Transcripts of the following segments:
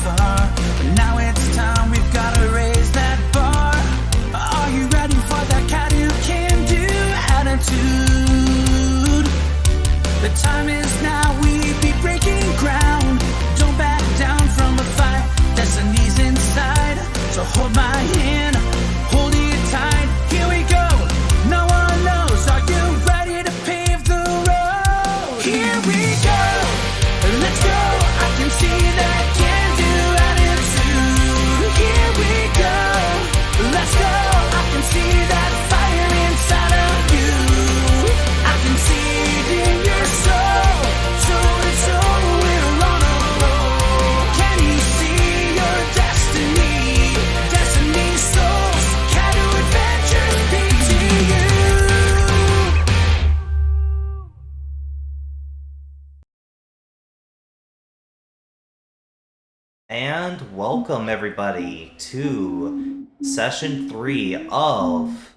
far. But now it's time, we've gotta raise that bar. Are you ready for that cat who can do attitude? The time is now, we be breaking ground. Don't back down from the fight, destiny's inside. So hold my hand, hold it tight, here we go. No one knows, are you ready to pave the road? Here we go, let's go. I can see that can-do attitude. Here we go, let's go. I can see that fire inside of you. I can see it in your soul. Soul to soul, we're on a roll. Can you see your destiny? Destiny souls, can do adventures be to you? And welcome everybody to session 3 of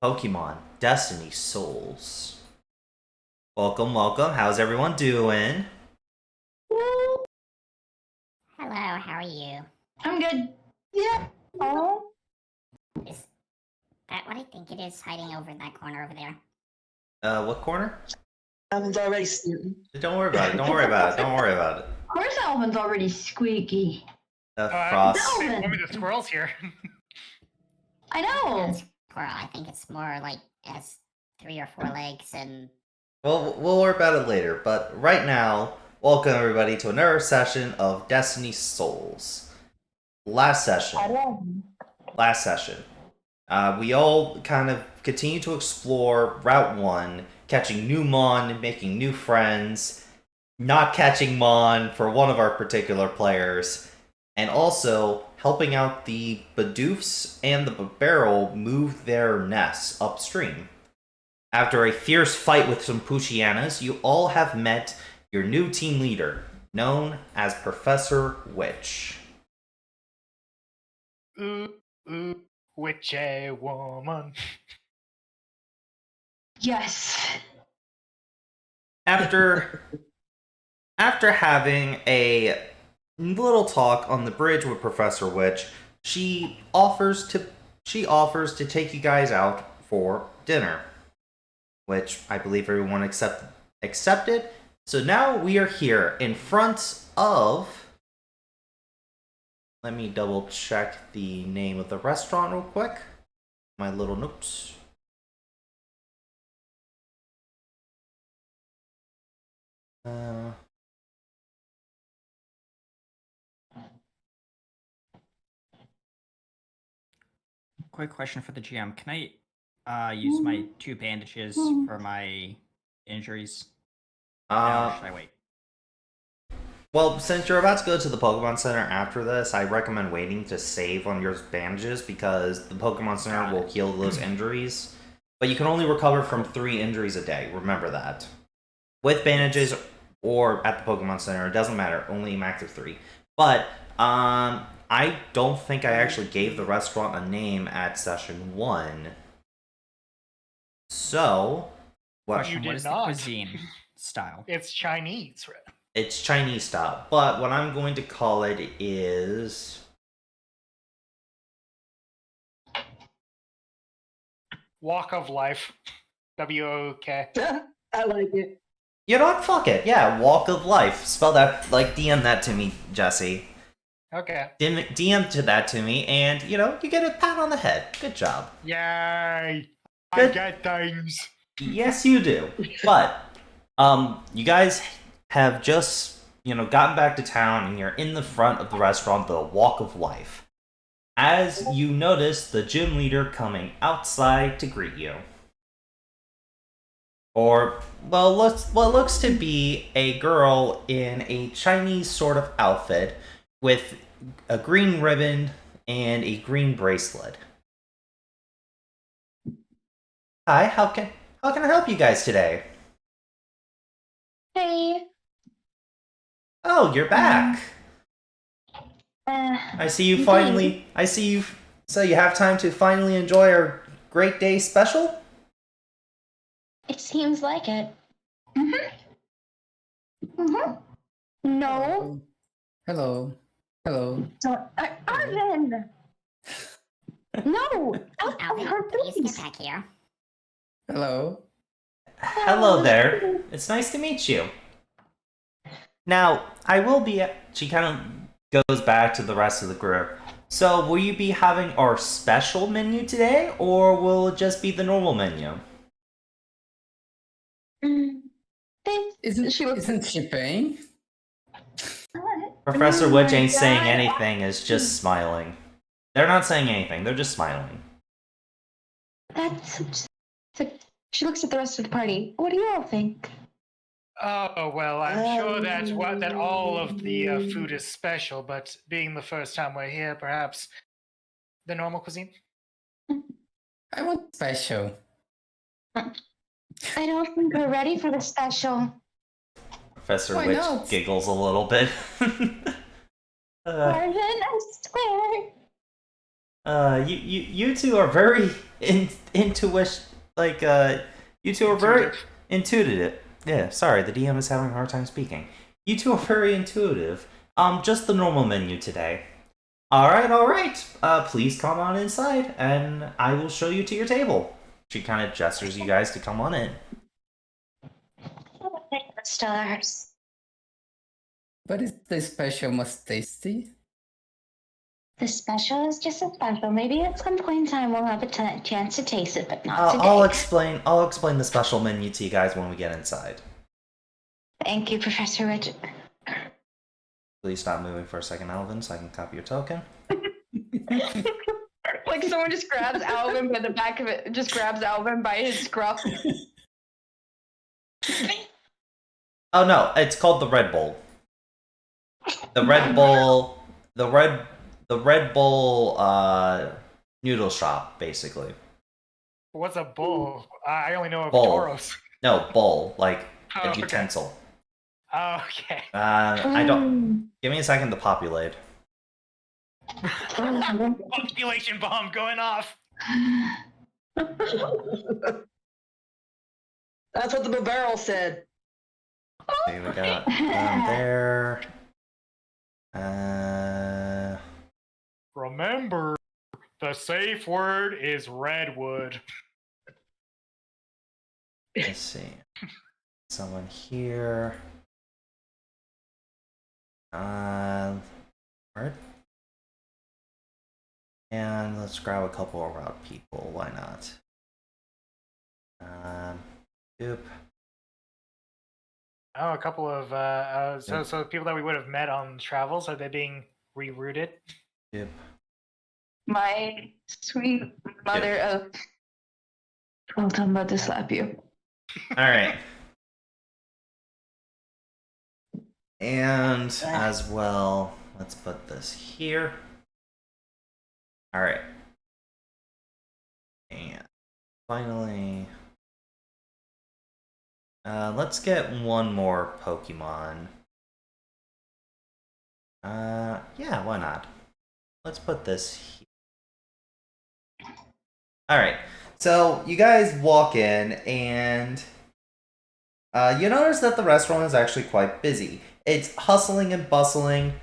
Pokemon Destiny Souls. Welcome, welcome. How's everyone doing? Hello, how are you? I'm good. Yeah. Oh. Is that what I think it is hiding over in that corner over there? What corner? Alvin's already snooting. Don't worry about it. Don't worry about it. Don't worry about it. Of course Alvin's already squeaky. Frost. no. One of the squirrels here. I know. Squirrel, I think it's more like it has 3 or 4 legs and... Well, we'll worry about it later, but right now, welcome everybody to another session of Destiny Souls. Last session, we all kind of continue to explore Route 1, catching new Mon, making new friends, not catching Mon for one of our particular players, and also helping out the Bidoofs and the Barrel move their nests upstream. After a fierce fight with some Pushianas, you all have met your new team leader, known as Professor Witch. Witchy woman. Yes. After having a little talk on the bridge with Professor Witch, she offers to take you guys out for dinner, which I believe everyone accepted. So now we are here in front of... Let me double check the name of the restaurant real quick. My little notes. Quick question for the GM. Can I use my 2 bandages for my injuries? Or should I wait? Well, since you're about to go to the Pokemon Center after this, I recommend waiting to save on your bandages because the Pokemon Center will heal those injuries. But you can only recover from 3 injuries a day. Remember that. With bandages or at the Pokemon Center, it doesn't matter. Only a max of 3. But I don't think I actually gave the restaurant a name at session 1. So, What You did is not. the cuisine style? It's Chinese. it's Chinese style, but what I'm going to call it is... Walk of life. W-O-K. I like it. You know what? Fuck it. Yeah, Walk of Life. Spell that, like, DM that to me, Jesse. Okay. DM to that to me, and, you know, you get a pat on the head. Good job. Yay! I Good. get things. Yes, you do. But, you guys have just, you know, gotten back to town, and you're in the front of the restaurant, the Walk of Life. As you notice the gym leader coming outside to greet you. Or, well, what looks to be a girl in a Chinese sort of outfit with a green ribbon and a green bracelet. Hi, how can I help you guys today? Hey. Oh, you're back. I see you finally. I see you. So you have time to finally enjoy our Great Day special? It seems like it. No. Hello. Hello. So, Arvin! No! Out of Alvin, her please face! get back here. Hello. Hello there. It's nice to meet you. Now, I will be. She kind of goes back to the rest of the group. So, will you be having our special menu today, or will it just be the normal menu? Isn't she paying? Professor Oh Witch my ain't saying God. anything, is just smiling. They're not saying anything, they're just smiling. That's. She looks at the rest of the party. What do you all think? Oh well, I'm sure that all of the food is special, but being the first time we're here, perhaps the normal cuisine. I want special. I don't think we're ready for the special. Professor Why Witch not? giggles a little bit. Arvin, I swear. You two are very intuition. You two are very intuitive. Yeah, sorry, the DM is having a hard time speaking. You two are very intuitive. Just the normal menu today. All right. Please come on inside, and I will show you to your table. She kind of gestures you guys to come on in. Stars. But is the special most tasty? The special is just a special. Maybe at some point in time we'll have a chance to taste it, but not today. I'll explain the special menu to you guys when we get inside. Thank you, Professor Richard. Please stop moving for a second, Alvin, so I can copy your token. Like someone just grabs Alvin by the back of it, just grabs Alvin by his scruff. Oh no, it's called the Red Bull. The Red Bull noodle shop, basically. What's a bull? I only know of Bowl. Toros. No, bowl, like Oh, a okay. utensil. Oh, okay. I don't. Give me a second to populate. Population bomb going off. That's what the barrel said. See, we got there. Remember, the safe word is redwood. Let's see. Someone here. Word. And let's grab a couple around people. Why not? Doop. Oh, a couple of so people that we would have met on travels, are they being rerouted? Doop. My sweet mother of. Oh, I'm about to slap you. All right. And as well, let's put this here. All right. And finally, let's get one more Pokemon. Yeah, why not? Let's put this here. All right. So you guys walk in, and you notice that the restaurant is actually quite busy. It's hustling and bustling.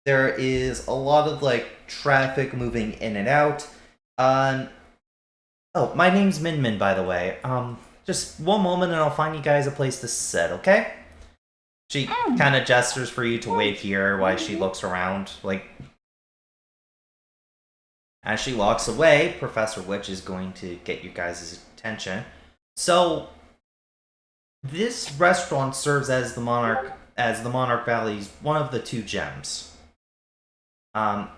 There is a lot of traffic moving in and out. Oh, my name's Min Min, by the way. Just one moment, and I'll find you guys a place to sit. Okay? She kind of gestures for you to wait here while she looks around. As she walks away, Professor Witch is going to get you guys' attention. So, this restaurant serves as the Monarch Valley's one of the two gyms.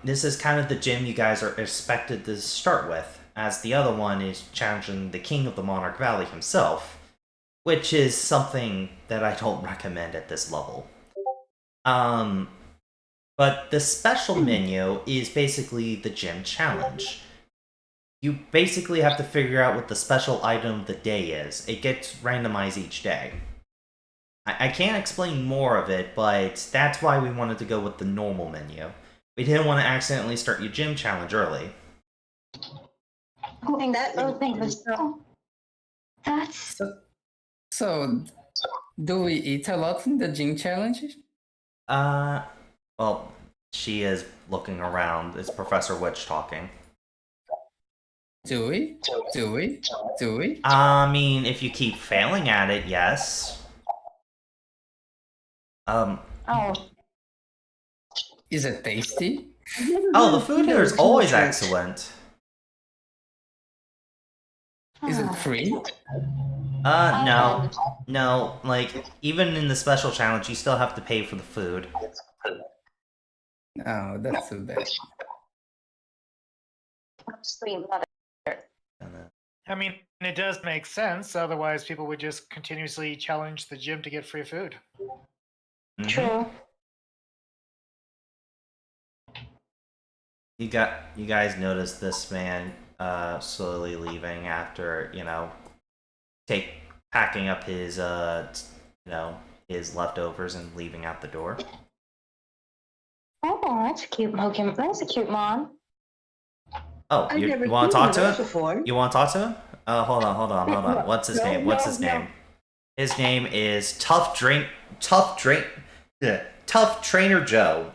This is kind of the gym you guys are expected to start with, as the other one is challenging the king of the Monarch Valley himself, which is something that I don't recommend at this level. But the special menu is basically the gym challenge. You basically have to figure out what the special item of the day is. It gets randomized each day. I can't explain more of it, but that's why we wanted to go with the normal menu. We didn't want to accidentally start your gym challenge early. That's. So, do we eat a lot in the gym challenge? Well, she is looking around. It's Professor Witch talking. Do we? Do we? Do we? I mean, if you keep failing at it, yes. Oh. Is it tasty? Oh, the food here is always excellent. Is it free? No. No, like, even in the special challenge, you still have to pay for the food. Oh, that's so bad. Sweet mother. And then- I mean, it does make sense. Otherwise, people would just continuously challenge the gym to get free food. Mhm. True. You guys notice this man slowly leaving after, packing up his his leftovers and leaving out the door. Oh, that's a cute Pokemon. That's a cute mom. Oh, you want to talk to him? You want to talk to him? Hold on. What's his name? Name? His name is Tough Trainer Joe.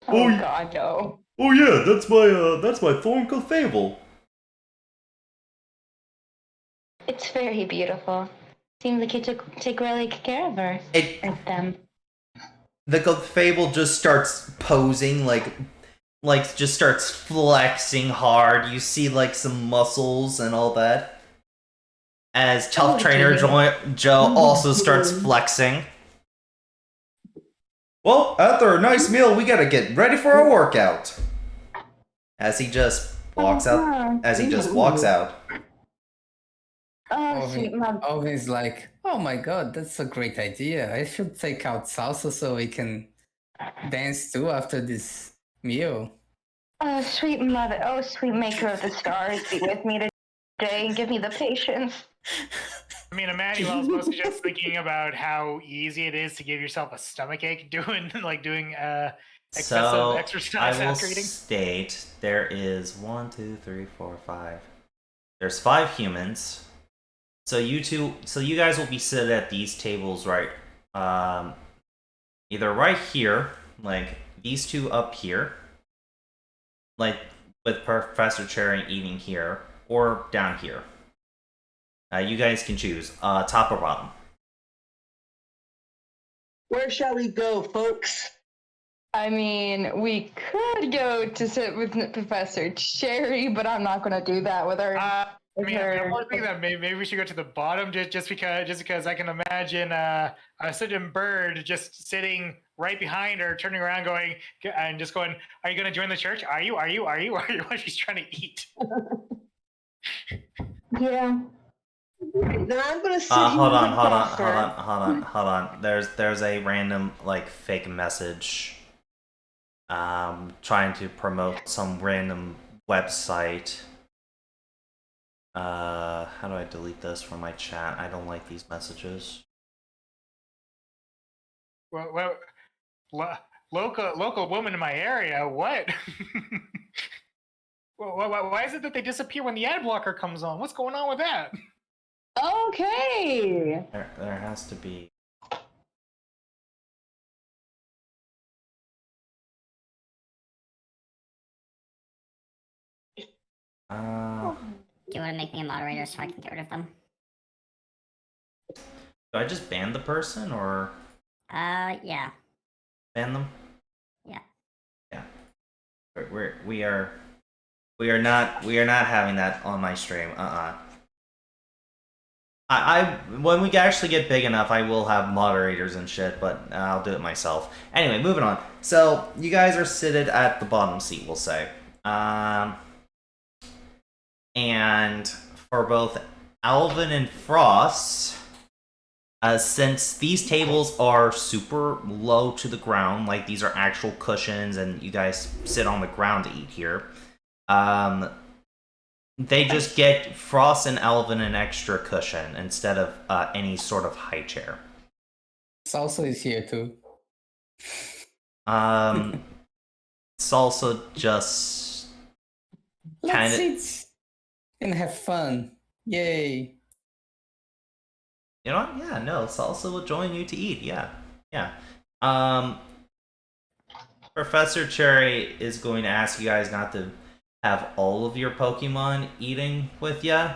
Oh God, no. Oh yeah, that's my Thornkill Fable. It's very beautiful. Seems like you take really good care of her. Of them. The Fable just starts posing like just starts flexing hard. You see like some muscles and all that. As Tough Trainer Joe also starts flexing. Well, after a nice meal, we gotta get ready for our workout. As he just walks out. Oh, sweet mom. Always like, oh my god, that's a great idea. I should take out salsa so we can dance too after this meal. Oh, sweet mother. Oh, sweet maker of the stars, be with me today and give me the patience. I mean, Emmanuel's mostly just thinking about how easy it is to give yourself a stomachache doing excessive exercise I will after eating. state there is 1, 2, 3, 4, 5. There's 5 humans. So you guys will be seated at these tables, right? Either right here, like these two up here, like with Professor Cherry eating here, or down here. You guys can choose, top or bottom. Where shall we go, folks? I mean, we could go to sit with Professor Cherry, but I'm not going to do that with her. I was thinking that maybe we should go to the bottom just because I can imagine a certain bird just sitting right behind her, turning around, going and just going, "Are you going to join the church? Are you? While she's trying to eat." Yeah. Then I'm gonna sit Hold on. There's a random like fake message. Trying to promote some random website. How do I delete this from my chat? I don't like these messages. Well, local woman in my area. What? Why is it that they disappear when the ad blocker comes on? What's going on with that? Okay. There has to be. Do you want to make me a moderator so I can get rid of them? Do I just ban the person or? Yeah. Ban them? Yeah. Yeah. We are not having that on my stream. When we actually get big enough, I will have moderators and shit, but I'll do it myself. Anyway, moving on. So you guys are seated at the bottom seat, we'll say. And for both Alvin and Frost, since these tables are super low to the ground, like these are actual cushions and you guys sit on the ground to eat here, they just get Frost and Alvin an extra cushion instead of any sort of high chair. Salsa is here too. Salsa just Let's sit and have fun. Yay. You know what? Yeah, no, Salsa will join you to eat. Yeah. Professor Cherry is going to ask you guys not to have all of your Pokemon eating with you,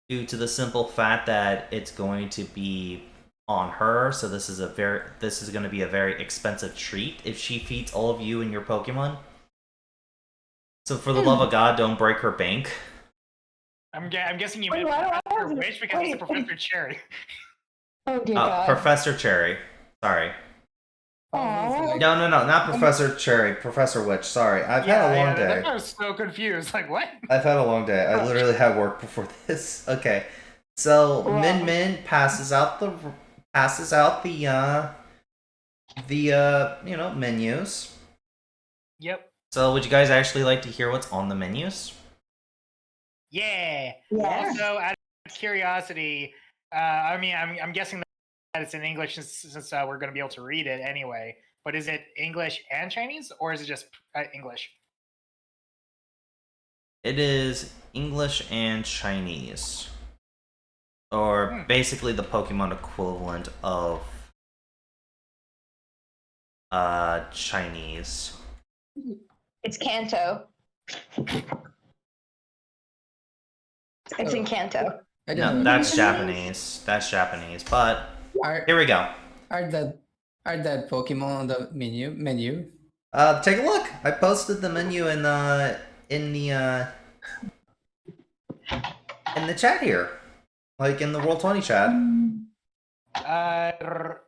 due to the simple fact that it's going to be on her. So this is going to be a very expensive treat if she feeds all of you and your Pokemon. So for the love of God, don't break her bank. I'm guessing you meant Professor Witch because it's Professor Cherry. Oh dear God. Professor Cherry. Sorry. Aw. No, not Professor Cherry. Professor Witch. Sorry, I've had a long day. I was so confused. Like, what? I've had a long day. I literally had work before this. Okay, so Wow. Min passes out the menus. Yep. So would you guys actually like to hear what's on the menus? Yeah. Yeah. Also, out of curiosity, I mean, I'm guessing that it's in English since we're going to be able to read it anyway. But is it English and Chinese, or is it just English? It is English and Chinese, or basically the Pokemon equivalent of Chinese. It's Kanto. It's in Kanto. No, that's Japanese. That's Japanese. But here we go. Are that Pokemon on the menu? Take a look. I posted the menu in the chat here, like in the Roll20 chat.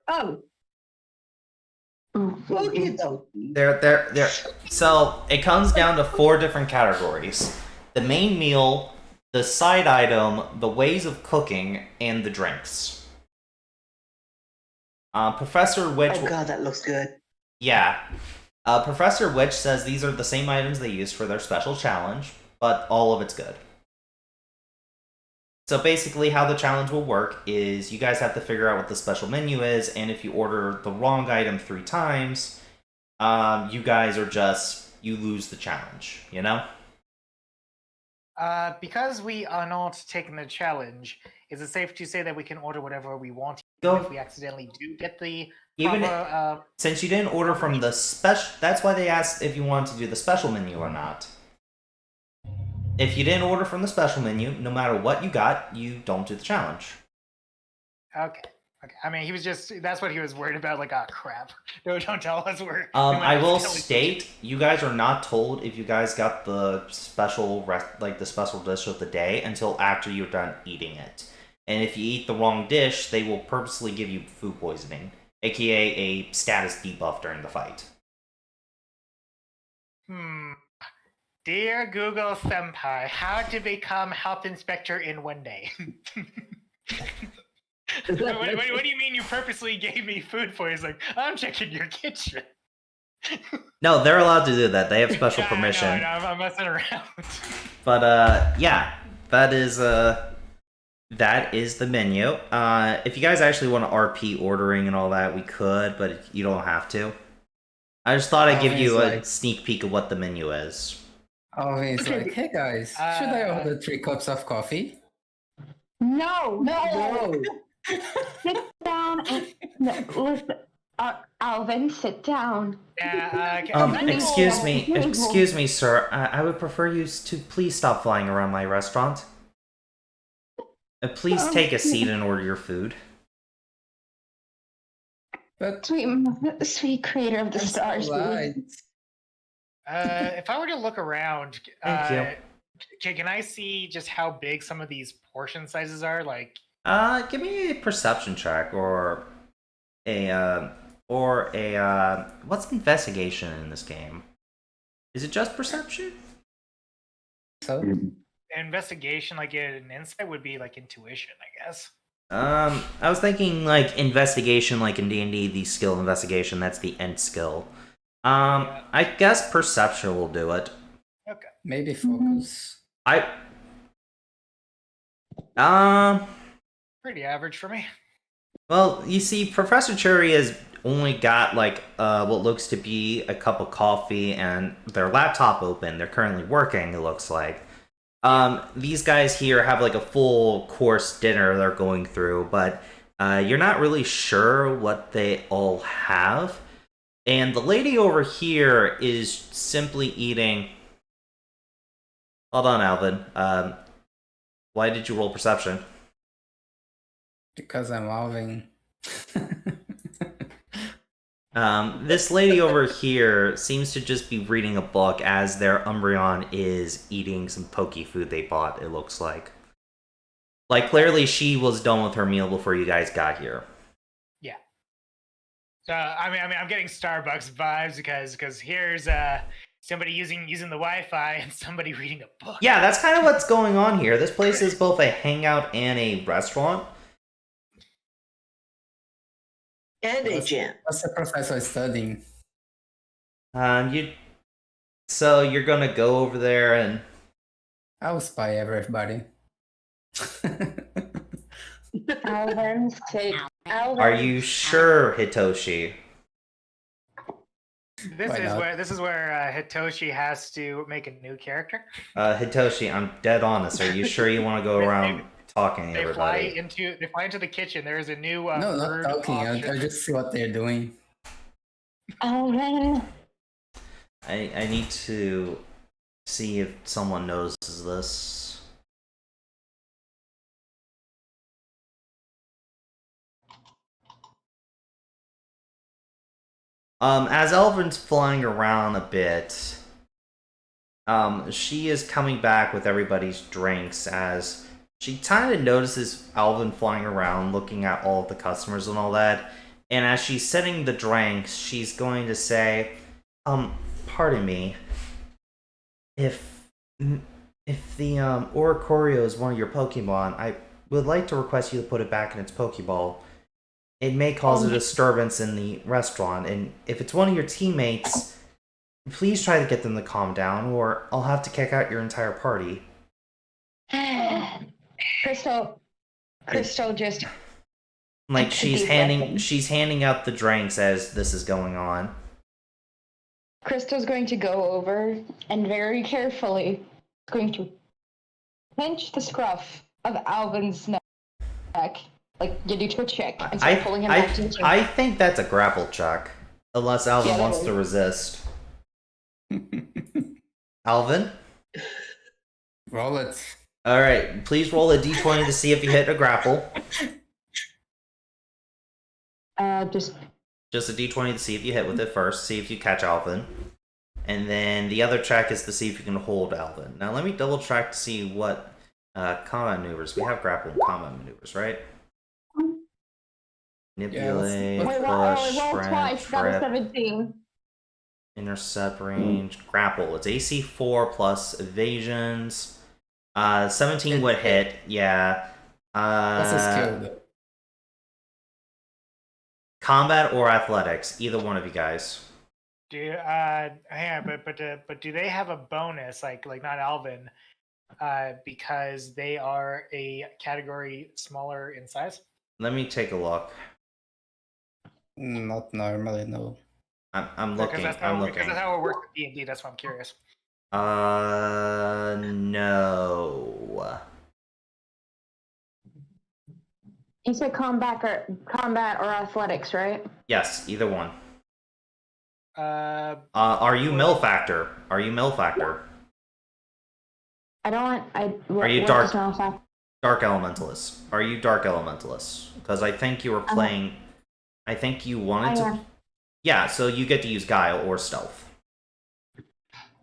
Oh. Okay, though. There. So it comes down to 4 different categories: the main meal, the side item, the ways of cooking, and the drinks. Professor Witch. Oh god, that looks good. Yeah. Professor Witch says these are the same items they use for their special challenge, but all of it's good. So basically how the challenge will work is you guys have to figure out what the special menu is, and if you order the wrong item 3 times, you guys you lose the challenge, you know? Because we are not taking the challenge, is it safe to say that we can order whatever we want Go. if we accidentally do get the Even proper, since you didn't order from the special, that's why they asked if you wanted to do the special menu or not. If you didn't order from the special menu, no matter what you got, you don't do the challenge. Okay. I mean, that's what he was worried about, like, oh, crap. No, don't tell us we're... I will state, you guys are not told if you guys got the special, the special dish of the day until after you're done eating it. And if you eat the wrong dish, they will purposely give you food poisoning, aka a status debuff during the fight. Dear Google Senpai, how to become health inspector in one day? What do you mean you purposely gave me food poisoning? I'm checking your kitchen. No, they're allowed to do that. They have special Yeah, permission. I know, I'm messing around. But yeah, that is the menu. If you guys actually want to RP ordering and all that, we could, but you don't have to. I just thought I'd give you a sneak peek of what the menu is. Oh, he's like, hey guys, should I order 3 cups of coffee? No. Sit down and listen. Alvin, sit down. Excuse me, sir. I would prefer you to please stop flying around my restaurant. Please take a seat and order your food. But Sweet creator of the stars. right. If I were to look around, Thank you. can I see just how big some of these portion sizes are? Like, Give me a perception check or a what's investigation in this game? Is it just perception? So investigation, like an insight, would be like intuition, I guess. I was thinking like investigation, like in D&D, the skill investigation. That's the end skill. I guess perception will do it. Okay. maybe focus. Pretty average for me. Well, you see, Professor Cherry has only got like what looks to be a cup of coffee and their laptop open. They're currently working, it looks like. These guys here have like a full course dinner they're going through, but you're not really sure what they all have. And the lady over here is simply eating. Hold on, Alvin. Why did you roll perception? Because I'm Alvin. This lady over here seems to just be reading a book as their Umbreon is eating some pokey food they bought, it looks like. Like, clearly she was done with her meal before you guys got here. Yeah. So I mean, I'm getting Starbucks vibes because here's somebody using the Wi-Fi and somebody reading a book. Yeah, that's kind of what's going on here. This place is both a hangout and a restaurant. And a gym. What's the professor studying? So you're gonna go over there and I'll spy everybody. Alvin's take. Alvin. are you sure, Hitoshi? This Why is not? where Hitoshi has to make a new character. Hitoshi, I'm dead honest. Are you sure you want to go around talking to They fly everybody? into the kitchen. There is a new No, not bird talking. option. I'll just see what they're doing. Alvin. I need to see if someone notices this. As Elvin's flying around a bit, she is coming back with everybody's drinks as she kind of notices Alvin flying around, looking at all of the customers and all that. And as she's setting the drinks, she's going to say, pardon me, if the Oricorio is one of your Pokemon, I would like to request you to put it back in its Pokeball. It may cause a disturbance in the restaurant, and if it's one of your teammates, please try to get them to calm down, or I'll have to kick out your entire party. Crystal just. Like she's Deep handing out the drinks as this is going on. Crystal's going to go over and very carefully going to pinch the scruff of Alvin's neck. Like, you do to a check and start pulling him back to the team. I think that's a grapple check, unless Alvin Yeah, wants to resist. Alvin? Roll it. Alright, please roll a d20 to see if you hit a grapple. Just a d20 to see if you hit with it first, see if you catch Alvin. And then the other check is to see if you can hold Alvin. Now let me double check to see what combat maneuvers. We have grapple and combat maneuvers, right? Manipulate, Wait, push, roll sprint, twice. That was trip, 17. intercept range, grapple. It's AC 4 plus evasions. 17 would hit, yeah. What's the skill though? Combat or athletics, either one of you guys. But do they have a bonus like not Alvin, because they are a category smaller in size? Let me take a look. Not normally, no. I'm looking. I'm looking. Because that's how it works with D&D. That's why I'm curious. No. You said combat or athletics, right? Yes, either one. Uh, Are you mill factor? Are you mill factor? Are you dark? Dark elementalist. Are you dark elementalist? Because I think you were playing. I think you wanted to. Yeah, so you get to use guile or stealth.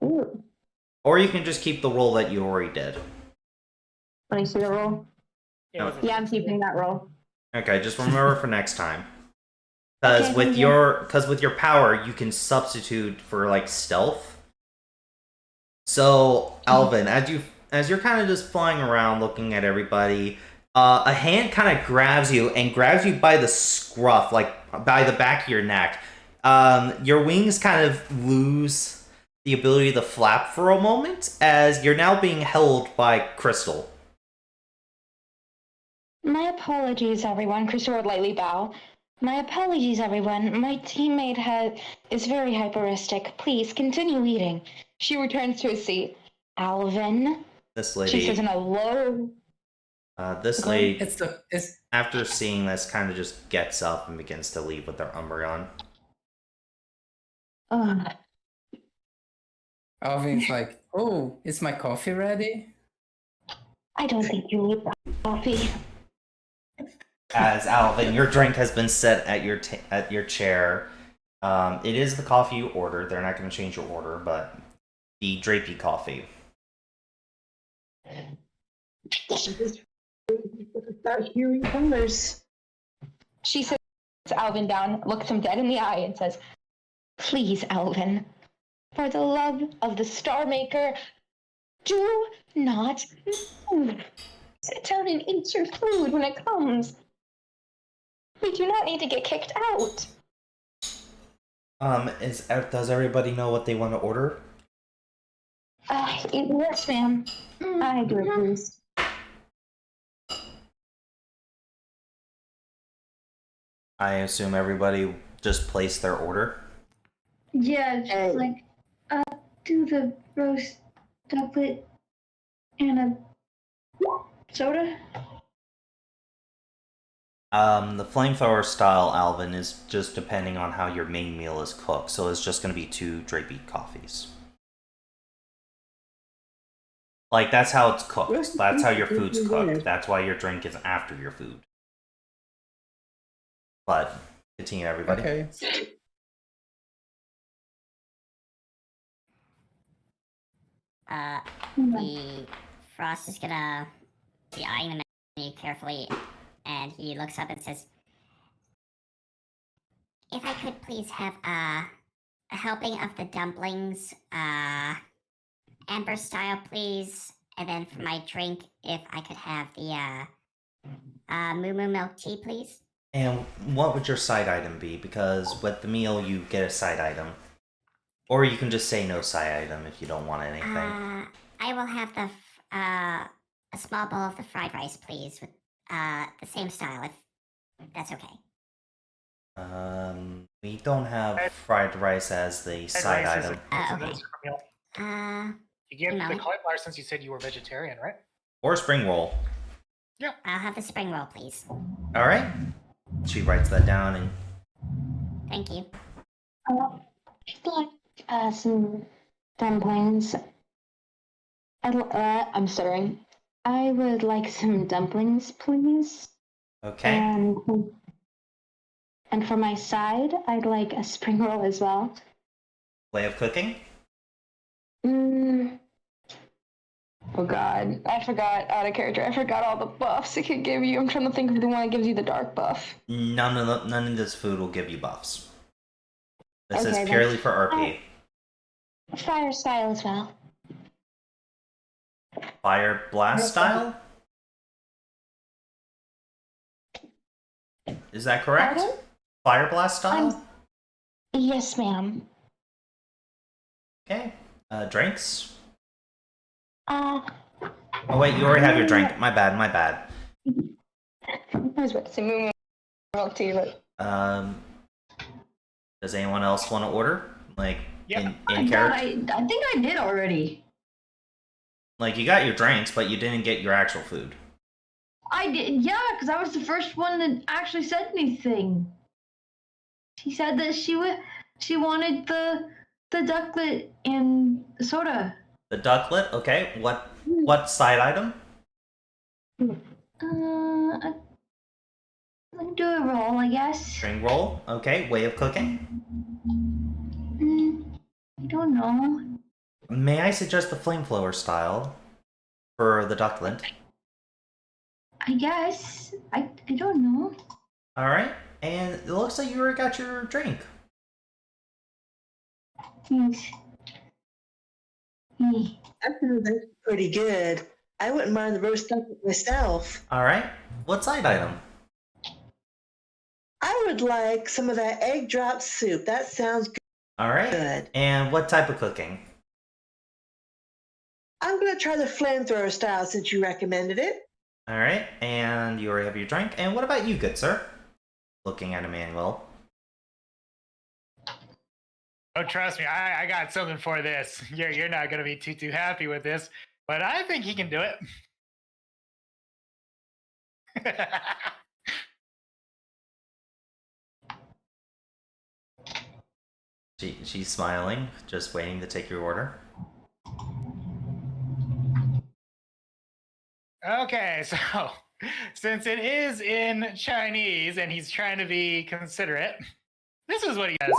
Ooh. Or you can just keep the roll that you already did. Let me see the roll. No. Yeah, I'm keeping that roll. Okay, just remember for next time. Because Okay, with your power, you can substitute for like stealth. So Alvin, as you're kind of just flying around, looking at everybody, a hand kind of grabs you by the scruff, like by the back of your neck. Your wings kind of lose the ability to flap for a moment, as you're now being held by Crystal. My apologies, everyone. Crystal would lightly bow. My apologies, everyone. My teammate is very hyperistic. Please continue eating. She returns to his seat. Alvin. This lady. She says in a low. This lady, It's after seeing this, kind of just gets up and begins to leave with their Umbreon. Ugh. Alvin's like, oh, is my coffee ready? I don't think you need coffee. As Alvin, your drink has been set at your chair. It is the coffee you ordered. They're not going to change your order, but the drapey coffee. Start hearing colors. She sits Alvin down, looks him dead in the eye, and says, "Please, Alvin, for the love of the Star Maker, do not move. Sit down and eat your food when it comes. We do not need to get kicked out." Does everybody know what they want to order? Yes, ma'am. I do it, please. I assume everybody just placed their order. Yeah, just like, do the roast ducklet and a soda. The flamethrower style, Alvin, is just depending on how your main meal is cooked, so it's just going to be 2 drapey coffees. Like, that's how it's cooked. That's how your food's cooked. That's why your drink is after your food. But, continue, everybody. Okay. The Frost is gonna be eyeing the menu carefully, and he looks up and says, "If I could please have a helping of the dumplings, amber style, please, and then for my drink, if I could have the moo moo milk tea, please." And what would your side item be? Because with the meal, you get a side item. Or you can just say no side item if you don't want anything. I will have a small bowl of the fried rice, please, with the same style, if that's okay. We don't have fried rice as the side rice is item. Okay. You get No. the cauliflower since you said you were vegetarian, right? Or spring roll. I'll have the spring roll, please. Alright. She writes that down and Thank you. I'd like some dumplings. I'm stuttering. I would like some dumplings, please. okay. And for my side, I'd like a spring roll as well. Way of cooking? Oh god, I forgot out of character. I forgot all the buffs it could give you. I'm trying to think of the one that gives you the dark buff. None of this food will give you buffs. This Okay, is then. purely for RP. Fire style as well. Fire blast style? Is that correct? Pardon? Fire blast style? Yes, ma'am. Okay. Drinks? Uh, Oh wait, you already have your drink. My bad. I was about to say moo milk tea, but Does anyone else want to order? Like, Yep. in character? I think I did already. Like, you got your drinks, but you didn't get your actual food. I did, yeah, because I was the first one that actually said anything. She said that she wanted the ducklet and the soda. The ducklet, okay. What side item? I'll do a roll, I guess. String roll, okay. Way of cooking? I don't know. May I suggest the flamethrower style for the ducklet? I guess. I don't know. Alright, and it looks like you already got your drink. Thanks. That's pretty good. I wouldn't mind the roast ducklet myself. Alright, what side item? I would like some of that egg drop soup. That sounds good. Alright, and what type of cooking? I'm going to try the flamethrower style since you recommended it. Alright, and you already have your drink. And what about you, good sir? Looking at Emmanuel. Oh, trust me, I got something for this. You're not gonna be too happy with this, but I think he can do it. She's smiling, just waiting to take your order. Okay, so since it is in Chinese and he's trying to be considerate, this is what he does.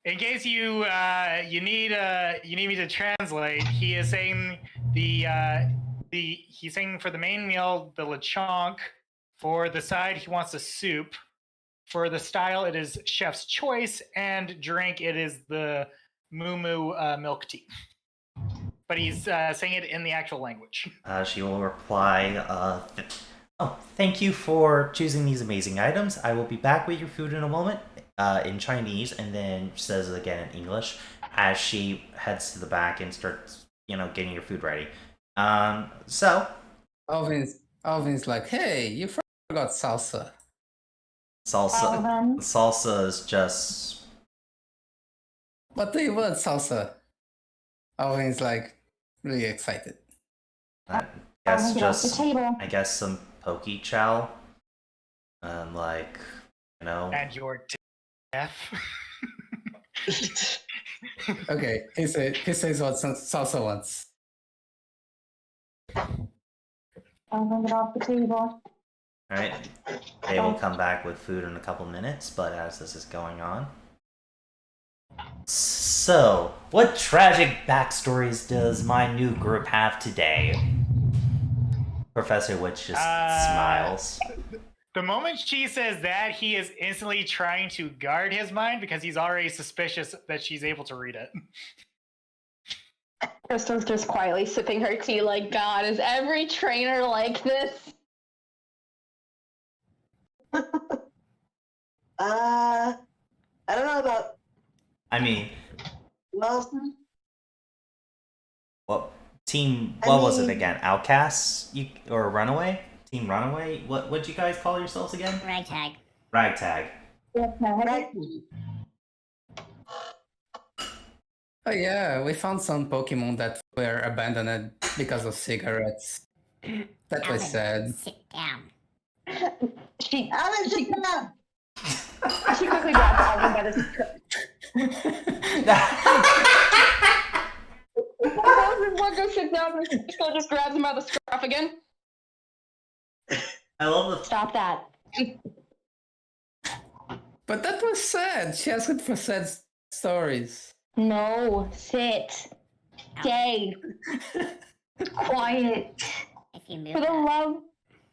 In case you need me to translate, he is saying he's saying for the main meal the lechonk, for the side he wants a soup, for the style it is chef's choice, and drink it is the moo milk tea. But he's saying it in the actual language. She will reply, oh, thank you for choosing these amazing items. I will be back with your food in a moment, in Chinese, and then says it again in English as she heads to the back and starts, getting your food ready. So... Alvin's like, hey, you forgot salsa. Salsa is just... What do you want, salsa? Alvin's like, really excited. I guess some poke chow. And And your death. Okay, he says what salsa wants. I'll bring it off the table. Alright. They will come back with food in a couple minutes, but as this is going on... So, what tragic backstories does my new group have today? Professor Witch just smiles. The moment she says that, he is instantly trying to guard his mind because he's already suspicious that she's able to read it. Crystal's just quietly sipping her tea like, God, is every trainer like this? I don't know about... I mean... Well... What was it again? Outcasts? Or Runaway? Team Runaway? What'd you guys call yourselves again? Ragtag. Ragtag. Oh yeah, we found some Pokemon that were abandoned because of cigarettes. That was sad. Sit down. She quickly grabs Alvin by the What go sit down and Crystal just grabs him by the scruff again. I love the... Stop that. But that was sad. She asked for sad stories. No, sit. Stay. Quiet. If you move For the love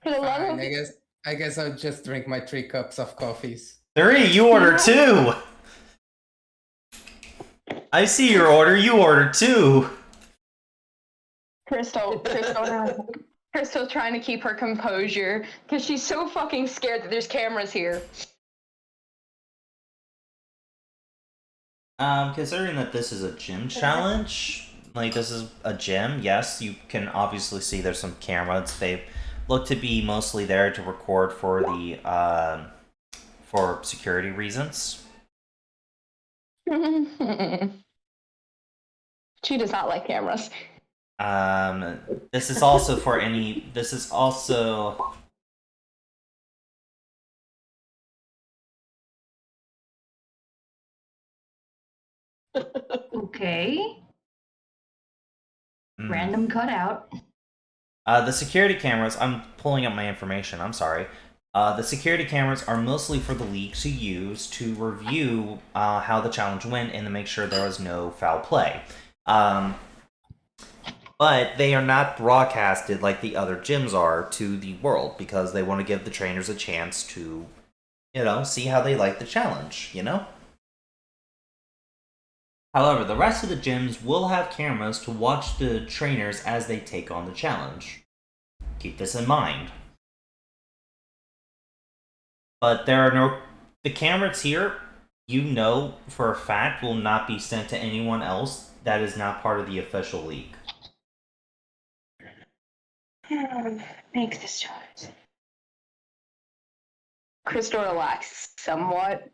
Fine, of... I guess I'll just drink my 3 cups of coffees. 3, you ordered 2! I see your order, you ordered 2! Crystal's trying to keep her composure because she's so fucking scared that there's cameras here. Considering that this is a gym challenge, this is a gym, yes, you can obviously see there's some cameras. They look to be mostly there to record for the, for security reasons. She does not like cameras. This is also for any, this is also... Okay. Random cutout. The security cameras, I'm pulling up my information, I'm sorry. The security cameras are mostly for the league to use to review how the challenge went and to make sure there was no foul play. But they are not broadcasted like the other gyms are to the world because they want to give the trainers a chance to, see how they like the challenge, However, the rest of the gyms will have cameras to watch the trainers as they take on the challenge. Keep this in mind. But the cameras here, for a fact, will not be sent to anyone else that is not part of the official league. Makes this choice. Crystal relaxes somewhat.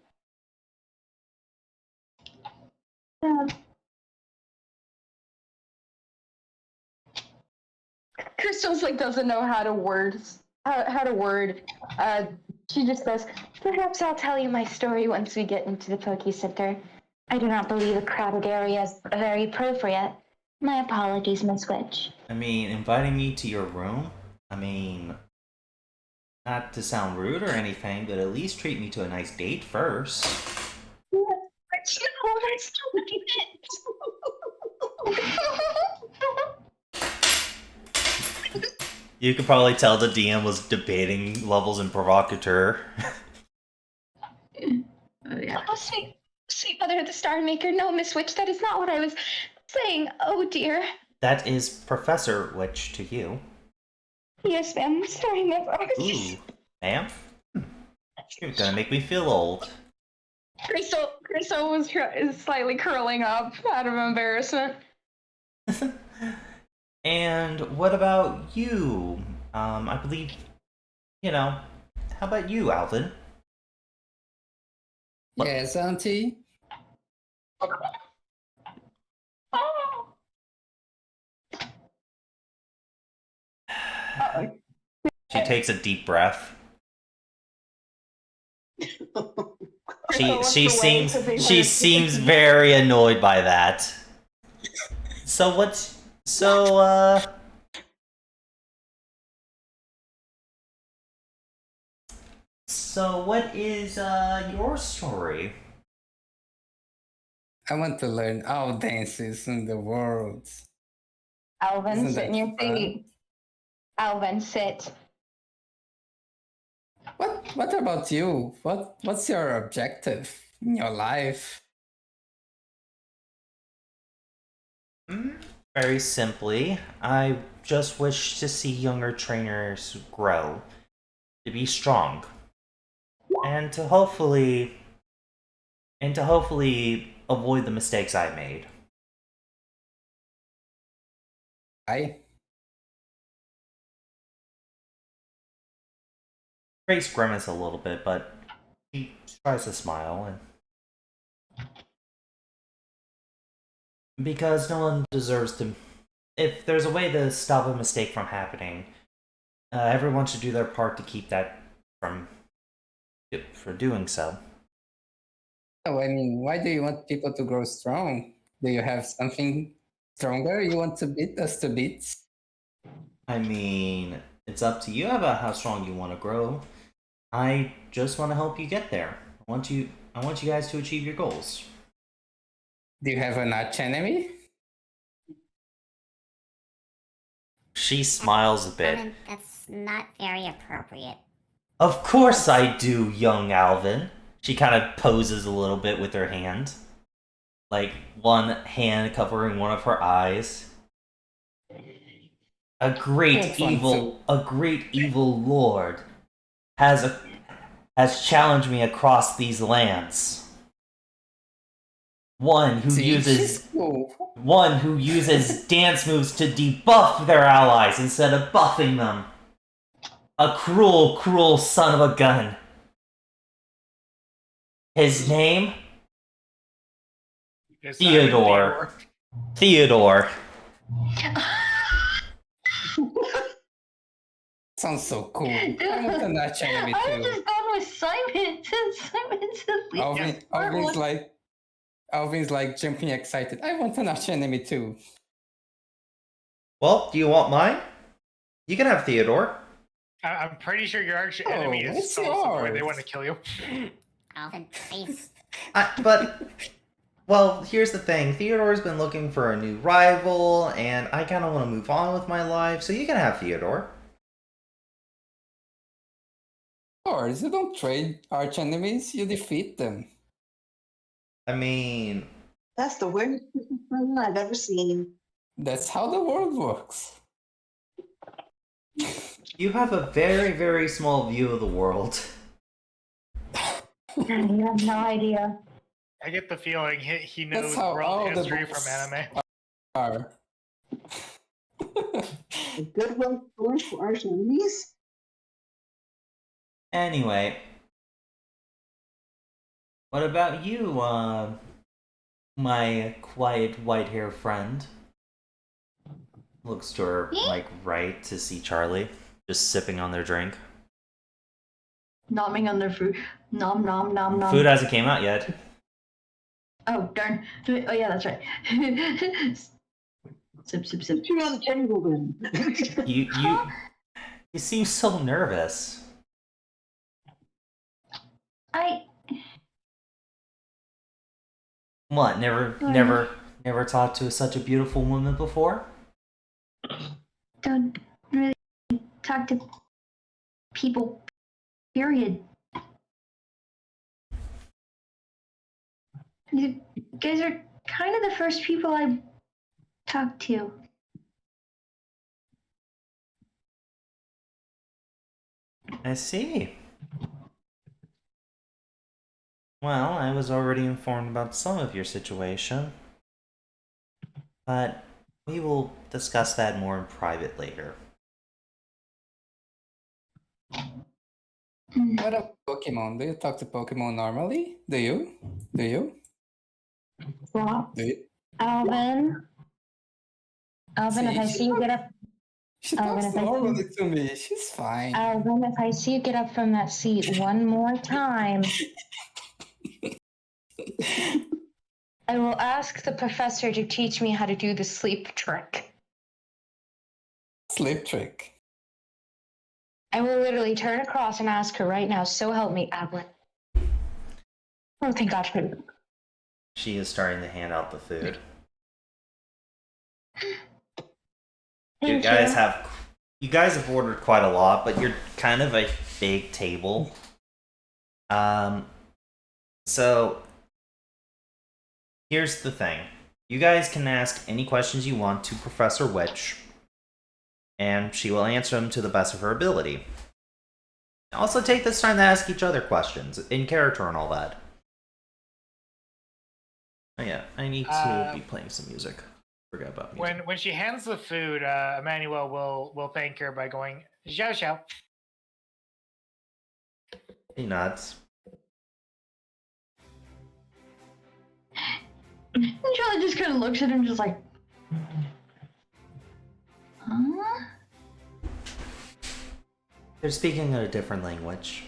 Crystal's doesn't know how to word how to word. She just says, "Perhaps I'll tell you my story once we get into the Poke Center. I do not believe a crowded area is very appropriate. My apologies, Miss Witch." I mean, inviting me to your room? I mean, not to sound rude or anything, but at least treat me to a nice date first. You could probably tell the DM was debating levels in Provocateur. Oh, sweet mother of the Star Maker. No, Miss Witch, that is not what I was saying. Oh, dear. That is Professor Witch to you. Yes, ma'am. Sorry, ma'am. Ooh, ma'am? You're gonna make me feel old. Crystal is slightly curling up out of embarrassment. And what about you? I believe, how about you, Alvin? Yes, Auntie. She takes a deep breath. She seems very annoyed by that. So what is your story? I want to learn all dances in the world. Alvin, Isn't sit in your that fun? seat. Alvin, sit. What about you? What's your objective in your life? Very simply, I just wish to see younger trainers grow, to be strong, and to hopefully avoid the mistakes I made. Grace grimace a little bit, but she tries to smile, and because no one deserves to. If there's a way to stop a mistake from happening, everyone should do their part to keep that for doing so. Oh, I mean, why do you want people to grow strong? Do you have something stronger you want to beat us to beat? I mean, it's up to you about how strong you want to grow. I just want to help you get there. I want you guys to achieve your goals. Do you have an arch enemy? She smiles a bit. That's not very appropriate. Of course I do, young Alvin. She kind of poses a little bit with her hand. Like one hand covering one of her eyes. A great evil lord has challenged me across these lands. One who uses dance moves to debuff their allies instead of buffing them. A cruel, cruel son of a gun. His name? Theodore. Theodore. Sounds so cool. I want an arch enemy I too. was just going with Simon. Simon said Alvin's like jumping excited. I want an arch enemy too. Well, do you want mine? You can have Theodore. I'm pretty sure your arch enemy is so boy they want to kill you. Alvin, please. Well, here's the thing. Theodore's been looking for a new rival, and I kind of want to move on with my life, so you can have Theodore. Of course, you don't trade arch enemies, you defeat them. I mean... That's the weirdest thing I've ever seen. That's how the world works. You have a very, very small view of the world. You have no idea. I get the feeling he knows That's how all world the history books from anime. are. A good one for arch enemies? Anyway. What about you, my quiet white-haired friend? Looks to her, right to see Charlie. just sipping on their drink. Nomming on their food. Nom nom nom nom. Food hasn't came out yet. Oh darn. Oh yeah, that's right. Sip sip sip. You're on the table then. You seem so nervous. What? Never talked to such a beautiful woman before? Don't really talk to people. Period. You guys are kind of the first people I talked to. I see. Well, I was already informed about some of your situation, but we will discuss that more in private later. What about Pokemon? Do you talk to Pokemon normally? Do you? What? Do you? Alvin, if I see you get up, She Alvin, talks if I normally to me. She's fine. Alvin, if I see you get up from that seat one more time, I will ask the professor to teach me how to do the sleep trick. Sleep trick. I will literally turn across and ask her right now, so help me, Alvin. Oh, thank God for you. She is starting to hand out the food. You guys have ordered quite a lot, but you're kind of a big table. So here's the thing. You guys can ask any questions you want to Professor Witch, and she will answer them to the best of her ability. Also take this time to ask each other questions, in character and all that. Oh yeah, I need to be playing some music. Forgot about music. When she hands the food, Emmanuel will thank her by going, Xiao Xiao. He nods. And Charlie just kind of looks at him, just like, huh? They're speaking a different language.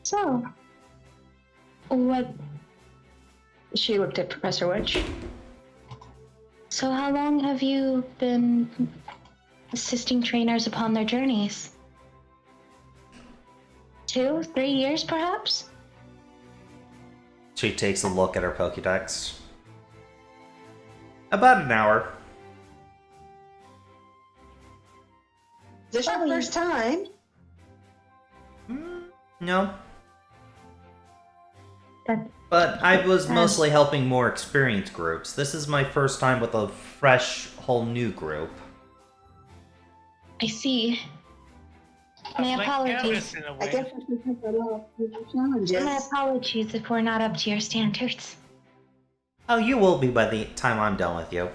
So, what? She looked at Professor Witch. So, how long have you been assisting trainers upon their journeys? 2, 3 years, perhaps? She takes a look at her Pokédex. About an hour. This your first time? No. That- But I was mostly helping more experienced groups. This is my first time with a fresh, whole new group. I see. My apologies. In a I way. guess I should take that off with the challenges. My apologies if we're not up to your standards. Oh, you will be by the time I'm done with you.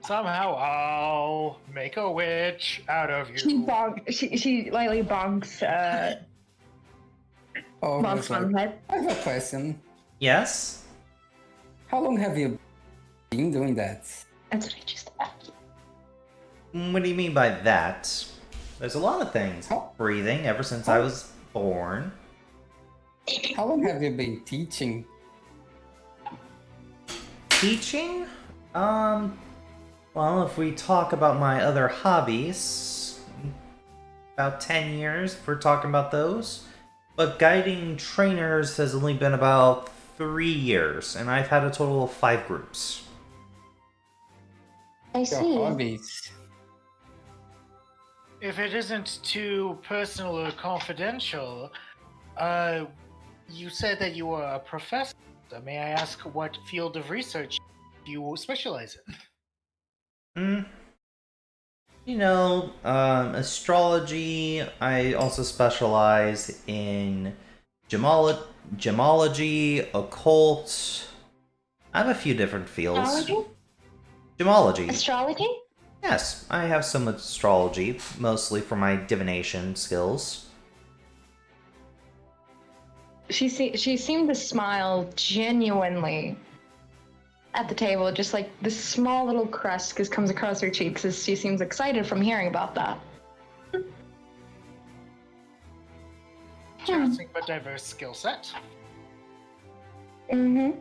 Somehow I'll make a witch out of you. She lightly bonks Oh, bonks on the head. I have a question. Yes? How long have you been doing that? That's what I just asked. What do you mean by that? There's a lot of things. How- Breathing ever since I was born. How long have you been teaching? Teaching? Well, if we talk about my other hobbies, about 10 years if we're talking about those. But guiding trainers has only been about 3 years, and I've had a total of 5 groups. I Your see. hobbies? If it isn't too personal or confidential, you said that you were a professor. May I ask what field of research you specialize in? Astrology. I also specialize in gemology, occult. I have a few different fields. Astrology? Gemology. Astrology? Yes, I have some astrology, mostly for my divination skills. She seemed to smile genuinely at the table, just like this small little crust comes across her cheeks as she seems excited from hearing about that. Interesting but diverse skill set. Mm-hmm.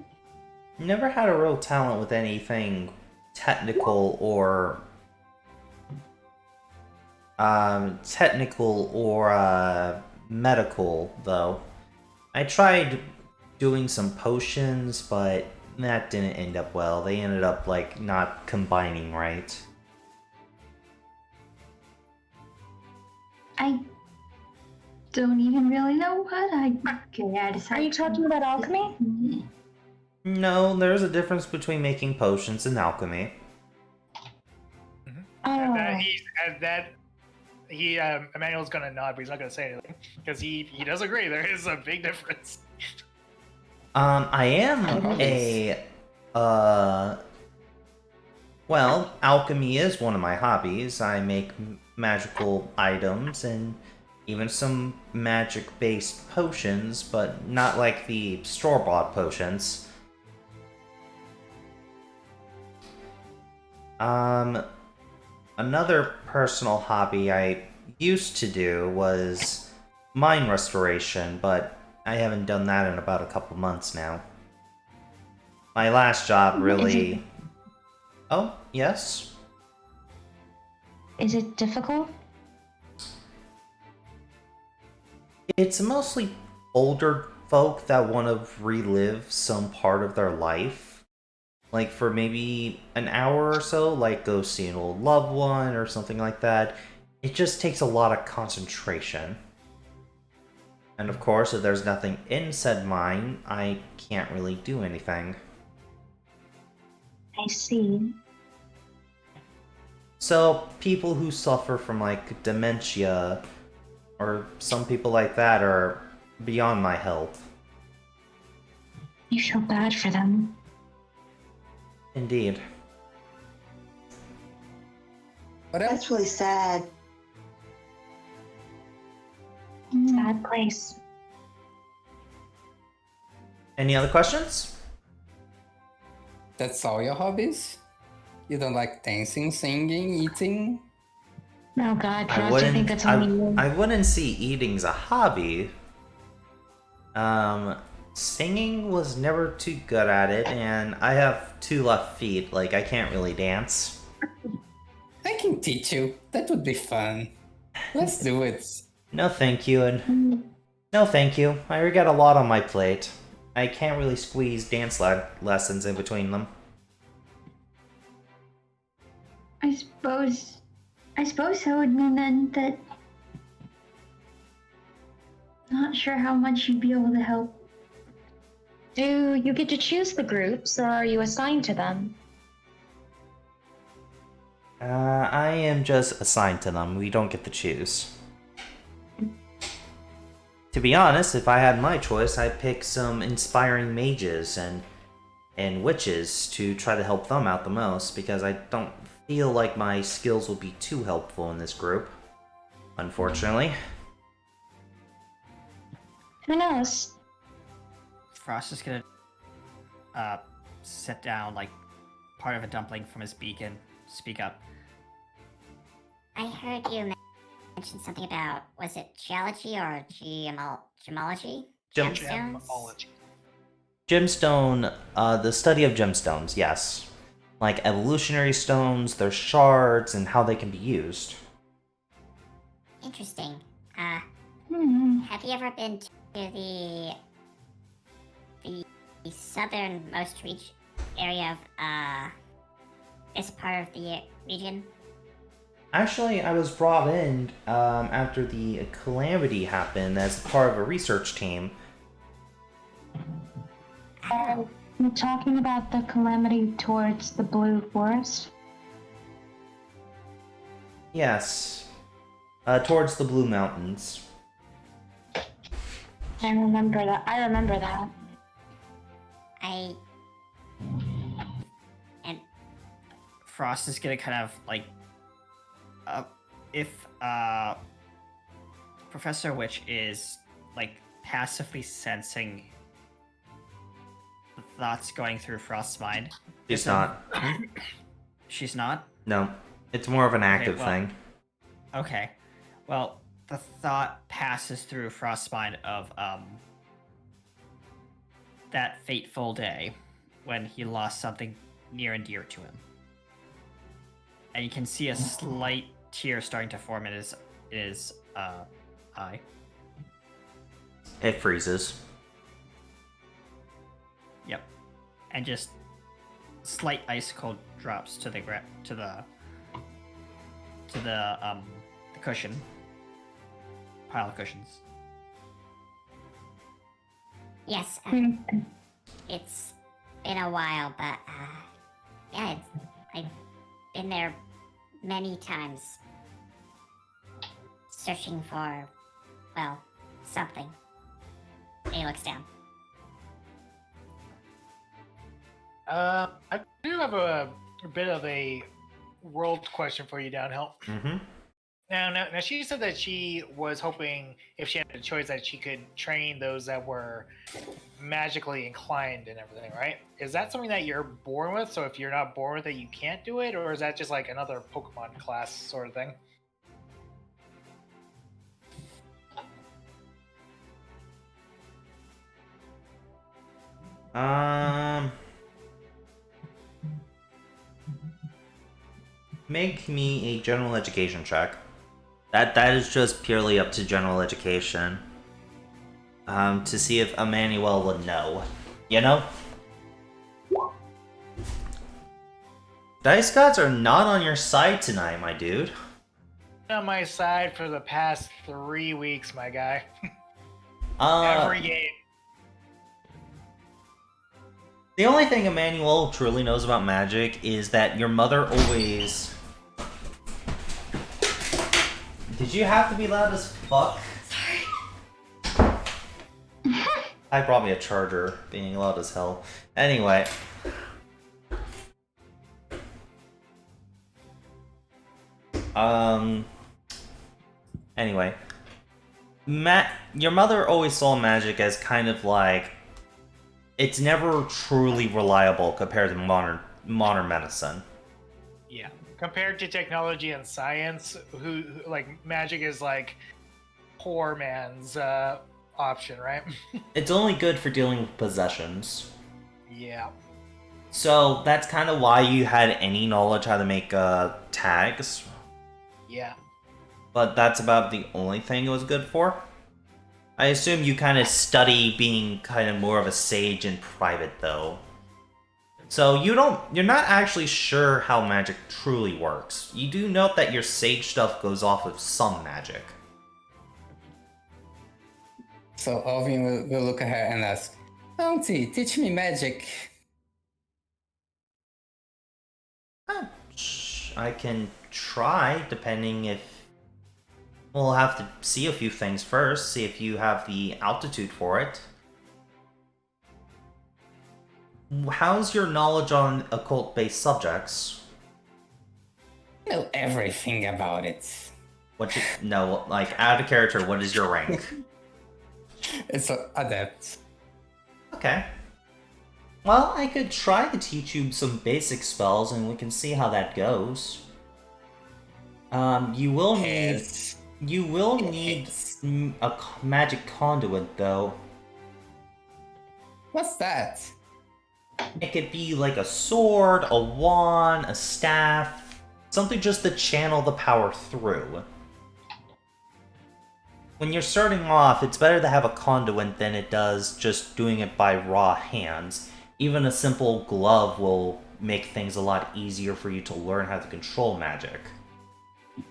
Never had a real talent with anything technical or medical, though. I tried doing some potions, but that didn't end up well. They ended up, like, not combining right. I don't even really know what I decided. Are you talking about alchemy? No, there's a difference between making potions and alchemy. Oh. Emmanuel's gonna nod, but he's not gonna say anything because he does agree. There is a big difference. I am well, alchemy is one of my hobbies. I make magical items and even some magic-based potions, but not like the store-bought potions. Another personal hobby I used to do was mine restoration, but I haven't done that in about a couple months now. My last job really... Oh, yes? Is it difficult? It's mostly older folk that want to relive some part of their life. Like for maybe an hour or so, like go see an old loved one or something like that. It just takes a lot of concentration. And of course, if there's nothing in said mine, I can't really do anything. I see. So, people who suffer from, like, dementia, or some people like that, are beyond my help. You feel bad for them. Indeed. What else? That's really sad. Sad place. Any other questions? That's all your hobbies? You don't like dancing, singing, eating? Oh God, Frost, I think that's only you. I wouldn't see eating's a hobby. Singing was never too good at it, and I have 2 left feet, like I can't really dance. I can teach you. That would be fun. Let's do it. No thank you, and no thank you. I already got a lot on my plate. I can't really squeeze dance lessons in between them. I suppose so, and then that. Not sure how much you'd be able to help. Do you get to choose the groups, or are you assigned to them? I am just assigned to them. We don't get to choose. To be honest, if I had my choice, I'd pick some inspiring mages and witches to try to help them out the most, because I don't feel like my skills will be too helpful in this group, unfortunately. Who knows? Frost is gonna sit down like part of a dumpling from his beak and speak up. I heard you mention something about, was it geology or gemology? Gemstones? Gemology. Gemstone, the study of gemstones, yes. Like evolutionary stones, their shards, and how they can be used. Interesting. Hmm. Have you ever been to the southernmost area of this part of the region? Actually, I was brought in after the calamity happened as part of a research team. You're talking about the calamity towards the Blue Forest? Yes. Towards the Blue Mountains. I remember that. And Frost is gonna kind of like, if Professor Witch is like passively sensing the thoughts going through Frost's mind. She's not. She's not? No. It's more of an active well- thing. Okay. Well, the thought passes through Frost's mind of that fateful day when he lost something near and dear to him. And you can see a slight tear starting to form in his eye. It freezes. Yep. And just slight icicle drops to the cushion. Pile of cushions. Yes, it's been a while, but yeah, I've been there many times, searching for, well, something. And he looks down. I do have a bit of a world question for you, Downhill. Mm-hmm. Now, she said that she was hoping, if she had a choice, that she could train those that were magically inclined and everything, right? Is that something that you're born with? So if you're not born with it, you can't do it? Or is that just like another Pokemon class sort of thing? Make me a general education check. That is just purely up to general education. To see if Emmanuel would know. You know? Dice gods are not on your side tonight, my dude. On my side for the past 3 weeks, my guy. Uh, Every game. The only thing Emmanuel truly knows about magic is that your mother always... Did you have to be loud as fuck? Sorry. I brought me a charger, being loud as hell. Anyway. Anyway. Your mother always saw magic as kind of like... It's never truly reliable compared to modern medicine. Yeah. Compared to technology and science, who like magic is like poor man's option, right? It's only good for dealing with possessions. Yeah. So that's kind of why you had any knowledge how to make tags. Yeah. But that's about the only thing it was good for. I assume you kind of study being kind of more of a sage in private, though. So you're not actually sure how magic truly works. You do note that your sage stuff goes off of some magic. So Alvin will look at her and ask, Auntie, teach me magic. I can try, depending if... We'll have to see a few things first, see if you have the altitude for it. How's your knowledge on occult-based subjects? I know everything about it. No, like, out of character, what is your rank? It's an adept. Okay. Well, I could try to teach you some basic spells, and we can see how that goes. You will need a magic conduit, though. What's that? It could be like a sword, a wand, a staff, something just to channel the power through. When you're starting off, it's better to have a conduit than it does just doing it by raw hands. Even a simple glove will make things a lot easier for you to learn how to control magic.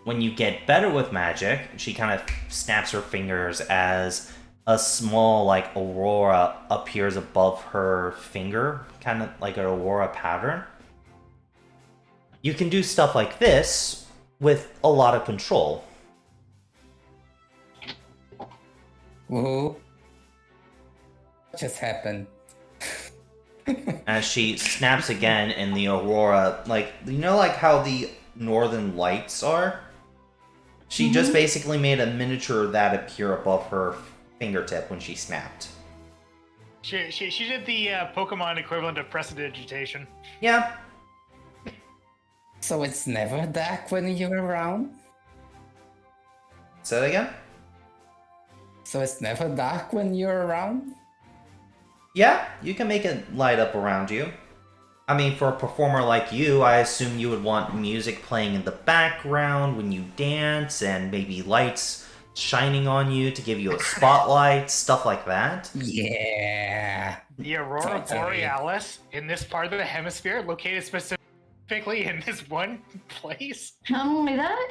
When you get better with magic, she kind of snaps her fingers as a small, like, aurora appears above her finger, kind of like an aurora pattern. You can do stuff like this with a lot of control. Whoa. What just happened? As she snaps again, and the aurora, like, you know, like how the northern lights are? She just basically made a miniature of that appear above her fingertip when she snapped. She did the Pokemon equivalent of prestidigitation. Yeah. So it's never dark when you're around? Say that again? So it's never dark when you're around? Yeah, you can make it light up around you. I mean, for a performer like you, I assume you would want music playing in the background when you dance, and maybe lights shining on you to give you a spotlight, stuff like that. Yeah. The Aurora Totally. Borealis in this part of the hemisphere, located specifically in this one place. Not only that,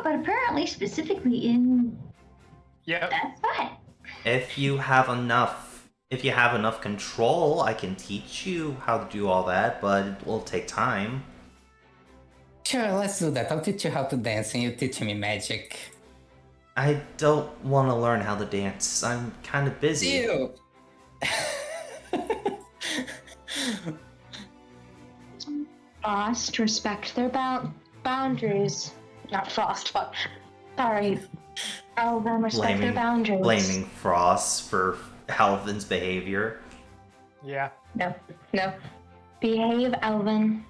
but apparently specifically in Yep. that spot. If you have enough control, I can teach you how to do all that, but it will take time. Sure, let's do that. I'll teach you how to dance and you teach me magic. I don't want to learn how to dance. I'm kind of busy. Ew. Frost, respect their boundaries. Not Frost, but sorry. Alvin, respect their boundaries. Blaming Frost for Alvin's behavior. Yeah. No. Behave, Alvin.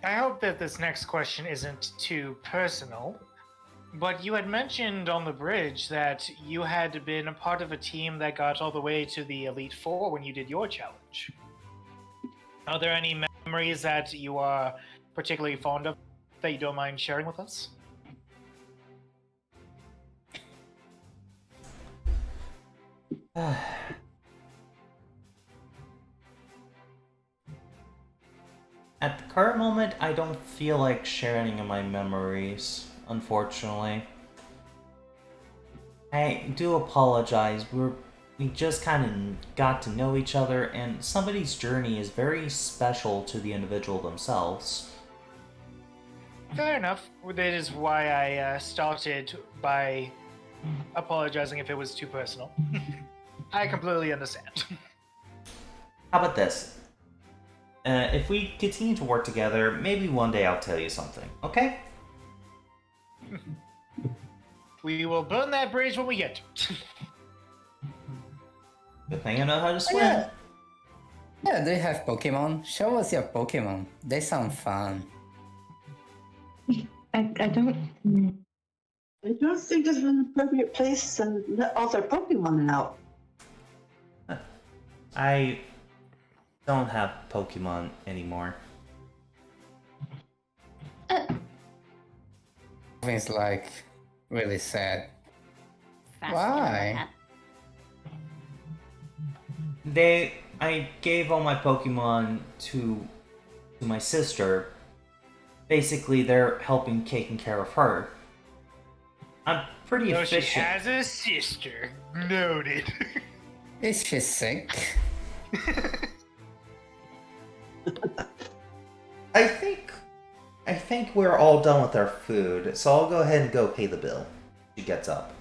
I hope that this next question isn't too personal, but you had mentioned on the bridge that you had been a part of a team that got all the way to the Elite Four when you did your challenge. Are there any memories that you are particularly fond of that you don't mind sharing with us? At the current moment, I don't feel like sharing any of my memories, unfortunately. I do apologize. We just kind of got to know each other, and somebody's journey is very special to the individual themselves. Fair enough. That is why I started by apologizing if it was too personal. I completely understand. How about this? If we continue to work together, maybe one day I'll tell you something, okay? We will burn that bridge when we get to it. Good thing I know how to swim. Yeah, do you have Pokemon? Show us your Pokemon. They sound fun. I don't. I don't think this is an appropriate place to let all their Pokemon out. I don't have Pokemon anymore. It's like really sad. Fast Why? I gave all my Pokemon to my sister. Basically, they're helping taking care of her. I'm pretty So she efficient. has a sister. Noted. Is she sick? I think we're all done with our food, so I'll go ahead and go pay the bill. She gets up.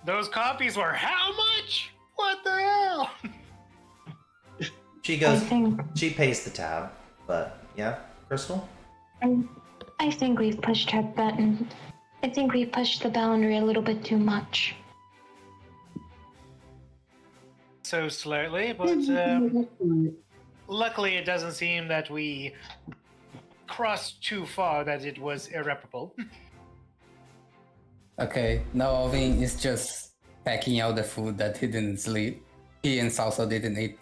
Those copies were how much? What the hell? She goes. I think- She pays the tab, but yeah, Crystal. I think we've pushed our button. I think we pushed the boundary a little bit too much. So slightly, but luckily it doesn't seem that we crossed too far that it was irreparable. Okay, now Alvin is just packing out the food that he didn't sleep. He and Salsa didn't eat.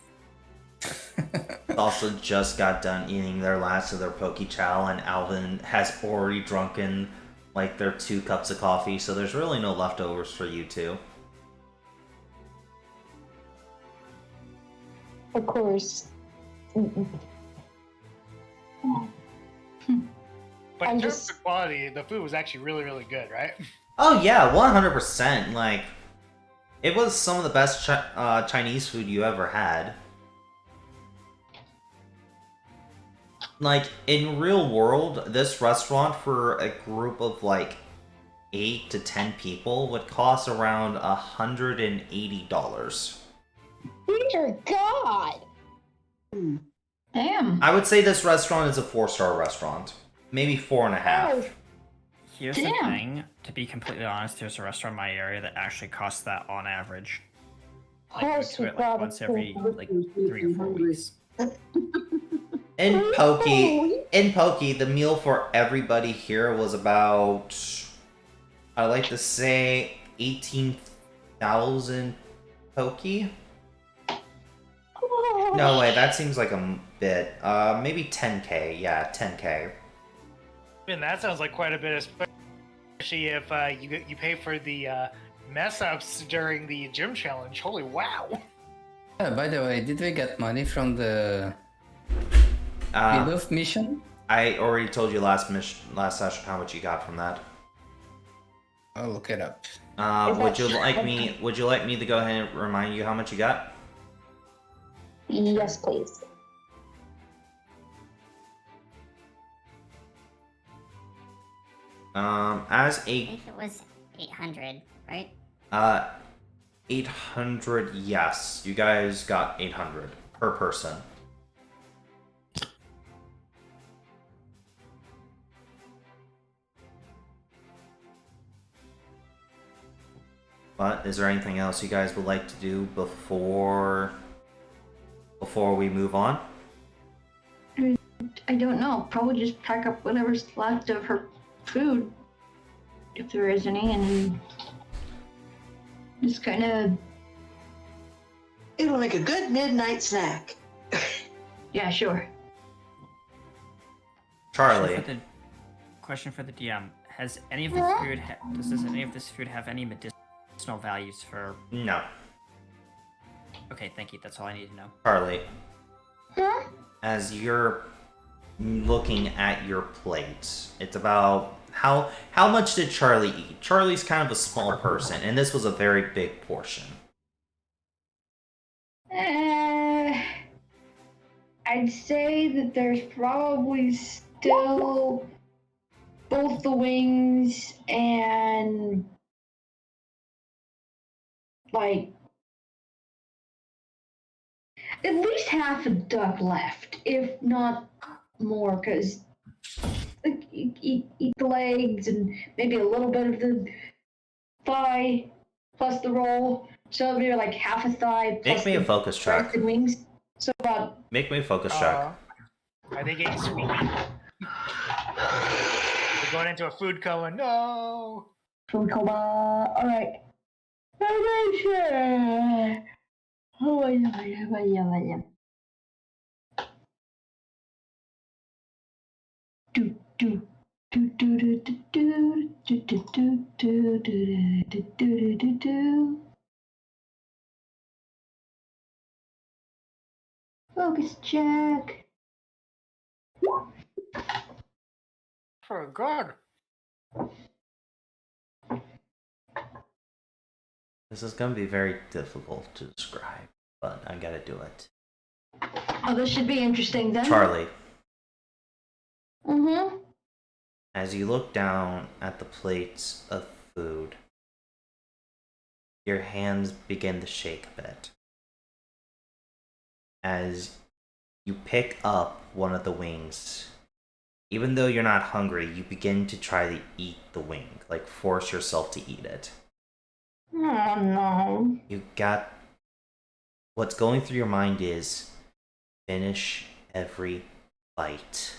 Also just got done eating their last of their Pokechow, and Alvin has already drunken like their 2 cups of coffee, so there's really no leftovers for you two. Of course. But I'm in terms just- of quality, the food was actually really, really good, right? Oh yeah, 100%. Like, it was some of the best Chinese food you ever had. Like, in real world, this restaurant for a group of like 8 to 10 people would cost around $180. Dear God! Damn. I would say this restaurant is a 4-star restaurant. Maybe 4.5. here's the thing. To be completely honest, there's a restaurant in my area that actually costs that on average. I go to it like once every like 3 or 4 weeks. In Pokey, the meal for everybody here was about, I like to say, 18,000 Pokey. No way, that seems like a bit. Maybe 10k. Yeah, 10k. And that sounds like quite a bit, especially if you pay for the mess ups during the gym challenge. Holy wow! By the way, did we get money from the Beloved mission? I already told you last session how much you got from that. I'll look it up. Would you like me to go ahead and remind you how much you got? Yes, please. As I a think it was 800, right? 800, yes. You guys got 800 per person. But is there anything else you guys would like to do before we move on? I don't know. Probably just pack up whatever's left of her food, if there is any, and just kind of. It'll make a good midnight snack. Yeah, sure. Charlie. Question for the DM: Has any of this food? Does any of this food have any medicinal values for? No. Okay, thank you. That's all I need to know. Charlie. As you're looking at your plate, it's about how much did Charlie eat? Charlie's kind of a small person, and this was a very big portion. I'd say that there's probably still both the wings and like at least half a duck left, if not more, because like, eat the legs and maybe a little bit of the thigh plus the roll. So it'll be like half a thigh plus Make me a focus check. the wings. So about Make me a focus check. Are they getting sweet? They're going into a food coma. No. food coma. All right. Oh, yeah. Focus check. For God. This is gonna be very difficult to describe, but I gotta do it. Oh, this should be interesting then. Charlie, Mm-hmm. as you look down at the plates of food, your hands begin to shake a bit. As you pick up one of the wings, even though you're not hungry, you begin to try to eat the wing, like force yourself to eat it. Oh no. You got. What's going through your mind is finish every bite.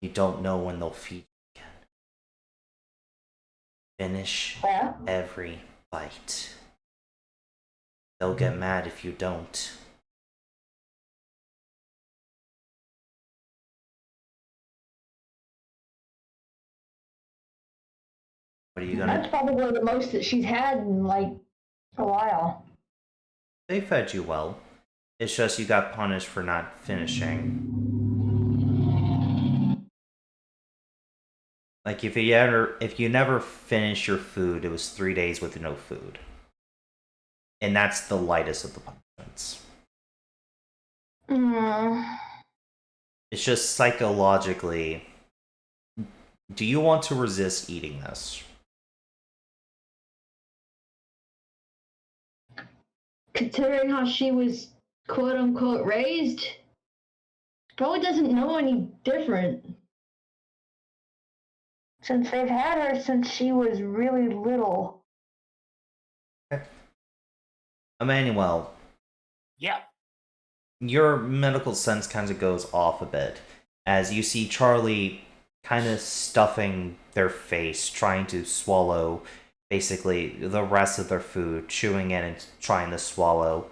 You don't know when they'll feed you again. Finish every bite. They'll get mad if you don't. What are you gonna? That's probably the most that she's had in like a while. They fed you well. It's just you got punished for not finishing. Like if you never finish your food, it was 3 days with no food. And that's the lightest of the punishments. It's just psychologically, do you want to resist eating this? Considering how she was quote unquote raised. probably doesn't know any different. Since they've had her since she was really little. Emmanuel, Yeah. your medical sense kind of goes off a bit as you see Charlie kind of stuffing their face, trying to swallow basically the rest of their food, chewing it and trying to swallow.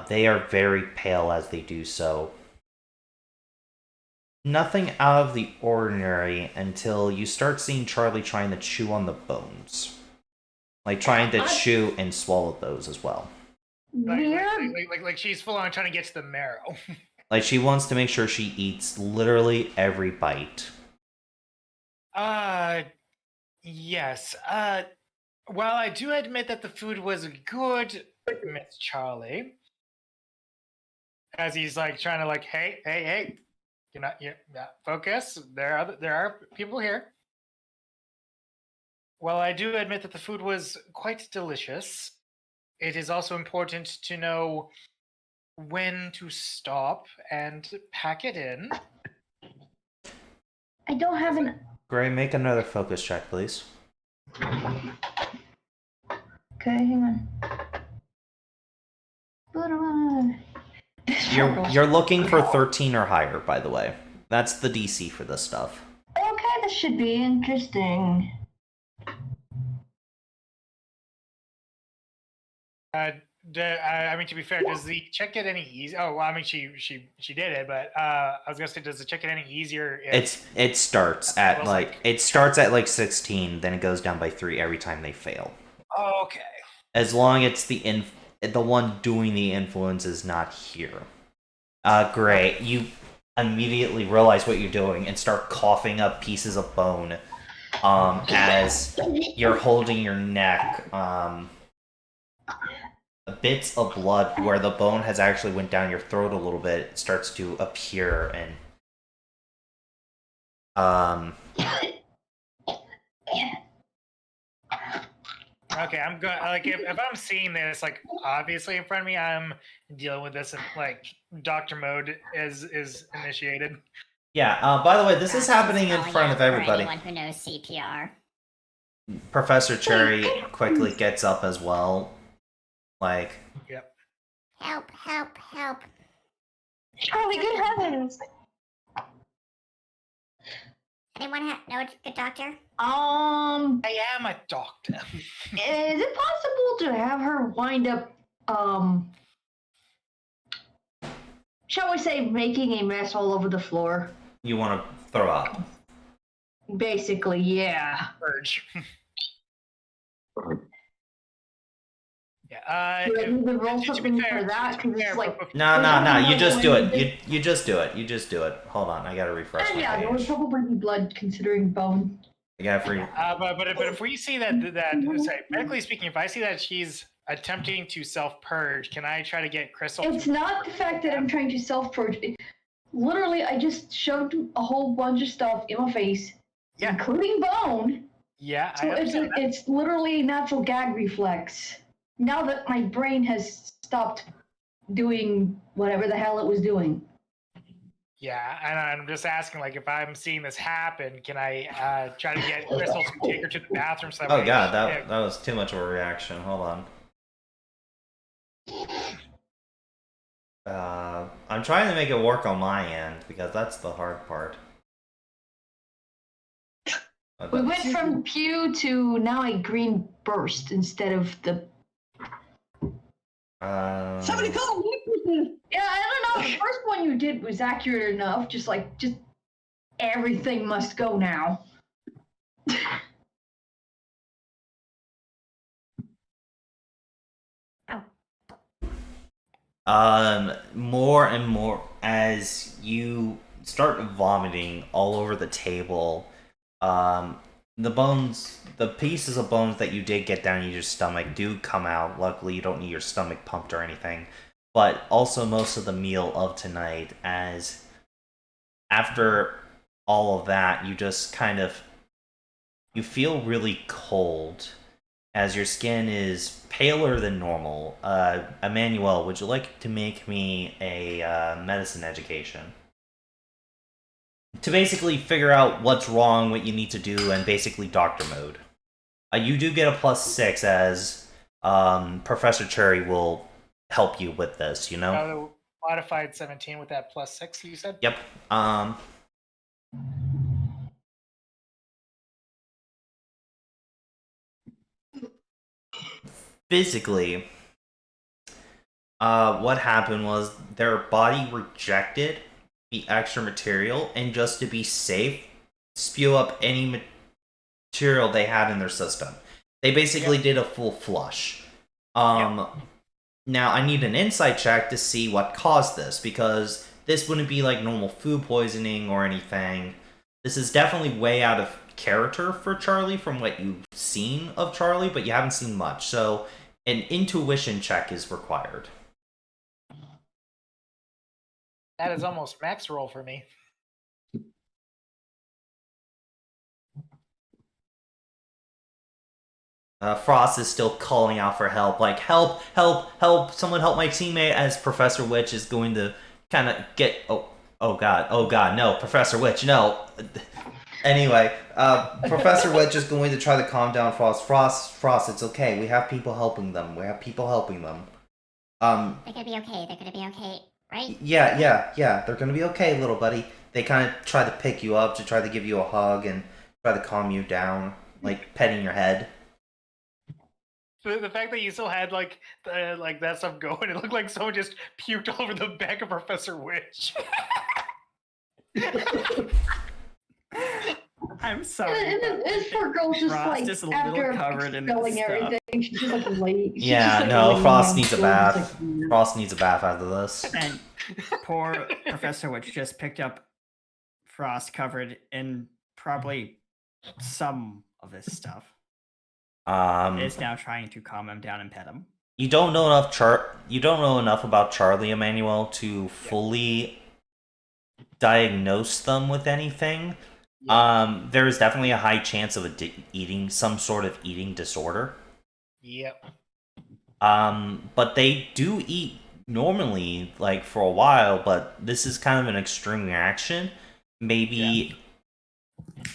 They are very pale as they do so. Nothing out of the ordinary until you start seeing Charlie trying to chew on the bones. Like trying to chew and swallow those as well. Like she's full on trying to get to the marrow. Like she wants to make sure she eats literally every bite. Yes. While I do admit that the food was good, Miss Charlie, as he's like trying to like, hey, you're not, focus. There are people here. While I do admit that the food was quite delicious, it is also important to know when to stop and pack it in. I don't have an. Gray, make another focus check, please. Okay, hang on. You're looking for 13 or higher, by the way. That's the DC for this stuff. Okay, this should be interesting. I mean, to be fair, does the check get any easier? Oh, well, I mean, she did it, but I was gonna say, does the check get any easier? It starts at like 16, then it goes down by 3 every time they fail. Oh, okay. As long as the one doing the influence is not here. Great. You immediately realize what you're doing and start coughing up pieces of bone as you're holding your neck. Bits of blood where the bone has actually went down your throat a little bit starts to appear, and okay, I'm good. Like if I'm seeing this like obviously in front of me, I'm dealing with this in like doctor mode is initiated. Yeah. By the way, this is happening in front of everybody. Anyone who knows CPR. Professor Cherry quickly gets up as well. Like. Yep. Help! Help! Help! Charlie, good heavens! Anyone know a good doctor? I am a doctor. Is it possible to have her wind up, shall we say, making a mess all over the floor? You want to throw up? Basically, yeah. Urge. Yeah. Do I need to roll something for that? Because it's like no. You just do it. You just do it. You just do it. Hold on, I gotta refresh my yeah, there would page. probably be blood considering bone. I gotta free. But if we see that sorry, medically speaking, if I see that she's attempting to self-purge, can I try to get Crystal? It's not the fact that I'm trying to self-purge. Literally, I just shoved a whole bunch of stuff in my face, including bone. Yeah, so it's literally a natural gag reflex. Now that my brain has stopped doing whatever the hell it was doing. Yeah, and I'm just asking, like, if I'm seeing this happen, can I try to get Crystal to take her to the bathroom? So Oh god, that was too much of a reaction. Hold on. I'm trying to make it work on my end because that's the hard part. We went from pew to now a green burst instead of the. Somebody call me. Yeah, I don't know. The first one you did was accurate enough. Just everything must go now. More and more as you start vomiting all over the table. The pieces of bones that you did get down in your stomach do come out. Luckily, you don't need your stomach pumped or anything. But also most of the meal of tonight, as after all of that, you just kind of, you feel really cold. as your skin is paler than normal. Emmanuel, would you like to make me a medicine education? To basically figure out what's wrong, what you need to do, and basically doctor mode. You do get a +6 as Professor Cherry will help you with this, you know? The modified 17 with that +6, you said? Yep. Physically, what happened was their body rejected the extra material, and just to be safe, spew up any material they had in their system. They basically did a full flush. Now I need an insight check to see what caused this, because this wouldn't be like normal food poisoning or anything. This is definitely way out of character for Charlie from what you've seen of Charlie, but you haven't seen much. So an intuition check is required. That is almost max roll for me. Frost is still calling out for help, like, help, help, help, someone help my teammate, as Professor Witch is going to kind of get, oh god, no, Professor Witch, no. Anyway, Professor Witch is going to try to calm down Frost. Frost, it's okay, we have people helping them, They're gonna be okay, right? Yeah, they're gonna be okay, little buddy. They kind of try to pick you up, to try to give you a hug, and try to calm you down, like petting your head. The fact that you still had like that stuff going, it looked like someone just puked all over the back of Professor Witch. I'm sorry. And this poor girl just Frost like is a after little covered in expelling stuff. everything, she's just like late. She's Yeah, just, like, no, laying Frost on needs a the floor, bath. just, like, Frost needs a bath after this. And poor Professor Witch just picked up Frost covered in probably some of this stuff. Is now trying to calm him down and pet him. You don't know enough about Charlie, Emmanuel, to fully diagnose them with anything. There is definitely a high chance of some sort of eating disorder. Yep. But they do eat normally, like, for a while, but this is kind of an extreme reaction. Maybe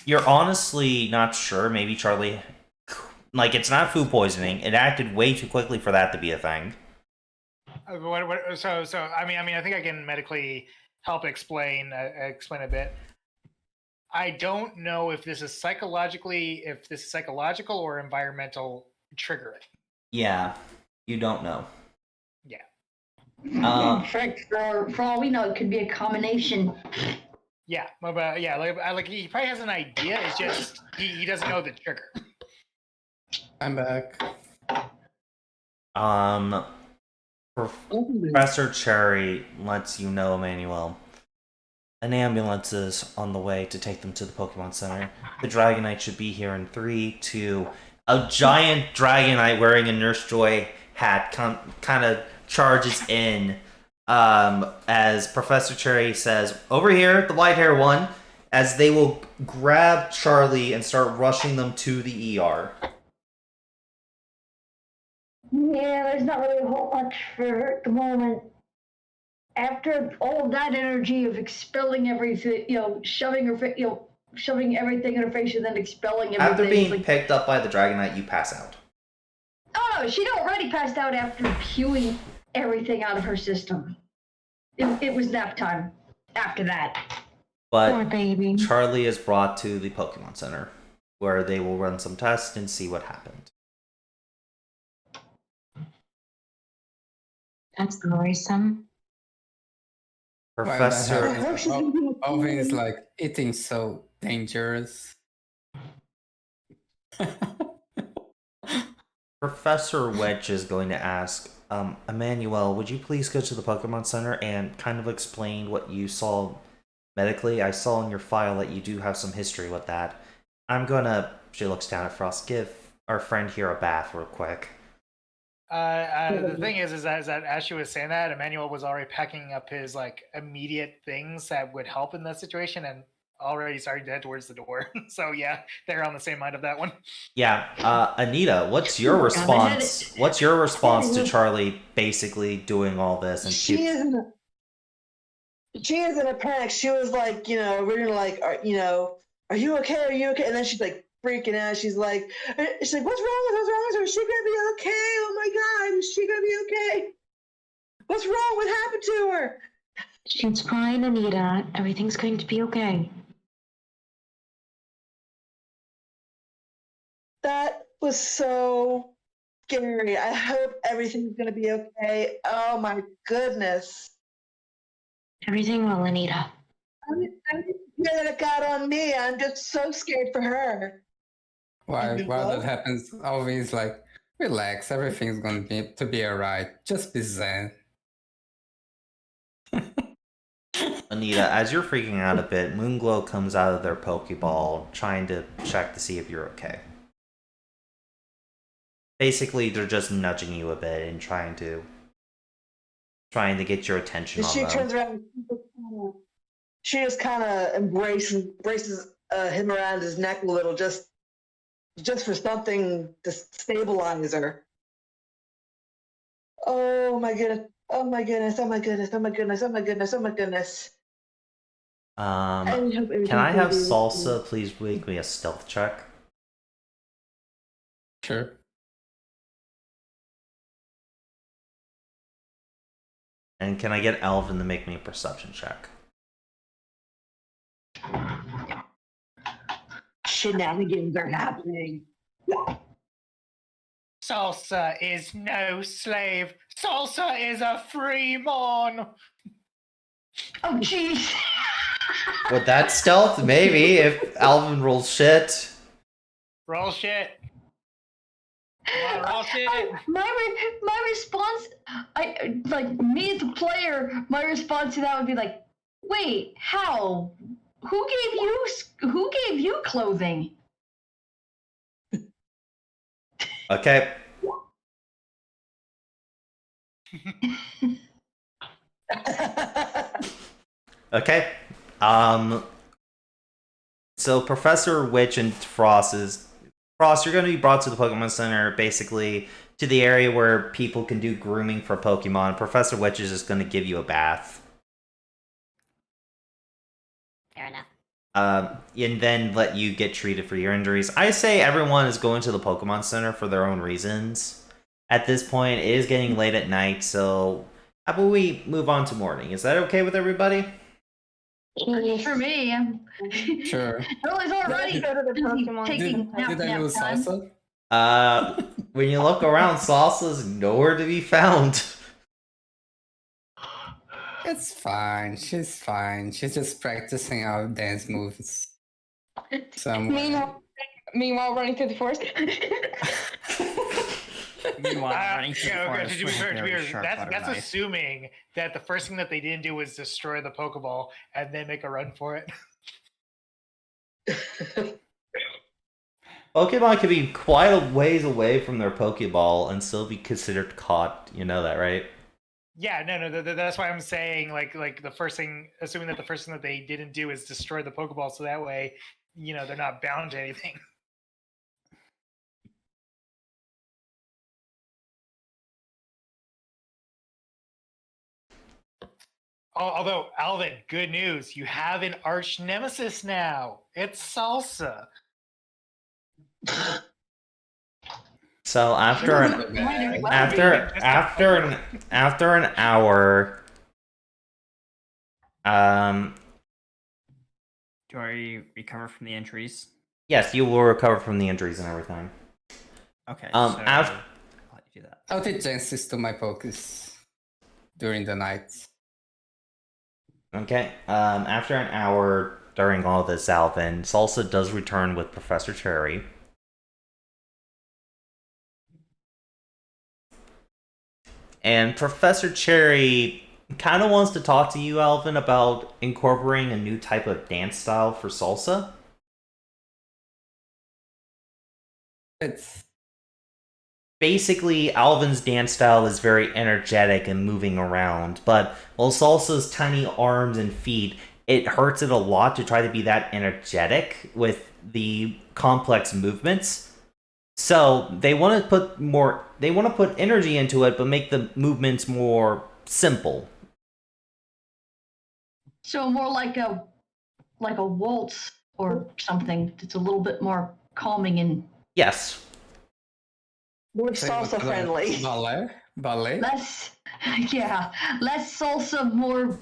you're honestly not sure. Maybe Charlie, like, it's not food poisoning. It acted way too quickly for that to be a thing. So I mean, I think I can medically help explain a bit. I don't know if this is psychological or environmental triggering. Yeah, you don't know. Yeah. In fact, for all we know, it could be a combination. Yeah, but yeah, like he probably has an idea. It's just he doesn't know the trigger. I'm back. Professor Cherry lets you know, Emmanuel, an ambulance is on the way to take them to the Pokemon Center. The Dragonite should be here in 3, 2. A giant Dragonite wearing a Nurse Joy hat kind of charges in as Professor Cherry says, "Over here, the white hair one," as they will grab Charlie and start rushing them to the ER. Yeah, there's not really a whole much for her at the moment. After all that energy of expelling everything, shoving everything in her face and then expelling everything. After being picked up by the Dragonite, you pass out. Oh, she'd already passed out after spewing everything out of her system. It was nap time after that. But Poor baby. Charlie is brought to the Pokemon Center, where they will run some tests and see what happened. That's worrisome. Professor, Alvin is like, eating so dangerous. Professor Wedge is going to ask, Emmanuel, would you please go to the Pokemon Center and kind of explain what you saw medically? I saw in your file that you do have some history with that. She looks down at Frost, give our friend here a bath real quick. The thing is that as she was saying that, Emmanuel was already packing up his like immediate things that would help in that situation, and already starting to head towards the door. So yeah, they're on the same mind of that one. Yeah, Anita, what's your response? What's your response to Charlie basically doing all this? And She is in a panic. She was like, we're gonna like, are you okay? Are you okay? And then she's like freaking out. She's like, what's wrong with her? Is she gonna be okay? Oh my God, is she gonna be okay? What's wrong? What happened to her? She's fine, Anita. Everything's going to be okay. That was so scary. I hope everything's gonna be okay. Oh my goodness. Everything will, Anita. I'm scared that it got on me. I'm just so scared for her. While that happens, always like, relax, everything's going to be alright. Just be zen. Anita, as you're freaking out a bit, Moonglow comes out of their Pokeball, trying to check to see if you're okay. Basically, they're just nudging you a bit and trying to get your attention on She them. turns around. She just kind of embraces him around his neck a little, just for something to stabilize her. Oh my goodness! Oh my goodness! Oh my goodness! Oh my goodness! Oh my goodness! Oh my goodness! Can I have Salsa please make me a stealth check? Sure. And can I get Alvin to make me a perception check? Shenanigans are happening. Salsa is no slave. Salsa is a free mon. Oh, jeez. Would that stealth? Maybe, if Alvin rolls shit. Roll shit. Come on, roll shit. My response, me as a player, my response to that would be like, wait, how? Who gave you clothing? Okay. Okay. So Professor Witch and Frost, you're going to be brought to the Pokemon Center, basically to the area where people can do grooming for Pokemon. Professor Witch is just going to give you a bath. Fair enough. And then let you get treated for your injuries. I say everyone is going to the Pokemon Center for their own reasons. At this point, it is getting late at night, so how about we move on to morning? Is that okay with everybody? For me, Sure. Early's already Go to the Pokemon taking Did I lose time. Salsa? When you look around, Salsa's nowhere to be found. It's fine. She's fine. She's just practicing our dance moves. Meanwhile, running through the forest. Meanwhile, running through the forest to be with a fair, very sharp butter that's knife. assuming that the first thing that they didn't do was destroy the Pokeball and then make a run for it. Pokemon can be quite a ways away from their Pokeball and still be considered caught. You know that, right? Yeah, no, that's why I'm saying like the first thing, assuming that the first thing that they didn't do is destroy the Pokeball, so that way, they're not bound to anything. Although, Alvin, good news, you have an arch nemesis now. It's Salsa. So after an hour, Do I recover from the injuries? yes, you will recover from the injuries and everything. Okay. I'll let you do that. I'll take chances to my Pokés during the night. Okay. After an hour during all this, Alvin, Salsa does return with Professor Cherry. And Professor Cherry kind of wants to talk to you, Alvin, about incorporating a new type of dance style for Salsa. It's Basically, Alvin's dance style is very energetic and moving around, but while Salsa's tiny arms and feet it hurts it a lot to try to be that energetic with the complex movements. So they want to put energy into it, but make the movements more simple. So more like a waltz or something that's a little bit more calming and Yes. More Say salsa friendly. Ballet? less, yeah, less salsa, more.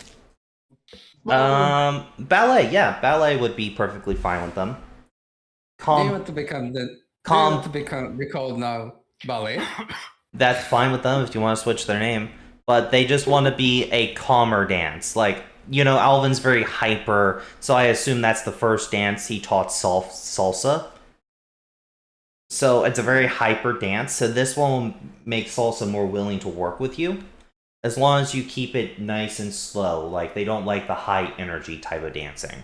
lower. Ballet. Yeah, ballet would be perfectly fine with them. Do you want to become the? Do you want to be called now ballet? That's fine with them if you want to switch their name, but they just want to be a calmer dance. Like, Alvin's very hyper, so I assume that's the first dance he taught salsa. So it's a very hyper dance, so this will make salsa more willing to work with you, as long as you keep it nice and slow. Like, they don't like the high energy type of dancing.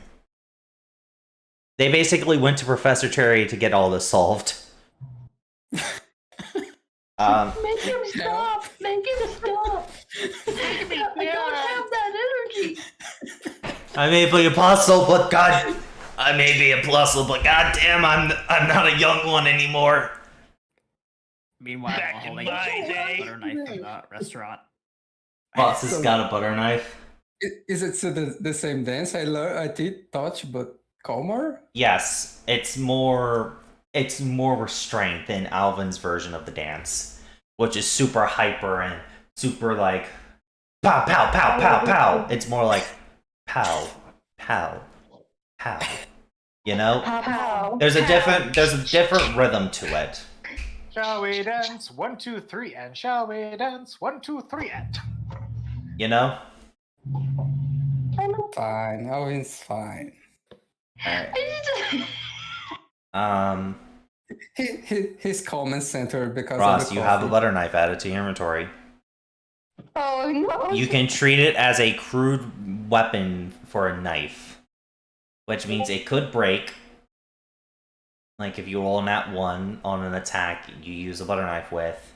They basically went to Professor Cherry to get all this solved. Make him stop! Make him stop! I don't have that energy. I may be a apostle, but God, I may be a apostle, but God damn, I'm not a young one anymore. Meanwhile, Back while in holding my a day. butter knife in the restaurant. Boss has got a butter knife. Is it so the same dance I did touch, but calmer? Yes, it's more restrained than Alvin's version of the dance, which is super hyper and super like pow pow pow pow pow. It's more like pow pow pow. Pow pow. There's a different rhythm to it. Shall we dance? 1, 2, 3, and shall we dance? 1, 2, 3, and. Fine, Alvin's fine. He's calm and centered because Ross, of the you have a coffee. butter knife added to your inventory. Oh no. You can treat it as a crude weapon for a knife, which means it could break. Like if you roll a nat 1 on an attack you use a butter knife with,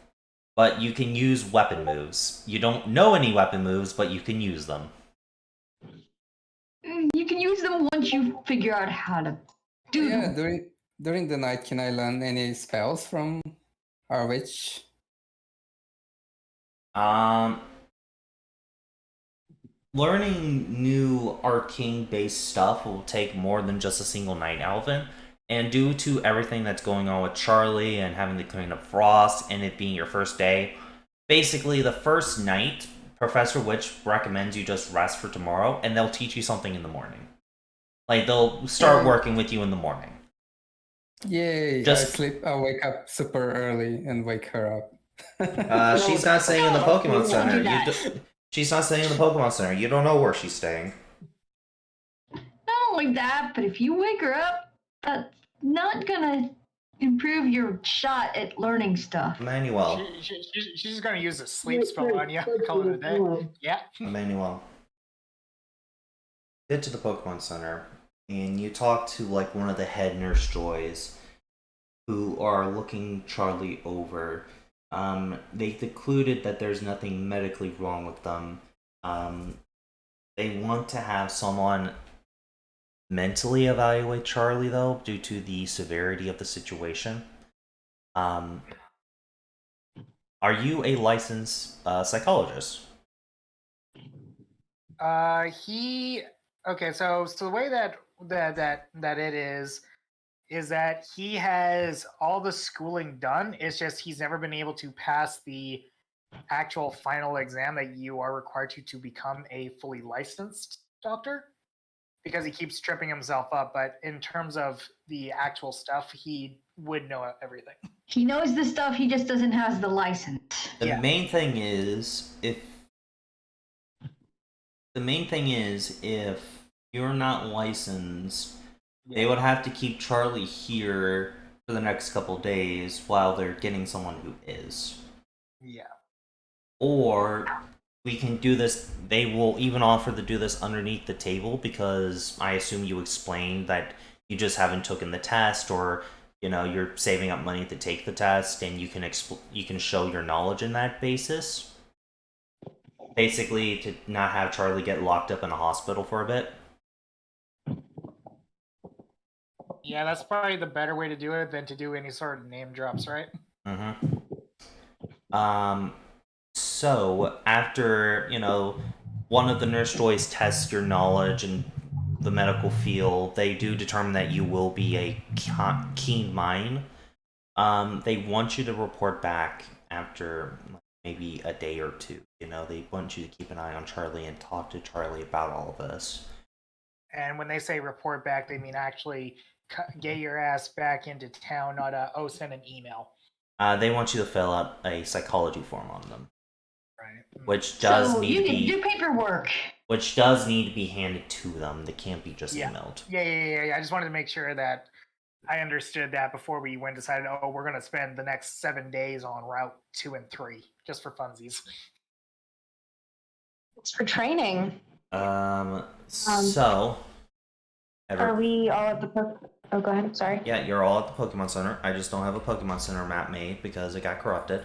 but you can use weapon moves. You don't know any weapon moves, but you can use them. You can use them once you figure out how to do them. During the night, can I learn any spells from our witch? Learning new arcane-based stuff will take more than just a single night, Alvin. And due to everything that's going on with Charlie and having to clean up Frost and it being your first day, basically the first night, Professor Witch recommends you just rest for tomorrow, and they'll teach you something in the morning. Like, they'll start working with you in the morning. Yay! I'll wake up super early and wake her up. She's not staying in the Pokemon Center. She's not staying in the Pokemon Center. You don't know where she's staying. Not only that, but if you wake her up, that's not gonna improve your shot at learning stuff. Emmanuel. She's just gonna use a sleep spell on you. Call it a day. Yeah. Emmanuel. Get to the Pokemon Center, and you talk to like one of the head nurse joys, who are looking Charlie over. They concluded that there's nothing medically wrong with them. They want to have someone mentally evaluate Charlie, though, due to the severity of the situation. Are you a licensed psychologist? Okay, so the way that it is that he has all the schooling done. It's just he's never been able to pass the actual final exam that you are required to become a fully licensed doctor, because he keeps tripping himself up. But in terms of the actual stuff, he would know everything. He knows the stuff, he just doesn't have the license. The main thing is if you're not licensed, they would have to keep Charlie here for the next couple days while they're getting someone who is. Yeah. Or we can do this. They will even offer to do this underneath the table, because I assume you explained that you just haven't taken the test, or you're saving up money to take the test, and you can show your knowledge in that basis. Basically, to not have Charlie get locked up in a hospital for a bit. Yeah, that's probably the better way to do it than to do any sort of name drops, right? Mm-hmm. So after, one of the nurse joys tests your knowledge in the medical field, they do determine that you will be a keen mind. They want you to report back after maybe a day or two. They want you to keep an eye on Charlie and talk to Charlie about all of this. And when they say report back, they mean actually get your ass back into town, not send an email. They want you to fill out a psychology form on them. Right. Which does So need you to can be do paperwork. which does need to be handed to them. They can't be just Yeah. emailed. Yeah. I just wanted to make sure that I understood that before we went and decided, we're going to spend the next 7 days on Route 2 and 3, just for funsies. It's for training. So Are we all at the Oh, go ahead. Sorry. Yeah, you're all at the Pokemon Center. I just don't have a Pokemon Center map made because it got corrupted.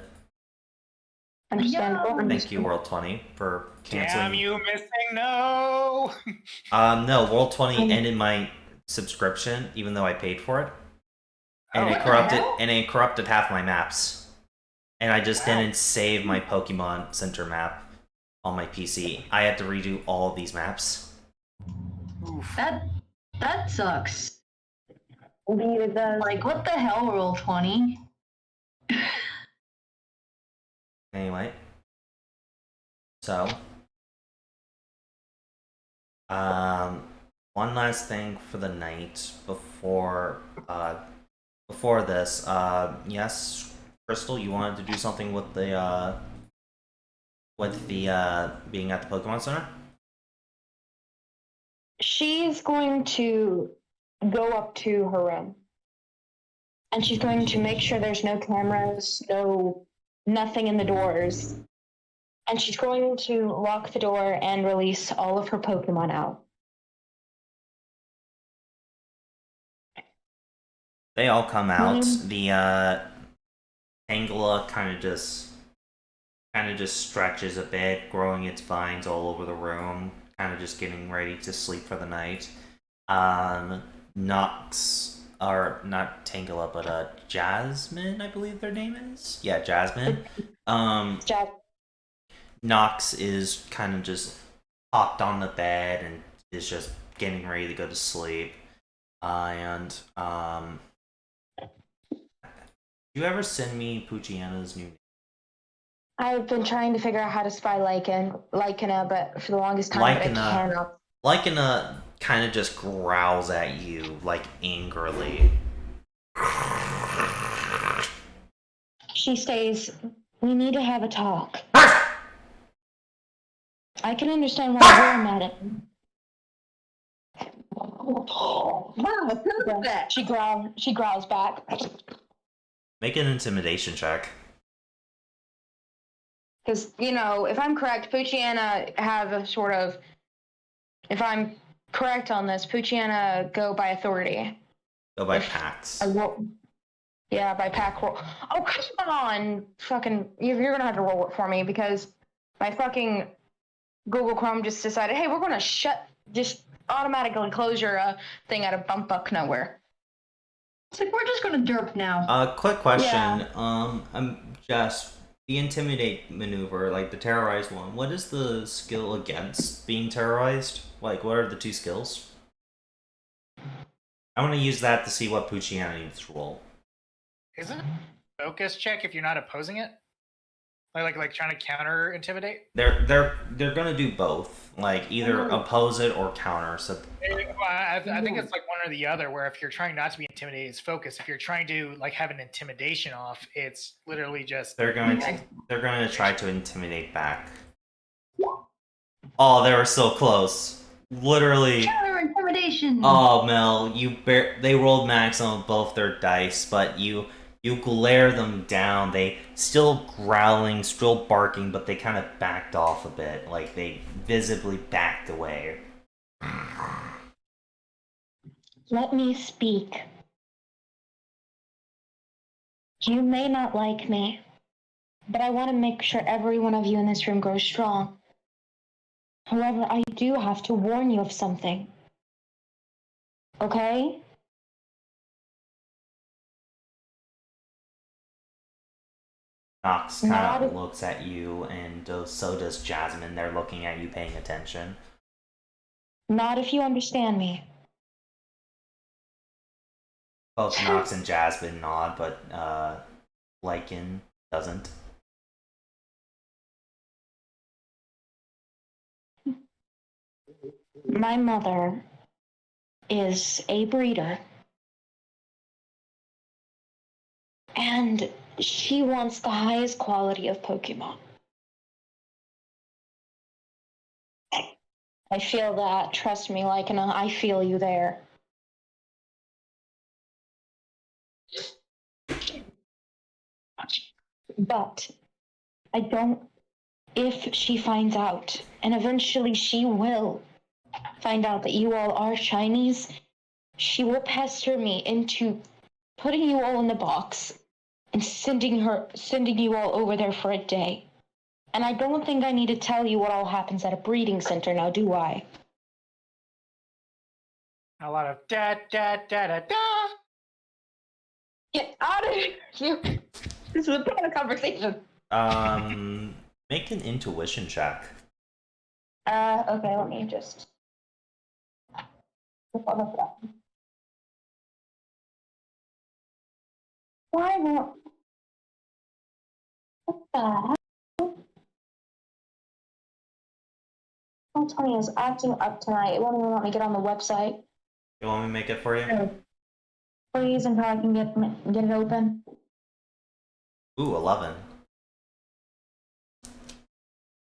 Understandable. Thank you, World 20, for canceling. Damn you, missing no! No, World 20 ended my subscription, even though I paid for it. And it corrupted half my maps. And I just didn't save my Pokemon Center map on my PC. I had to redo all of these maps. Oof. That sucks. Indeed, it does. Like, what the hell, Roll 20? Anyway. So. One last thing for the night before this. Yes, Crystal, you wanted to do something with the being at the Pokemon Center? She's going to go up to her room. And she's going to make sure there's no cameras, nothing in the doors. And she's going to lock the door and release all of her Pokemon out. They all come out. The Tangela kind of just stretches a bit, growing its vines all over the room, kind of just getting ready to sleep for the night. Nox, or not Tangela, but Jasmine, I believe their name is. Yeah, Jasmine. Nox is kind of just hopped on the bed and is just getting ready to go to sleep. You ever send me Puchiana's new name? I've been trying to figure out how to spy Lycana, but for the longest time, I cannot. Lycana kind of just growls at you, angrily. She stays, we need to have a talk. I can understand why you're mad at me. She growls back. Make an intimidation check. Because, if I'm correct, Puchiana have a sort of... If I'm correct on this, Puchiana go by authority. Go by packs. Yeah, by pack roll. Oh, come on! Fucking... You're gonna have to roll it for me, because my fucking Google Chrome just decided, hey, we're gonna just automatically close your thing out of bumfuck nowhere. It's like, we're just gonna derp now. Quick question. Yeah. I'm just... The intimidate maneuver, the terrorize one, what is the skill against being terrorized? What are the two skills? I want to use that to see what Puchiana needs to roll. Isn't it a focus check if you're not opposing it? Like trying to counter intimidate? They're gonna do both, either oppose it or counter. So I think it's one or the other. Where if you're trying not to be intimidated, it's focus. If you're trying to have an intimidation off, it's literally just they're going to try to intimidate back. Oh, they were so close. Literally. Counter intimidation. Oh, Mel, they rolled max on both their dice, but you glare them down. They still growling, still barking, but they kind of backed off a bit. They visibly backed away. Let me speak. You may not like me, but I want to make sure every one of you in this room grows strong. However, I do have to warn you of something. Okay? Nox kind of looks at you, and so does Jasmine. They're looking at you, paying attention. Not if you understand me. Both Nox and Jasmine nod, but Lycan doesn't. My mother is a breeder. And she wants the highest quality of Pokemon. I feel that. Trust me, Lycan, I feel you there. But I don't. If she finds out, and eventually she will find out that you all are Chinese, she will pester me into putting you all in the box and sending you all over there for a day. And I don't think I need to tell you what all happens at a breeding center now, do I? A lot of da da da da da. Get out of here, you. This is a part of conversation. Make an intuition check. Okay, let me just. Why won't? What the hell? Tony is acting up tonight. It won't even let me get on the website. You want me to make it for you? Please, until I can get it open. Ooh, 11.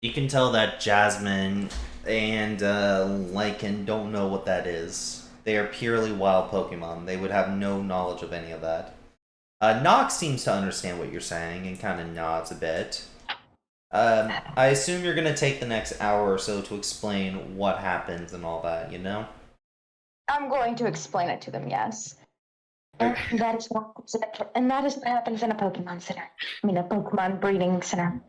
You can tell that Jasmine and Lycan don't know what that is. They are purely wild Pokemon. They would have no knowledge of any of that. Nox seems to understand what you're saying and kind of nods a bit. I assume you're going to take the next hour or so to explain what happens and all that, you know? I'm going to explain it to them, yes. And that is what happens in a Pokemon center. I mean, a Pokemon breeding center.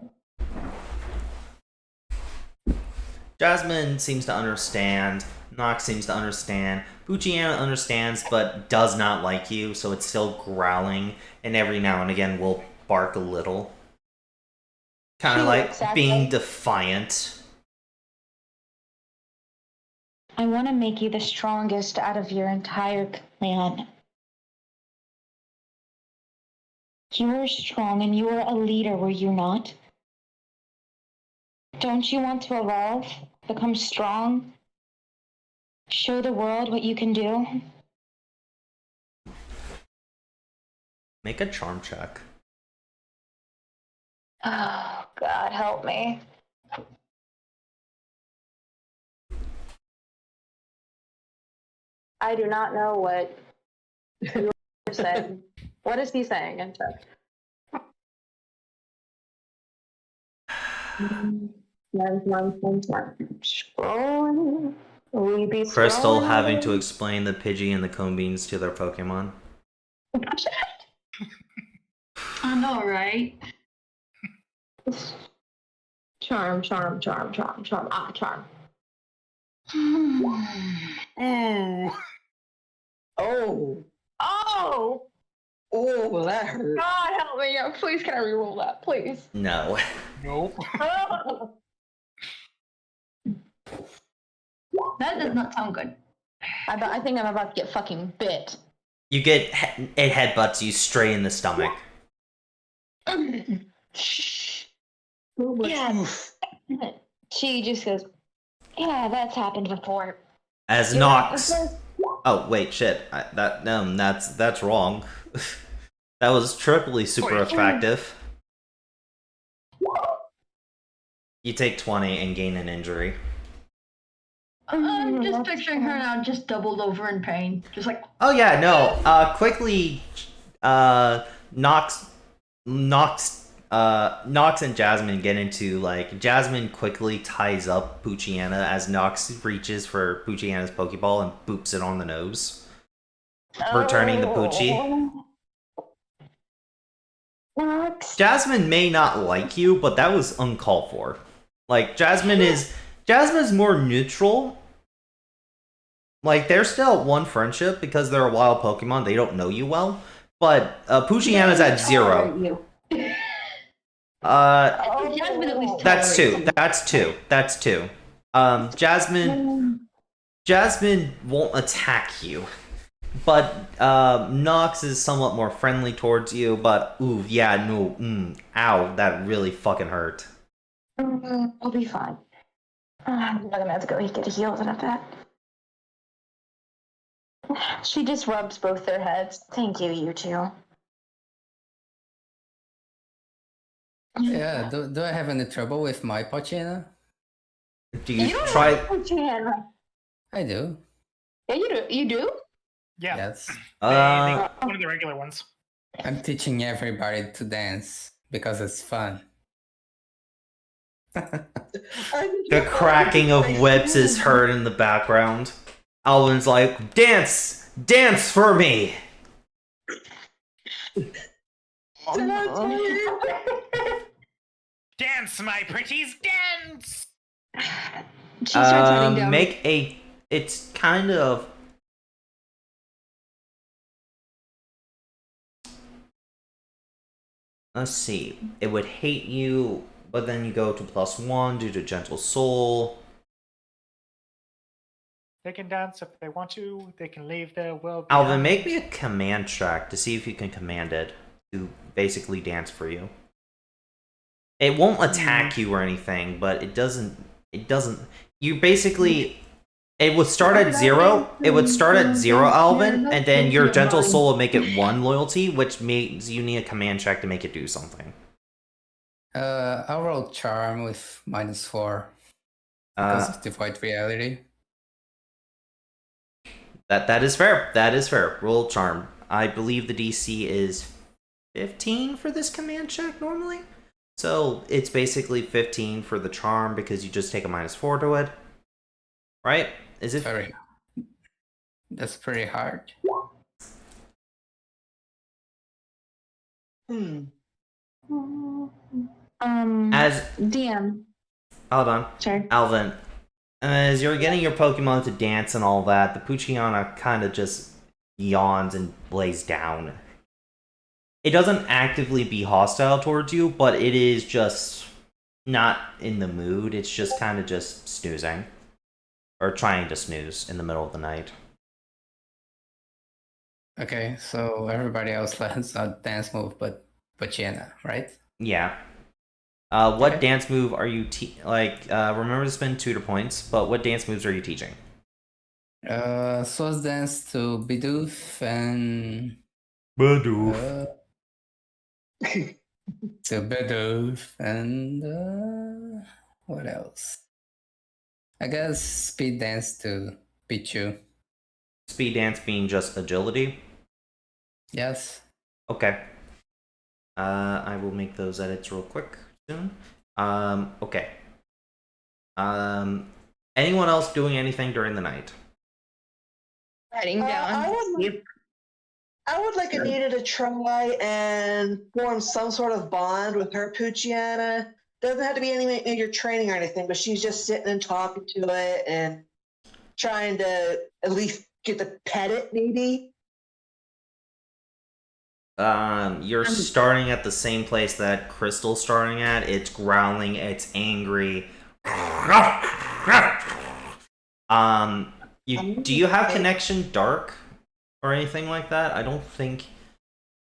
Jasmine seems to understand. Nox seems to understand. Poochyena understands, but does not like you, so it's still growling, and every now and again will bark a little. Kind of like being defiant. I want to make you the strongest out of your entire clan. You were strong and you were a leader, were you not? Don't you want to evolve, become strong, show the world what you can do? Make a charm check. Oh, God, help me. I do not know what you said. What is he saying? I'm sorry. Crystal having to explain the Pidgey and the Cone Beans to their Pokemon. I know, right? Charm. Ah, charm. Ooh. Oh. Oh! Oh, well, that hurt. God help me. Please, can I reroll that, please? No. Nope. That does not sound good. I think I'm about to get fucking bit. You get it headbutts you straight in the stomach. Yeah. She just goes, yeah, that's happened before. As Nox. Oh wait, shit. That's wrong. That was triply super effective. You take 20 and gain an injury. I'm just picturing her now, just doubled over in pain, just like. Oh yeah, no. Quickly, Nox and Jasmine get into, like, Jasmine quickly ties up Poochyena as Nox reaches for Poochyena's Pokeball and boops it on the nose, returning the Poochie. Jasmine may not like you, but that was uncalled for. Like, Jasmine's more neutral. Like, they're still at one friendship because they're a wild Pokemon. They don't know you well. But Poochyena's at 0. Jasmine at least That's tolerates two. That's two. Jasmine won't attack you, but Nox is somewhat more friendly towards you. But ooh, yeah, no, ow, that really fucking hurt. I'll be fine. I'm gonna have to go get a heal in a bit. She just rubs both their heads. Thank you, you two. Yeah, do I have any trouble with my Pochina? Do you try? I do. Yeah, you do. You do? Yeah. Yes. One of the regular ones. I'm teaching everybody to dance because it's fun. The cracking of whips is heard in the background. Alvin's like, dance! Dance for me! Dance, my pretties, dance! She starts heading down. Make a... It's kind of... Let's see. It would hate you, but then you go to +1 due to Gentle Soul. They can dance if they want to. They can leave their world. Alvin, make me a command track to see if you can command it to basically dance for you. It won't attack you or anything, but it doesn't... You basically... It would start at 0. It would start at 0, Alvin, and then your Gentle Soul will make it 1 loyalty, which means you need a command track to make it do something. I'll roll Charm with -4 because of Devoid Reality. That is fair. That is fair. Roll Charm. I believe the DC is 15 for this command check normally. So it's basically 15 for the Charm because you just take a -4 to it. Right? Is it? Sorry. That's pretty hard. As DM. hold on, Sorry. Alvin. As you're getting your Pokemon to dance and all that, the Poochyena kind of just yawns and lays down. It doesn't actively be hostile towards you, but it is just not in the mood. It's just kind of just snoozing. Or trying to snooze in the middle of the night. Okay, so everybody else learns a dance move, but Pochina, right? Yeah. What Okay. dance move are you remember to spend tutor points, but what dance moves are you teaching? Swords Dance to Bidoof and... Bidoof. To Bidoof and... what else? I guess Speed Dance to Pichu. Speed dance being just agility? Yes. Okay. I will make those edits real quick soon. Okay. Anyone else doing anything during the night? Heading down. I would like Anita to try and form some sort of bond with her Poochyena. Doesn't have to be any major training or anything, but she's just sitting and talking to it and trying to at least get to pet it, maybe. You're starting at the same place that Crystal's starting at. It's growling, it's angry. Do you have Connection Dark or anything like that? I don't think.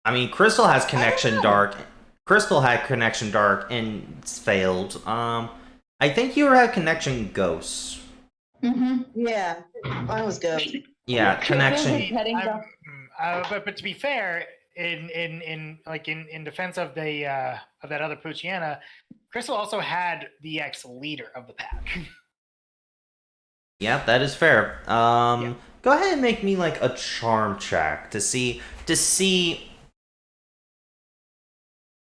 I mean, Crystal has Connection Dark. Crystal had Connection Dark and it's failed. I think you have Connection Ghost. Yeah, mine was good. Yeah, Connection. Heading down. But to be fair, in defense of the of that other Poochyena, Crystal also had the ex-leader of the pack. Yeah, that is fair. Go ahead and make me like a charm check to see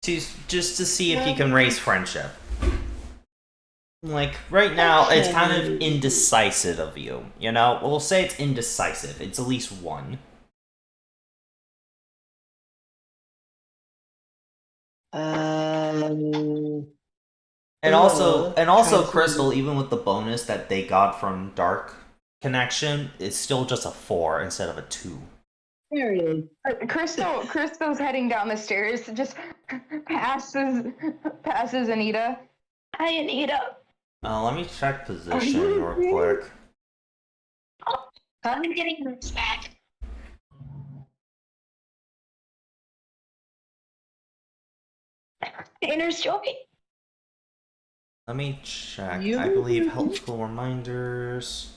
if you can raise friendship. Like right now, it's kind of indecisive of you. You know, we'll say it's indecisive. It's at least 1. And also, Crystal, even with the bonus that they got from Dark Connection, it's still just a 4 instead of a 2. There he is. Crystal's heading down the stairs. Just passes Anita. Hi, Anita. Let me check position real quick. I'm getting this back. Inner's joy. Let me check. You- I believe helpful reminders.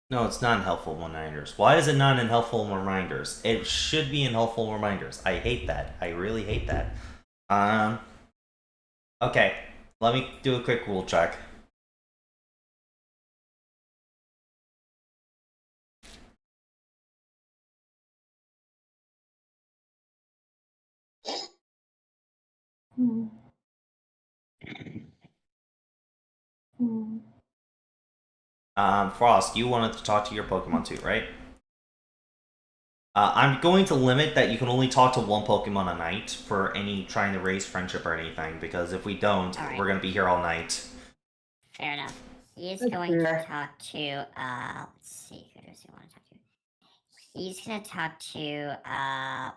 No, it's not in helpful reminders. Why is it not in helpful reminders? It should be in helpful reminders. I hate that. I really hate that. Okay. Let me do a quick rule check. Frost, you wanted to talk to your Pokemon too, right? I'm going to limit that you can only talk to one Pokemon a night for any trying to raise friendship or anything, because if we don't, Alright. we're going to be here all night. Fair enough. He is That's going to fair. talk to, let's see, who does he want to talk to? He's going to talk to, I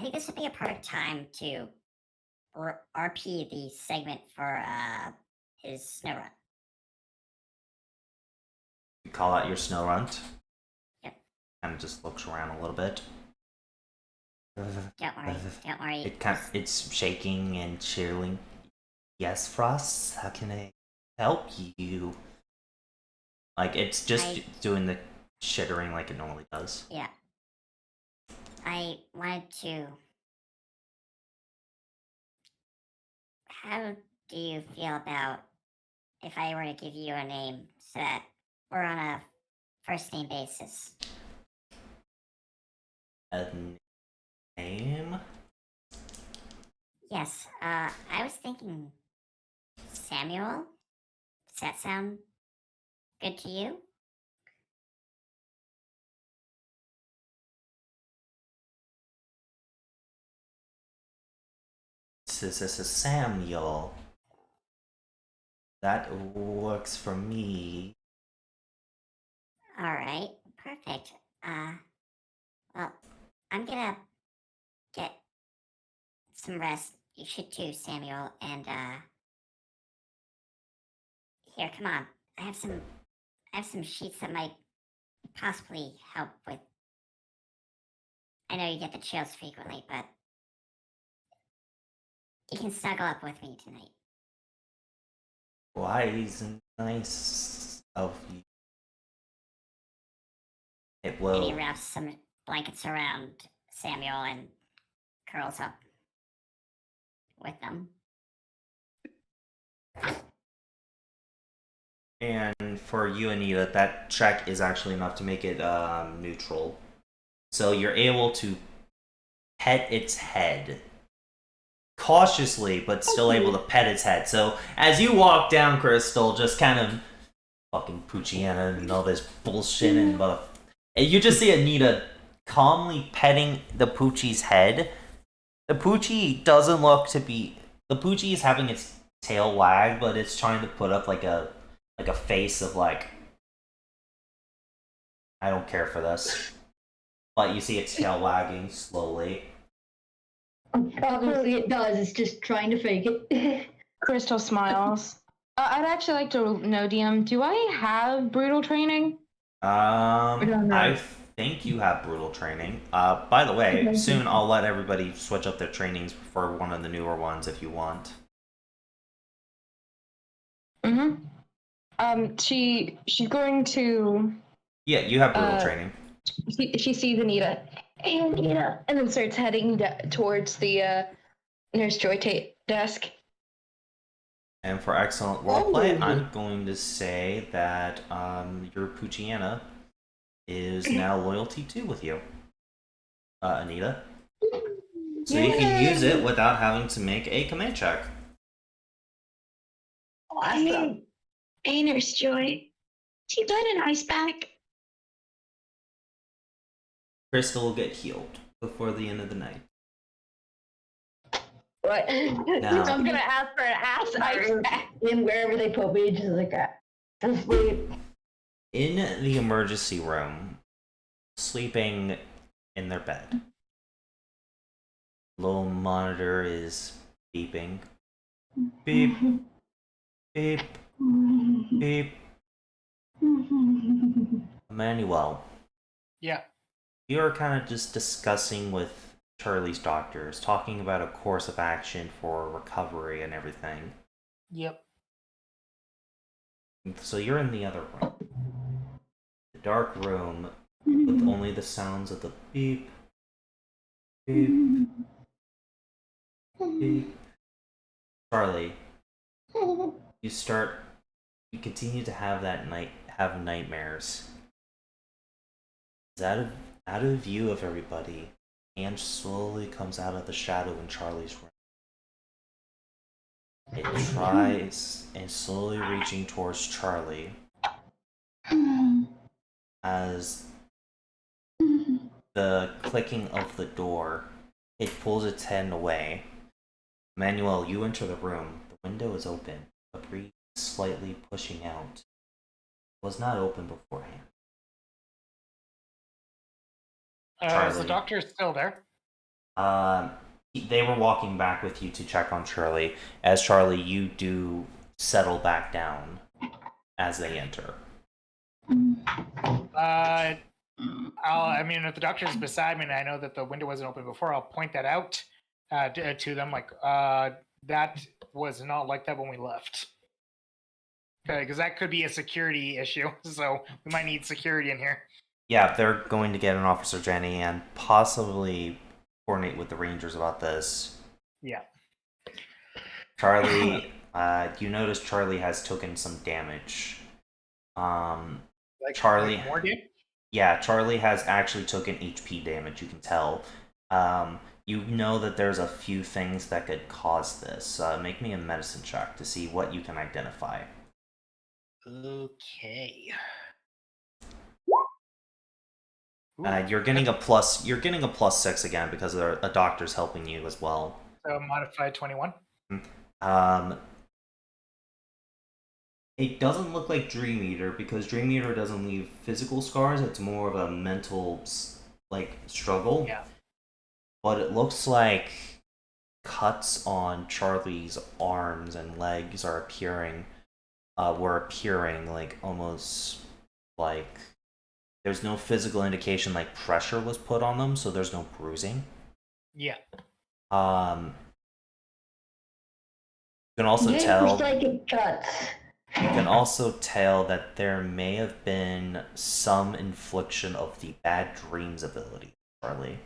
think this would be a perfect time to RP the segment for, his snow run. You call out your Snorunt. Yep. Kind of just looks around a little bit. Don't worry. It's shaking and chilling. Yes, Frost, how can I help you? Like, it's just doing the shittering like it normally does. Yeah. I wanted to. How do you feel about if I were to give you a name so that we're on a first name basis? A name? Yes, I was thinking Samuel. Does that sound good to you? This is Samuel. That works for me. Alright, perfect. Well, I'm gonna get some rest. You should too, Samuel, and, here, come on. I have some sheets that might possibly help with. I know you get the chills frequently, but you can snuggle up with me tonight. Wise and nice of you. It And will. he wraps some blankets around Samuel and curls up with them. And for you, Anita, that check is actually enough to make it neutral. So you're able to pet its head. Cautiously, but still able to pet its head. So as you walk down, Crystal, just kind of fucking Poochiana and all this bullshit and you just see Anita calmly petting the Poochie's head. The Poochie doesn't look to be. The Poochie is having its tail wag, but it's trying to put up like a face of like, I don't care for this. But you see its tail wagging slowly. Obviously it does, it's just trying to fake it. Crystal smiles. I'd actually like to know, DM, do I have brutal training? I think you have brutal training. By the way, soon I'll let everybody switch up their trainings for one of the newer ones if you want. She's going to. Yeah, you have brutal training. She sees Anita. Hey, Anita, and then starts heading towards the Nurse Joy desk. And for excellent roleplay, I'm going to say that your Poochiana is now loyalty 2 with you, Anita. So you can use it without having to make a command check. Awesome. Hey, Nurse Joy. Do you got an ice pack? Crystal will get healed before the end of the night. What? Now- I'm gonna ask for an ass ice pack. And wherever they put me, just like that. Sleep. In the emergency room, sleeping in their bed. Little monitor is beeping. Beep, beep, beep. Emmanuel, Yeah. you're kind of just discussing with Charlie's doctors, talking about a course of action for recovery and everything. Yep. So you're in the other room. The dark room with only the sounds of the beep, beep, beep. Charlie, you continue to have have nightmares. It's out of view of everybody, and slowly comes out of the shadow in Charlie's room. It tries and slowly reaching towards Charlie as the clicking of the door, it pulls its hand away. Manuel, you enter the room. The window is open. A breeze slightly pushing out. It was not open beforehand. Is Charlie. the doctor still there? They were walking back with you to check on Charlie. As Charlie, you do settle back down as they enter. I mean, if the doctor's beside me and I know that the window wasn't open before, I'll point that out to them. Like, that was not like that when we left. Okay, because that could be a security issue. So we might need security in here. Yeah, they're going to get an Officer Jenny and possibly coordinate with the Rangers about this. Yeah. Charlie, you notice Charlie has taken some damage. Charlie, like more damage? Yeah, Charlie has actually taken HP damage. You can tell. You know that there's a few things that could cause this. Make me a medicine check to see what you can identify. Okay. You're getting a plus. You're getting a +6 again because a doctor's helping you as well. So modified 21. It doesn't look like Dream Eater because Dream Eater doesn't leave physical scars. It's more of a mental struggle. Yeah. But it looks like cuts on Charlie's arms and legs are appearing. Were appearing like almost like there's no physical indication like pressure was put on them, so there's no bruising. Yeah. You can also tell. You can also tell that there may have been some infliction of the bad dreams ability, Charlie.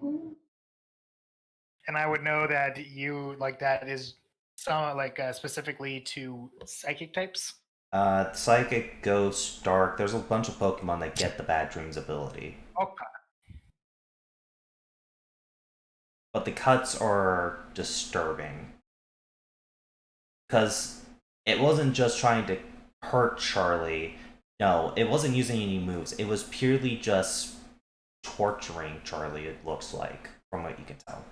And I would know that that is some specifically to psychic types. Psychic, Ghost, Dark. There's a bunch of Pokemon that get the bad dreams ability. Okay. But the cuts are disturbing. Because it wasn't just trying to hurt Charlie. No, it wasn't using any moves. It was purely just torturing Charlie, it looks like, from what you can tell.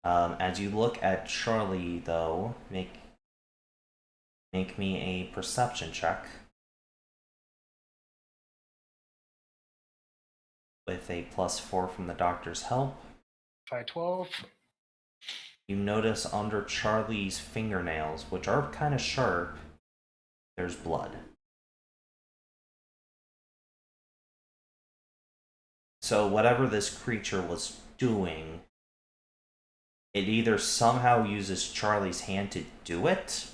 As you look at Charlie, though, make me a perception check. With a +4 from the doctor's help. 512. You notice under Charlie's fingernails, which are kind of sharp, there's blood. So whatever this creature was doing, it either somehow uses Charlie's hand to do it,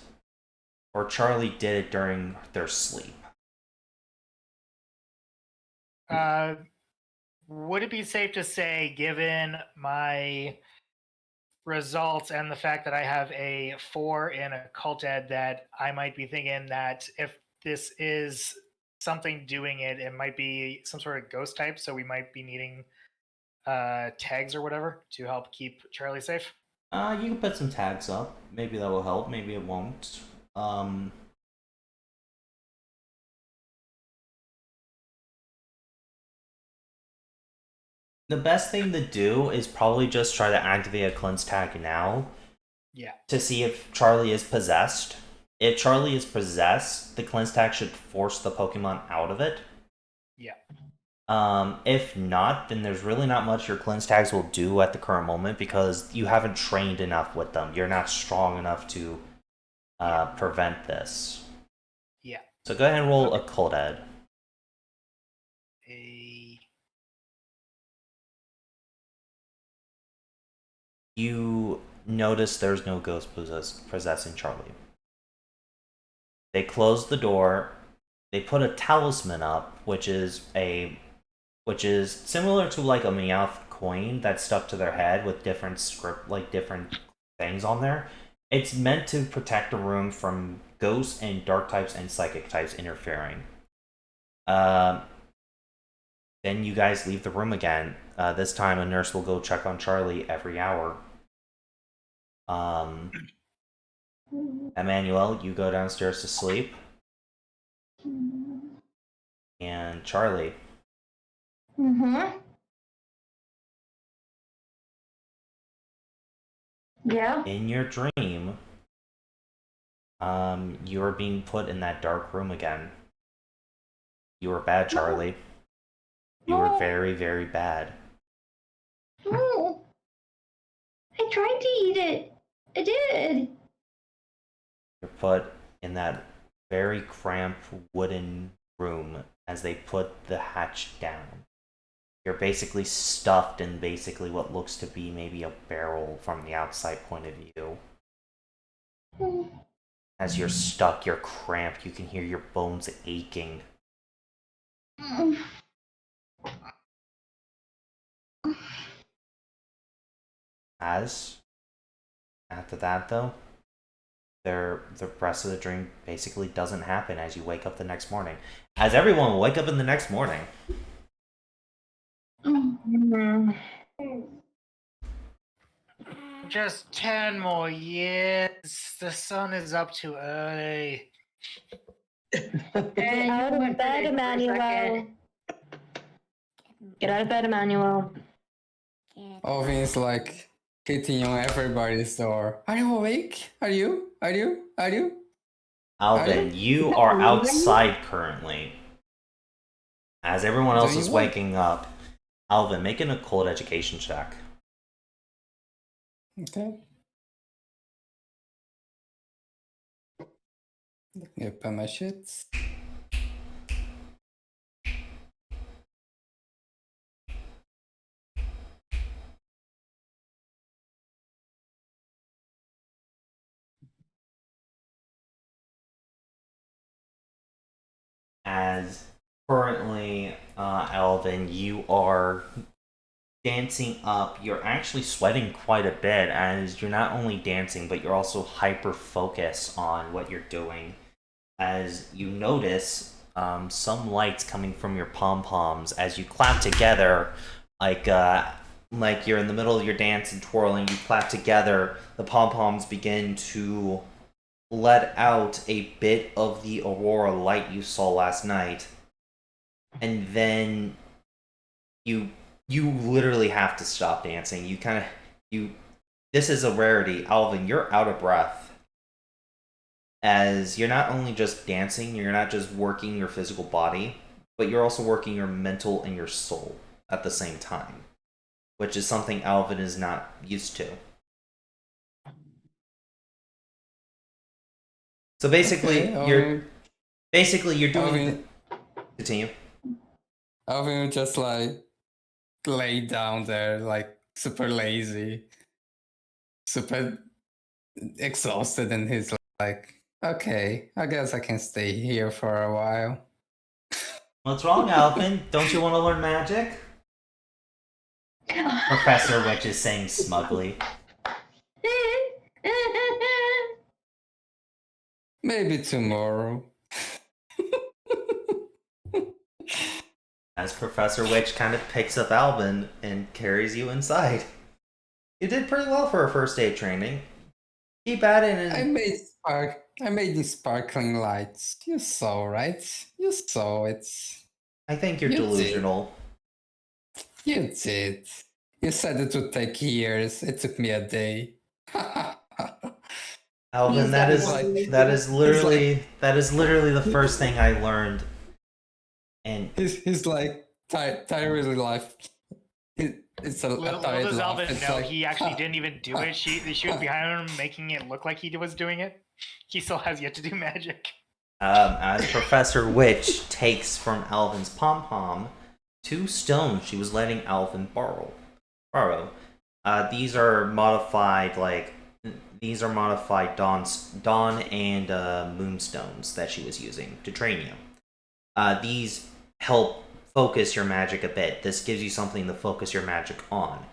or Charlie did it during their sleep. Would it be safe to say, given my results and the fact that I have a 4 in Occult Ed, that I might be thinking that if this is something doing it, it might be some sort of ghost type, so we might be needing tags or whatever to help keep Charlie safe? You can put some tags up. Maybe that will help, maybe it won't. The best thing to do is probably just try to activate a cleanse tag now. Yeah. To see if Charlie is possessed. if Charlie is possessed, the cleanse tag should force the Pokemon out of it. Yeah. If not, then there's really not much your cleanse tags will do at the current moment because you haven't trained enough with them. You're not strong enough to prevent this. Yeah. So go ahead and roll a cold head. You notice there's no ghost possessing Charlie. They close the door. They put a talisman up, which is similar to like a Meowth coin that's stuck to their head with different different things on there. It's meant to protect the room from ghosts and dark types and psychic types interfering. Then you guys leave the room again. This time a nurse will go check on Charlie every hour. Emmanuel, you go downstairs to sleep. And Charlie. Mm-hmm. Yeah. In your dream, you're being put in that dark room again. You were bad, Charlie. You were very, very bad. No. I tried to eat it. I did. You're put in that very cramped wooden room as they put the hatch down. You're basically stuffed in basically what looks to be maybe a barrel from the outside point of view. As you're stuck, you're cramped, you can hear your bones aching. As after that though, the rest of the dream basically doesn't happen as you wake up the next morning. As everyone will wake up in the next morning. Just 10 more years. The sun is up too early. Get out of bed, Emmanuel. Get out of bed, Emmanuel. Alvin is like hitting on everybody's door. Are you awake? Are you? Alvin, you are outside currently. As everyone else is waking up, Alvin, make an occult education check. Okay. Yep, my shits. As currently, Alvin, you are dancing up. You're actually sweating quite a bit as you're not only dancing, but you're also hyper focused on what you're doing. As you notice some lights coming from your pom poms as you clap together, like you're in the middle of your dance and twirling. You clap together. The pom poms begin to let out a bit of the aurora light you saw last night, and then you literally have to stop dancing. This is a rarity. Alvin, you're out of breath as you're not only just dancing, you're not just working your physical body, but you're also working your mental and your soul at the same time, which is something Alvin is not used to. So basically, Okay, you're doing. Alvin, Continue. Alvin just like lay down there, like super lazy, super exhausted, and he's like, "Okay, I guess I can stay here for a while." What's wrong, Alvin? Don't you want to learn magic? Professor Witch is saying smugly. Maybe tomorrow. As Professor Witch kind of picks up Alvin and carries you inside. You did pretty well for a first aid training. Keep at it and... I made these sparkling lights. You saw, right? You saw it. I think you're You delusional. You did. You said it would take years. It took me a day. Alvin, He's that is definitely- that is literally the first thing I learned. And He's like tirelessly life. It's a Little tired does laugh. Alvin It's know like, he actually didn't even do it. She was behind him, making it look like he was doing it. He still has yet to do magic. as Professor Witch takes from Alvin's pom pom 2 stones she was letting Alvin borrow. These are modified Dawn and Moonstones that she was using to train you. These help focus your magic a bit. This gives you something to focus your magic on.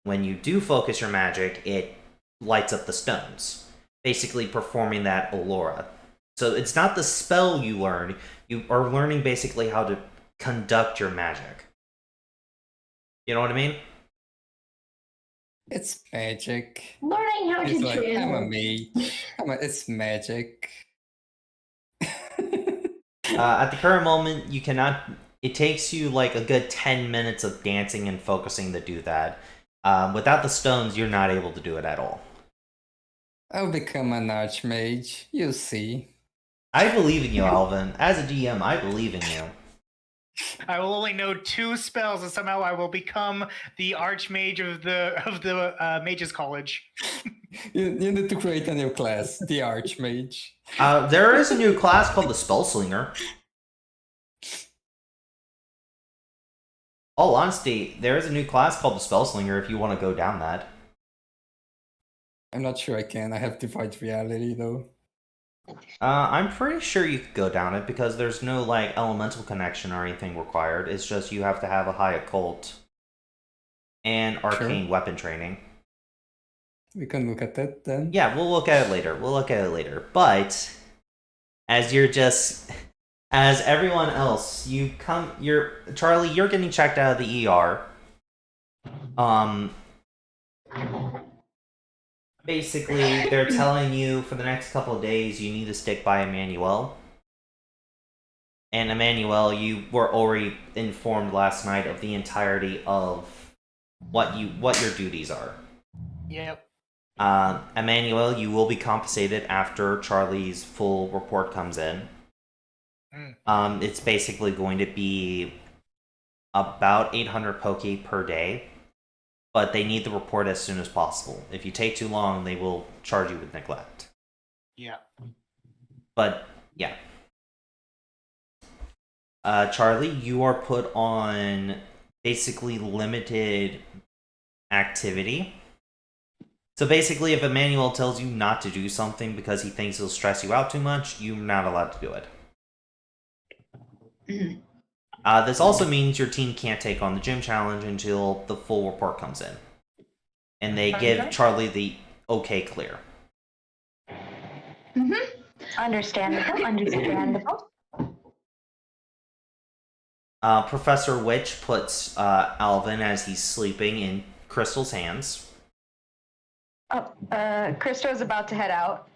When you do focus your magic, it lights up the stones, basically performing that aurora. So it's not the spell you learn, you are learning basically how to conduct your magic. You know what I mean? it's magic. Learning how It's to like, I'm a channel. mage. It's magic. At the current moment, you cannot. It takes you like a good 10 minutes of dancing and focusing to do that. Without the stones, you're not able to do it at all. I'll become an archmage. You'll see. I believe in you, Alvin. As a DM, I believe in you. I will only know 2 spells, and somehow I will become the archmage of the Mages College. You need to create a new class, the archmage. There is a new class called the Spellslinger. All honesty, there is a new class called the Spellslinger if you want to go down that. I'm not sure I can. I have divide reality though. I'm pretty sure you could go down it because there's no like elemental connection or anything required. It's just you have to have a high occult and arcane weapon training. We can look at that then. Yeah, we'll look at it later. But as everyone else, Charlie, you're getting checked out of the ER. Basically, they're telling you for the next couple of days you need to stick by Emmanuel. And Emmanuel, you were already informed last night of the entirety of what your duties are. Yep. Emmanuel, you will be compensated after Charlie's full report comes in. It's basically going to be about 800 poke per day. But they need the report as soon as possible. If you take too long, they will charge you with neglect. Yeah. But, yeah. Charlie, you are put on basically limited activity. So basically, if Emmanuel tells you not to do something because he thinks it'll stress you out too much, you're not allowed to do it. This also means your team can't take on the gym challenge until the full report comes in. And they give Charlie the okay clear. Understandable. Professor Witch puts Alvin, as he's sleeping, in Crystal's hands. Kristo's about to head out.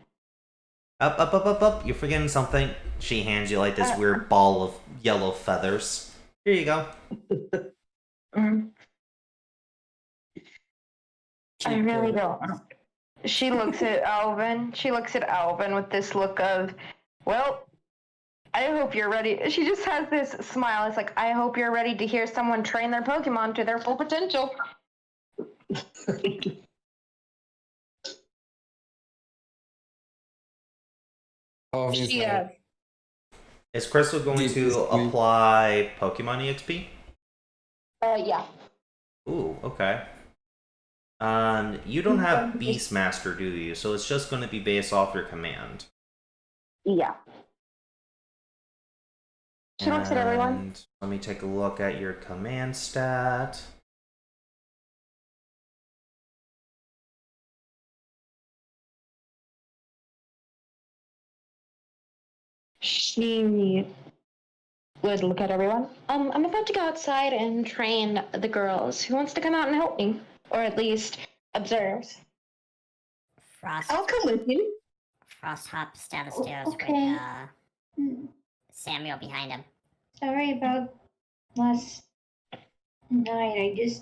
Up. You're forgetting something. She hands you like this weird ball of yellow feathers. Here you go. I really don't. She looks at Alvin. She looks at Alvin with this look of, well, I hope you're ready. She just has this smile. It's like, I hope you're ready to hear someone train their Pokemon to their full potential. Obviously. Is Crystal going to apply Pokemon EXP? Yeah. Ooh, okay. You don't have Beastmaster, do you? So it's just going to be based off your command. Yeah. She looks at everyone. And let me take a look at your command stat. She would look at everyone. I'm about to go outside and train the girls. Who wants to come out and help me? Or at least observe? Frost. I'll come with you. Frost hops down the stairs okay. with Samuel behind him. Sorry about last night.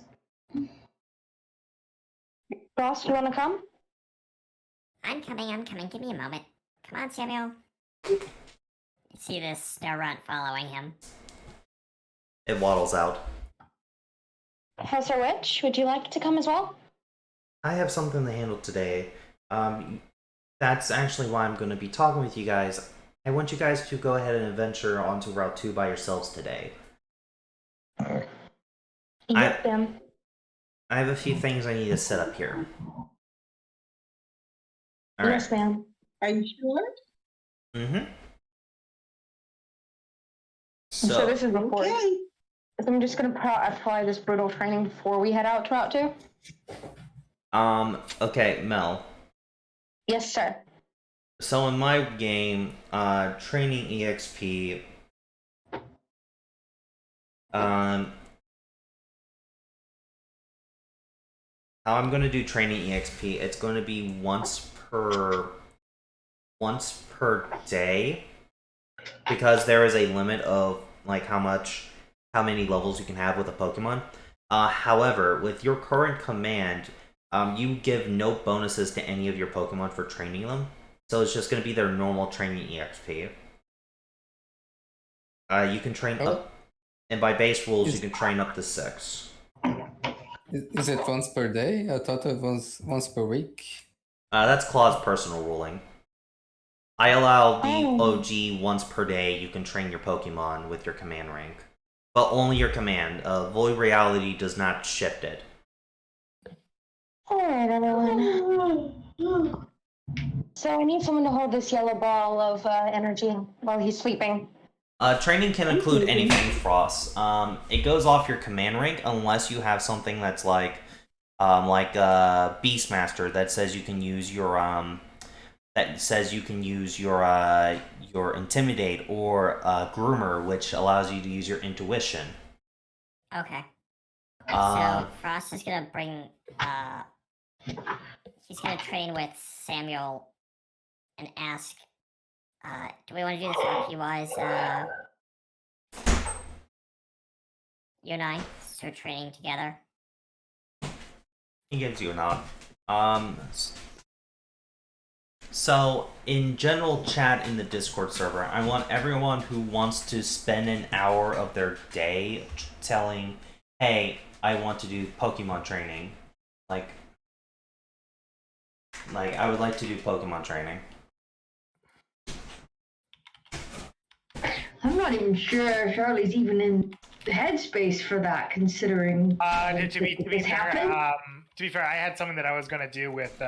Ross, you want to come? I'm coming. Give me a moment. Come on, Samuel. You see this snow runt following him. It waddles out. Professor Witch, would you like to come as well? I have something to handle today. That's actually why I'm going to be talking with you guys. I want you guys to go ahead and adventure onto Route 2 by yourselves today. Yes, ma'am. I have a few things I need to set up here. All right. Yes, ma'am. Are you sure? Mm-hmm. So this is before. Okay. So I'm just gonna apply this brutal training before we head out to Route 2. Okay, Mel. Yes, sir. So in my game, training EXP, how I'm going to do training EXP, it's going to be once per day, because there is a limit of like how many levels you can have with a Pokemon. However, with your current command, you give no bonuses to any of your Pokemon for training them. So it's just going to be their normal training EXP. You can train up, and by base rules, you can train up to 6. Is it once per day? I thought it was once per week. That's Claw's personal ruling. I allow the OG once per day you can train your Pokemon with your command rank. But only your command. Void Reality does not shift it. Alright, everyone. So I need someone to hold this yellow ball of energy while he's sleeping. Training can include anything, Frost. It goes off your command rank unless you have something that's like Beastmaster that says you can use your Intimidate, or Groomer, which allows you to use your Intuition. Okay. So Frost is gonna bring. He's gonna train with Samuel and ask. Do we want to do this RP wise? You and I start training together. He gives you a nod. So, in general chat in the Discord server, I want everyone who wants to spend an hour of their day telling, hey, I want to do Pokemon training. Like I would like to do Pokemon training. I'm not even sure Charlie's even in the headspace for that, considering To be this happened. fair, I had something that I was gonna do with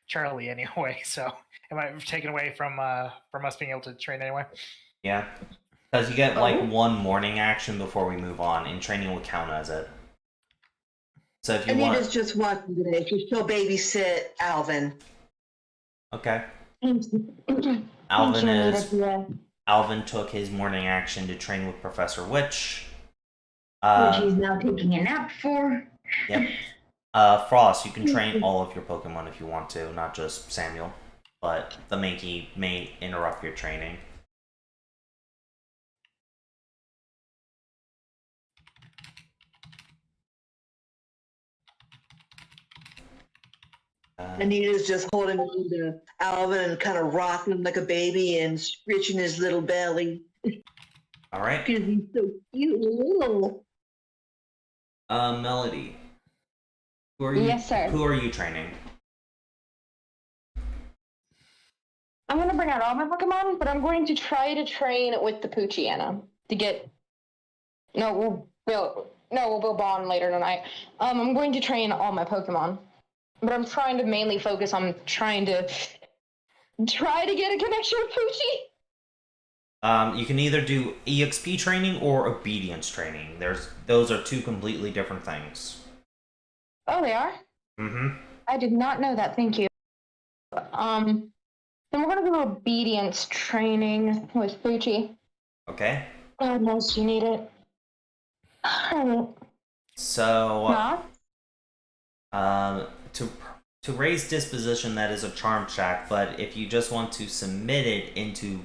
Charlie anyway, so it might have taken away from us being able to train anyway. Yeah. Because you get like one morning action before we move on, and training will count as it. So if you want... Anita's just watching today. She'll babysit Alvin. Okay. Alvin Alvin took his morning action to train with Professor Witch. Which he's now taking a nap for. Yep. Frost, you can train all of your Pokemon if you want to, not just Samuel. But the Mankey may interrupt your training. Anita's just holding on to Alvin and kind of rocking him like a baby and scratching his little belly. All right. Because he's so cute. Melody. Who are you? Yes, sir. Who are you training? I'm gonna bring out all my Pokemon, but I'm going to try to train with the Poochyena to get. We'll build bond later tonight. I'm going to train all my Pokemon, but I'm trying to mainly focus on trying to get a connection with Poochie. You can either do EXP training or obedience training. Those are two completely different things. Oh, they are? Mm-hmm. I did not know that. Thank you. Then we're gonna do obedience training with Poochie. Okay. God knows you need it. Alright. So, to raise disposition, that is a charm check. But if you just want to submit it into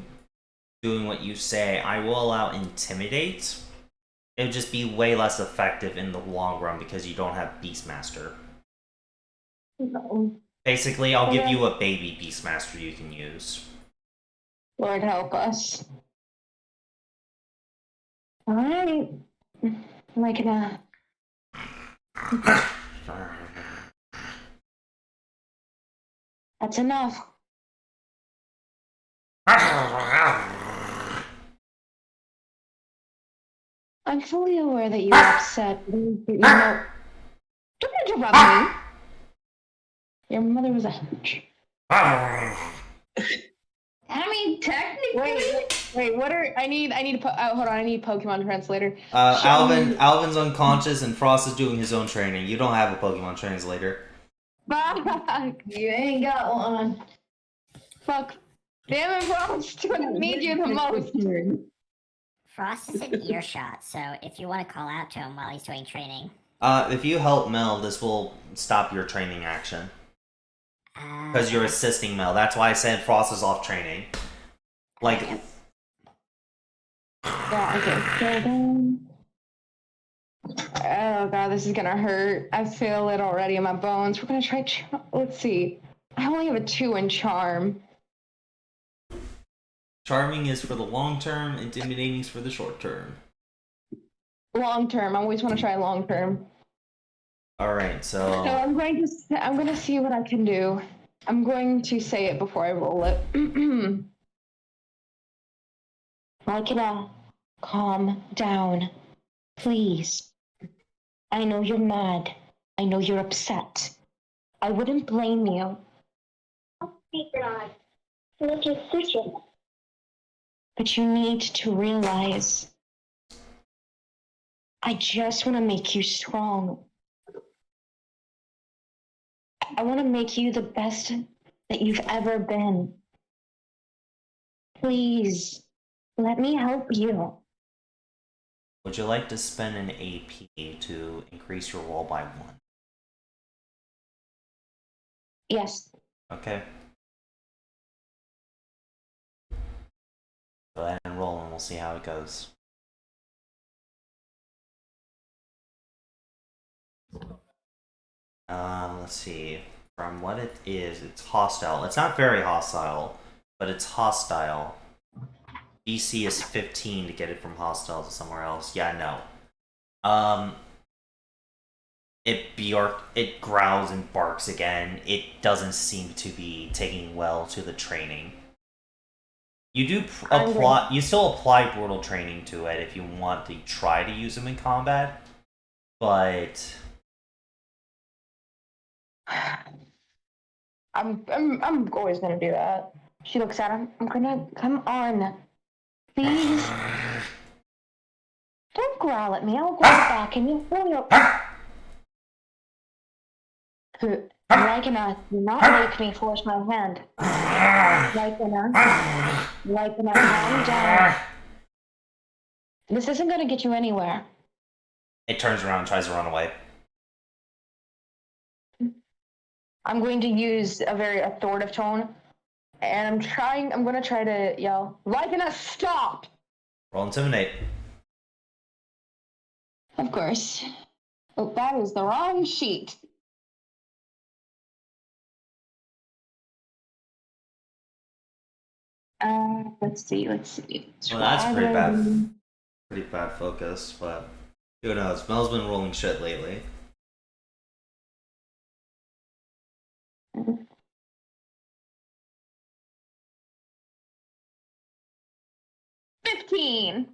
doing what you say, I will allow intimidate. It would just be way less effective in the long run because you don't have Beastmaster. No. Basically, I'll give you a baby Beastmaster you can use. Lord help us. Alright. Like that's enough. I'm fully aware that you're upset. You know, don't interrupt me. Your mother was a. I mean, technically. Wait. What are I need? Hold on. I need Pokemon translator. Alvin's unconscious and Frost is doing his own training. You don't have a Pokemon translator. Fuck. You ain't got one. Fuck. Damn it, Frost. I need you the most. Frost is in earshot, so if you want to call out to him while he's doing training. If you help Mel, this will stop your training action. Because you're assisting Mel. That's why I said Frost is off training. Like... Yeah, okay. Oh god, this is gonna hurt. I feel it already in my bones. We're gonna try... Let's see. I only have a 2 in Charm. Charming is for the long term, intimidating is for the short term. Long term. I always want to try long term. Alright, so... So I'm going to see what I can do. I'm going to say it before I roll it. Magina, calm down. Please. I know you're mad. I know you're upset. I wouldn't blame you. But you need to realize I just want to make you strong. I want to make you the best that you've ever been. Please, let me help you. Would you like to spend an AP to increase your roll by 1? Yes. Okay. Go ahead and roll and we'll see how it goes. Let's see. From what it is, it's hostile. It's not very hostile, but it's hostile. DC is 15 to get it from hostile to somewhere else. Yeah, no. It growls and barks again. It doesn't seem to be taking well to the training. You do apply. You still apply brutal training to it if you want to try to use them in combat, but I'm always gonna do that. She looks at him. I'm gonna come on. Please. Don't growl at me. I'll growl back and you'll feel your. Lycana, do not make me force my hand. Lycana, calm down. This isn't gonna get you anywhere. it turns around and tries to run away. I'm going to use a very authoritative tone, and I'm gonna try to yell, Lycana, stop! Roll Intimidate. Of course. Oh, that is the wrong sheet. Let's see. Well, that's pretty bad focus, but who knows? Mel's been rolling shit lately. Mm-hmm. 15.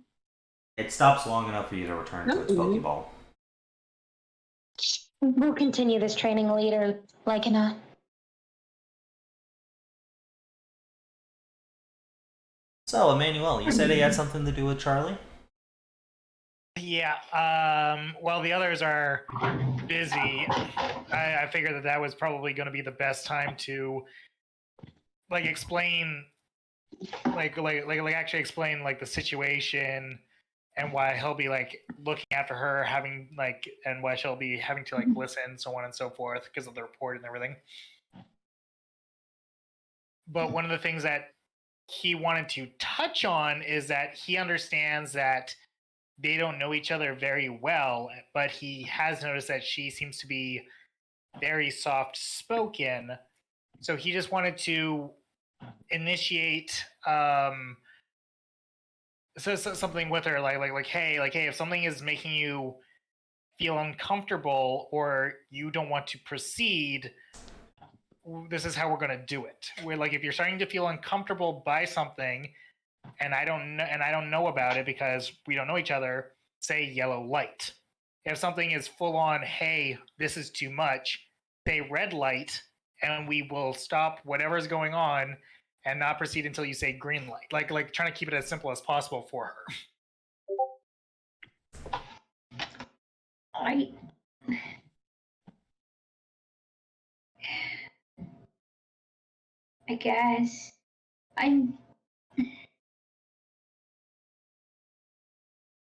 It stops long enough for you to return to its Pokeball. We'll continue this training later, Lycana. So, Emmanuel, you said he had something to do with Charlie? Yeah. Well, the others are busy. I figured that was probably going to be the best time to explain, actually explain the situation and why he'll be looking after her, and why she'll be having to listen, so on and so forth, because of the report and everything. But one of the things that he wanted to touch on is that he understands that they don't know each other very well, but he has noticed that she seems to be very soft spoken, So he just wanted to initiate something with her, like hey, if something is making you feel uncomfortable or you don't want to proceed, this is how we're going to do it. We're like, if you're starting to feel uncomfortable by something, and I don't know about it because we don't know each other, say yellow light. If something is full on, hey, this is too much, say red light, and we will stop whatever's going on and not proceed until you say green light. Like trying to keep it as simple as possible for her. I guess. I'm.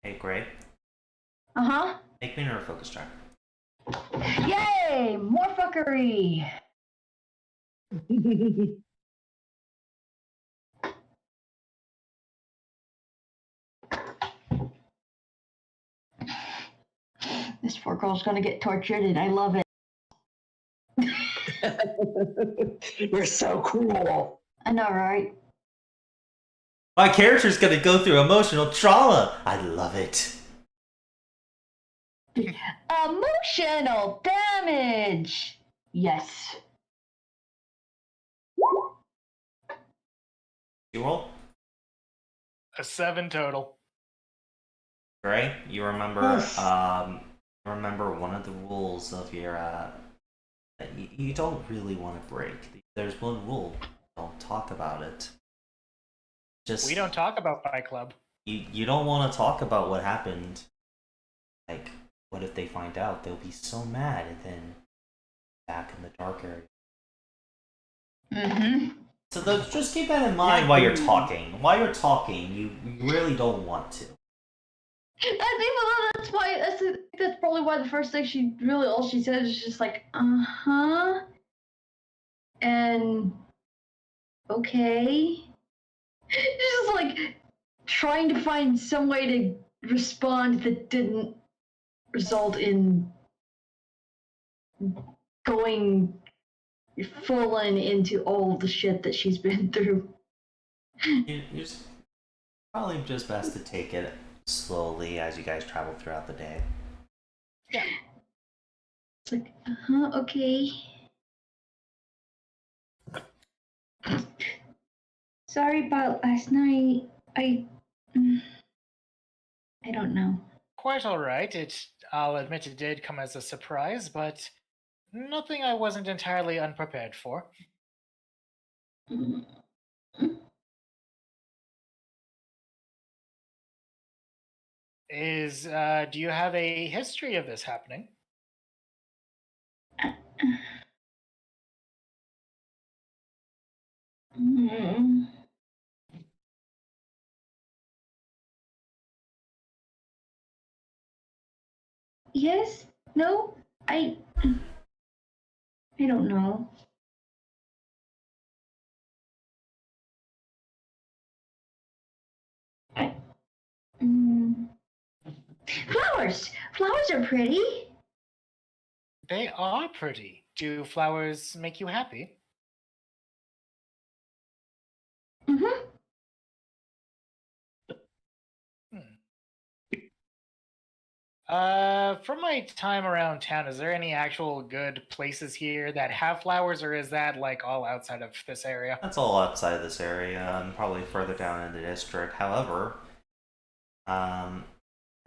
Hey, Gray. Uh-huh. Make me another focus check. Yay! More fuckery! This poor girl's gonna get tortured and I love it. You're so cool. I know, right? My character's gonna go through emotional trauma. I love it. Emotional damage! Yes. You roll? A 7 total. Gray, you remember remember one of the rules of your that you don't really want to break. There's one rule. Don't talk about it. Just We don't talk about Fight Club. you don't want to talk about what happened. Like, what if they find out? They'll be so mad, and then back in the dark area. Mm-hmm. So just keep that in mind while you're talking. While you're talking, you really don't want to. That's why. That's probably why the first thing all she said is just like, uh-huh. And okay. Just like trying to find some way to respond that didn't result in going full on into all the shit that she's been through. You're probably just best to take it slowly as you guys travel throughout the day. Yeah. It's like, uh-huh, okay. Sorry about last night. I don't know. Quite all right. I'll admit it did come as a surprise, but nothing I wasn't entirely unprepared for. Do you have a history of this happening? Yes? No? I don't know. Flowers! Flowers are pretty. They are pretty. Do flowers make you happy? Mm-hmm. From my time around town, is there any actual good places here that have flowers, or is that like all outside of this area? That's all outside of this area and probably further down in the district. However, I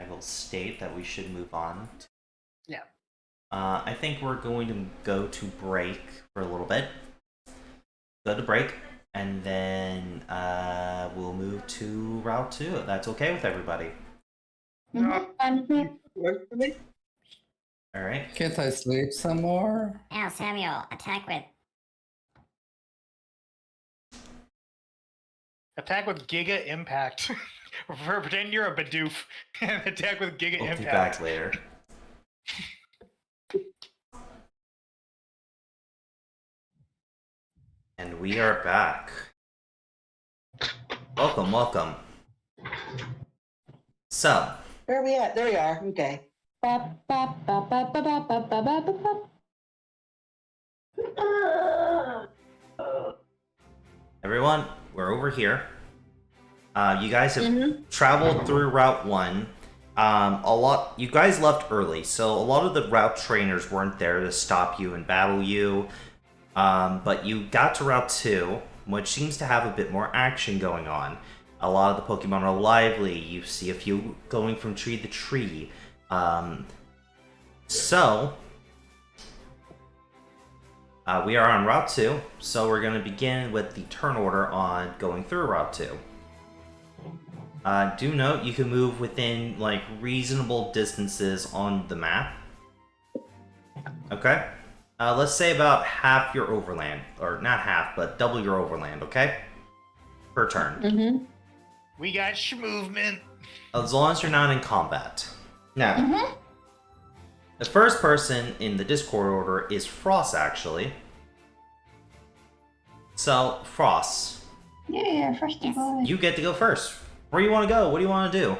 will state that we should move on. Yeah. I think we're going to go to break for a little bit. Go to break, and then we'll move to Route 2, if that's okay with everybody. Work for me? Alright. Can't I sleep some more? Now, Samuel, attack with. Attack with Giga Impact. Pretend you're a Bidoof and attack with Giga We'll Impact. be back later. And we are back. Welcome. So, Where are we at? There we are. Okay. Everyone, we're over here. You guys have traveled through Route 1. You guys left early, so a lot of the route trainers weren't there to stop you and battle you. But you got to Route 2, which seems to have a bit more action going on. A lot of the Pokemon are lively. You see a few going from tree to tree. We are on Route 2, so we're going to begin with the turn order on going through Route 2. Do note you can move within like reasonable distances on the map. Okay? Let's say about half your overland, or not half, but double your overland, okay? Per turn. We got movement. As long as you're not in combat. Now, the first person in the Discord order is Frost, actually. So, Frost, Yeah, first of all. you get to go first. Where do you want to go? What do you want to do?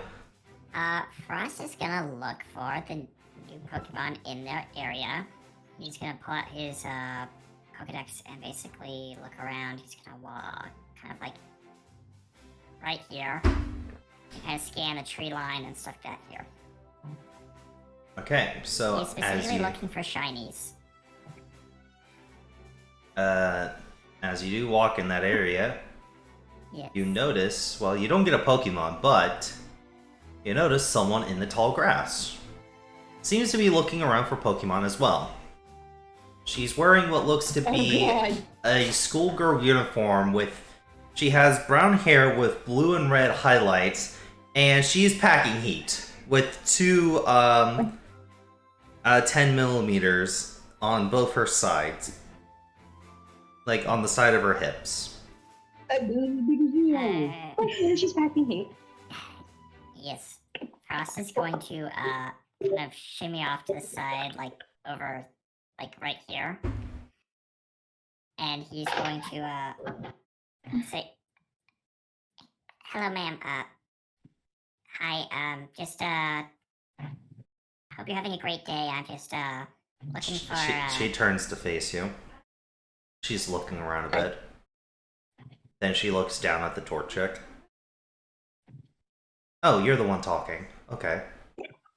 Frost is gonna look for the new Pokemon in their area. He's gonna pull out his Pokedex and basically look around. He's gonna walk kind of like right here and kind of scan the tree line and stuff that here. Okay, so He's specifically looking for shinies. as you do walk in that area, Yes. you notice, well, you don't get a Pokemon, but you notice someone in the tall grass. Seems to be looking around for Pokemon as well. She's wearing what looks to be a schoolgirl uniform with... She has brown hair with blue and red highlights, and she's packing heat with two 10 millimeters on both her sides. Like on the side of her hips. She's packing heat. Yes. Frost is going to kind of shimmy off to the side, like over, like right here. And he's going to say, "Hello, ma'am. Hi. Just hope you're having a great day. I'm just looking for." She turns to face you. She's looking around a bit. Then she looks down at the Torchic. Oh, you're the one talking. Okay.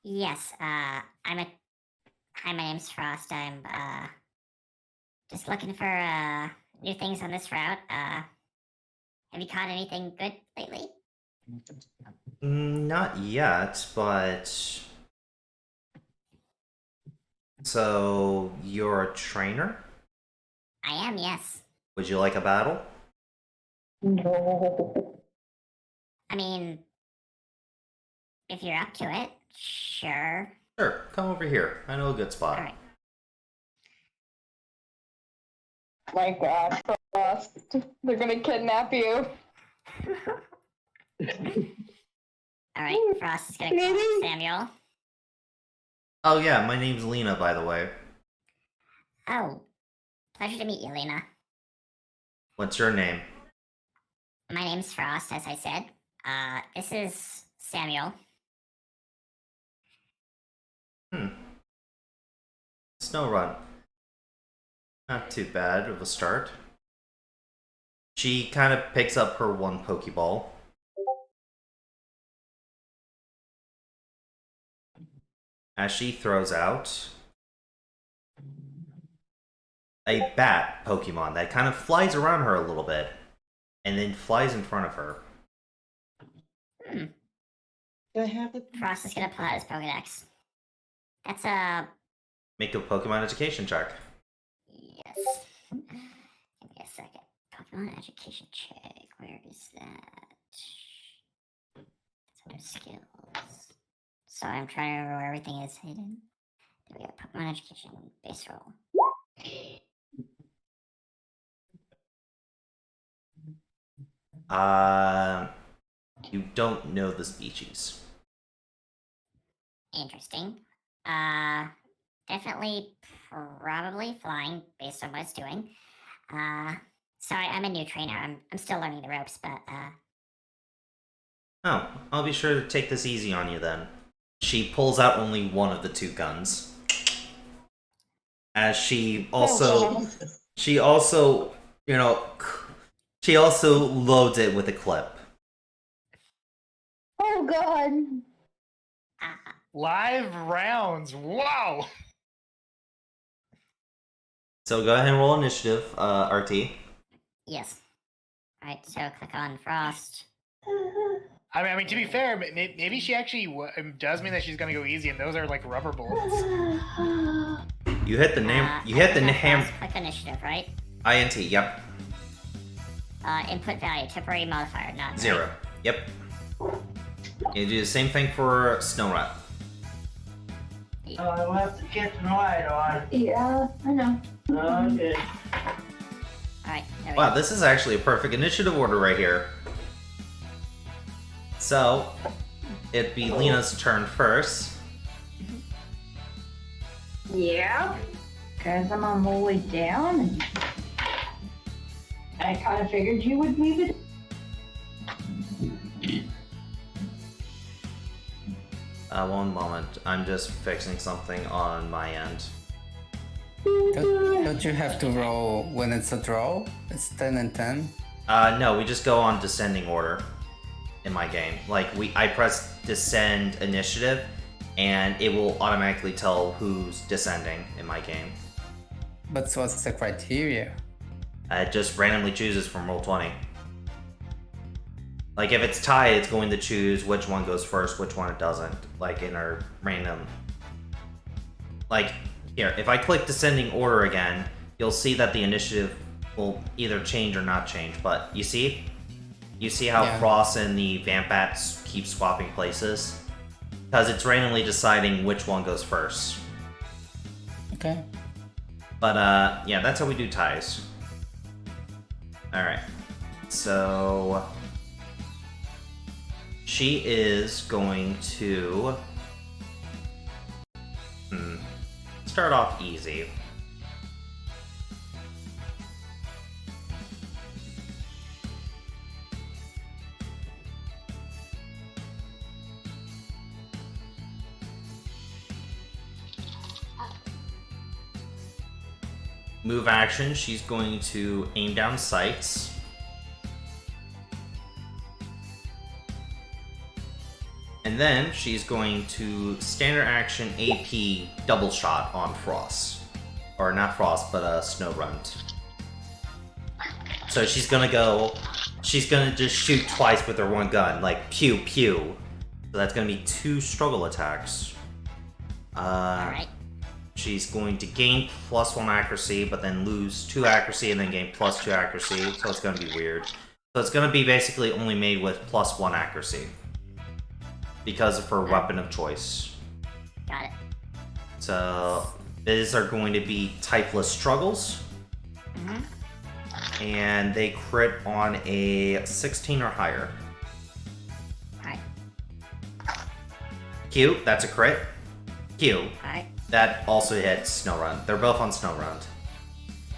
Yes. Hi, my name's Frost. I'm just looking for new things on this route. Have you caught anything good lately? Not yet, but... So, you're a trainer? I am, yes. Would you like a battle? No. I mean, if you're up to it, sure. Sure, come over here. I know a good spot. Alright. My God, Frost. They're gonna kidnap you. Alright, Frost is gonna call Samuel. Oh yeah, my name's Lena, by the way. Oh, pleasure to meet you, Lena. What's your name? My name's Frost, as I said. This is Samuel. Snow Run. Not too bad of a start. She kind of picks up her one Pokeball. As she throws out a bat Pokemon that kind of flies around her a little bit and then flies in front of her. Do I have it? Frost is gonna pull out his Pokedex. That's a... Make a Pokemon education check. Yes. Give me a second. Pokemon education check. Where is that? It's under skills. Sorry, I'm trying to remember where everything is hidden. There we go. Pokemon education base roll. You don't know the species. Interesting. Definitely, probably flying based on what it's doing. Sorry, I'm a new trainer. I'm still learning the ropes, but Oh, I'll be sure to take this easy on you then. She pulls out only one of the two guns. As she also, you know, She also loads it with a clip. Oh God. Live rounds. Wow. So go ahead and roll initiative, RT. Yes. Alright, so click on Frost. I mean, to be fair, maybe she actually does mean that she's gonna go easy, and those are like rubber bullets. You hit the name. You hit the ham. Click initiative, right? INT. Yep. Input value, temporary modifier, not 0. right? Yep. You do the same thing for Snowrun. Oh, I will have to get the light on. Yeah, I know. Okay. Alright, there we Wow, go. this is actually a perfect initiative order right here. So, it'd be Lena's turn first. Yeah. Because I'm on my way down. And I kind of figured you would leave it. One moment. I'm just fixing something on my end. Don't you have to roll when it's a draw? It's 10 and 10. No, we just go on descending order in my game. Like, I press descend initiative, and it will automatically tell who's descending in my game. But what's the criteria? It just randomly chooses from Roll20. Like, if it's tied, it's going to choose which one goes first, which one it doesn't. Like, in our random... Like, here, if I click descending order again, you'll see that the initiative will either change or not change. But, you see? You see how Yeah. Frost and the Vamp Bats keep swapping places? Because it's randomly deciding which one goes first. Okay. But, yeah, that's how we do ties. Alright. So... She is going to... Start off easy. Move action, she's going to aim down sights. And then she's going to standard action AP double shot on Frost. Or not Frost, but Snowrunt. So she's gonna just shoot twice with her one gun, like pew pew. So that's gonna be 2 struggle attacks. Alright. She's going to gain +1 accuracy, but then lose 2 accuracy and then gain +2 accuracy, so it's gonna be weird. So it's gonna be basically only made with +1 accuracy. Because of her weapon of choice. Got it. So these are going to be typeless struggles. And they crit on a 16 or higher. Alright. Q, that's a crit. Q, Alright. that also hits Snowrun. They're both on Snowrun.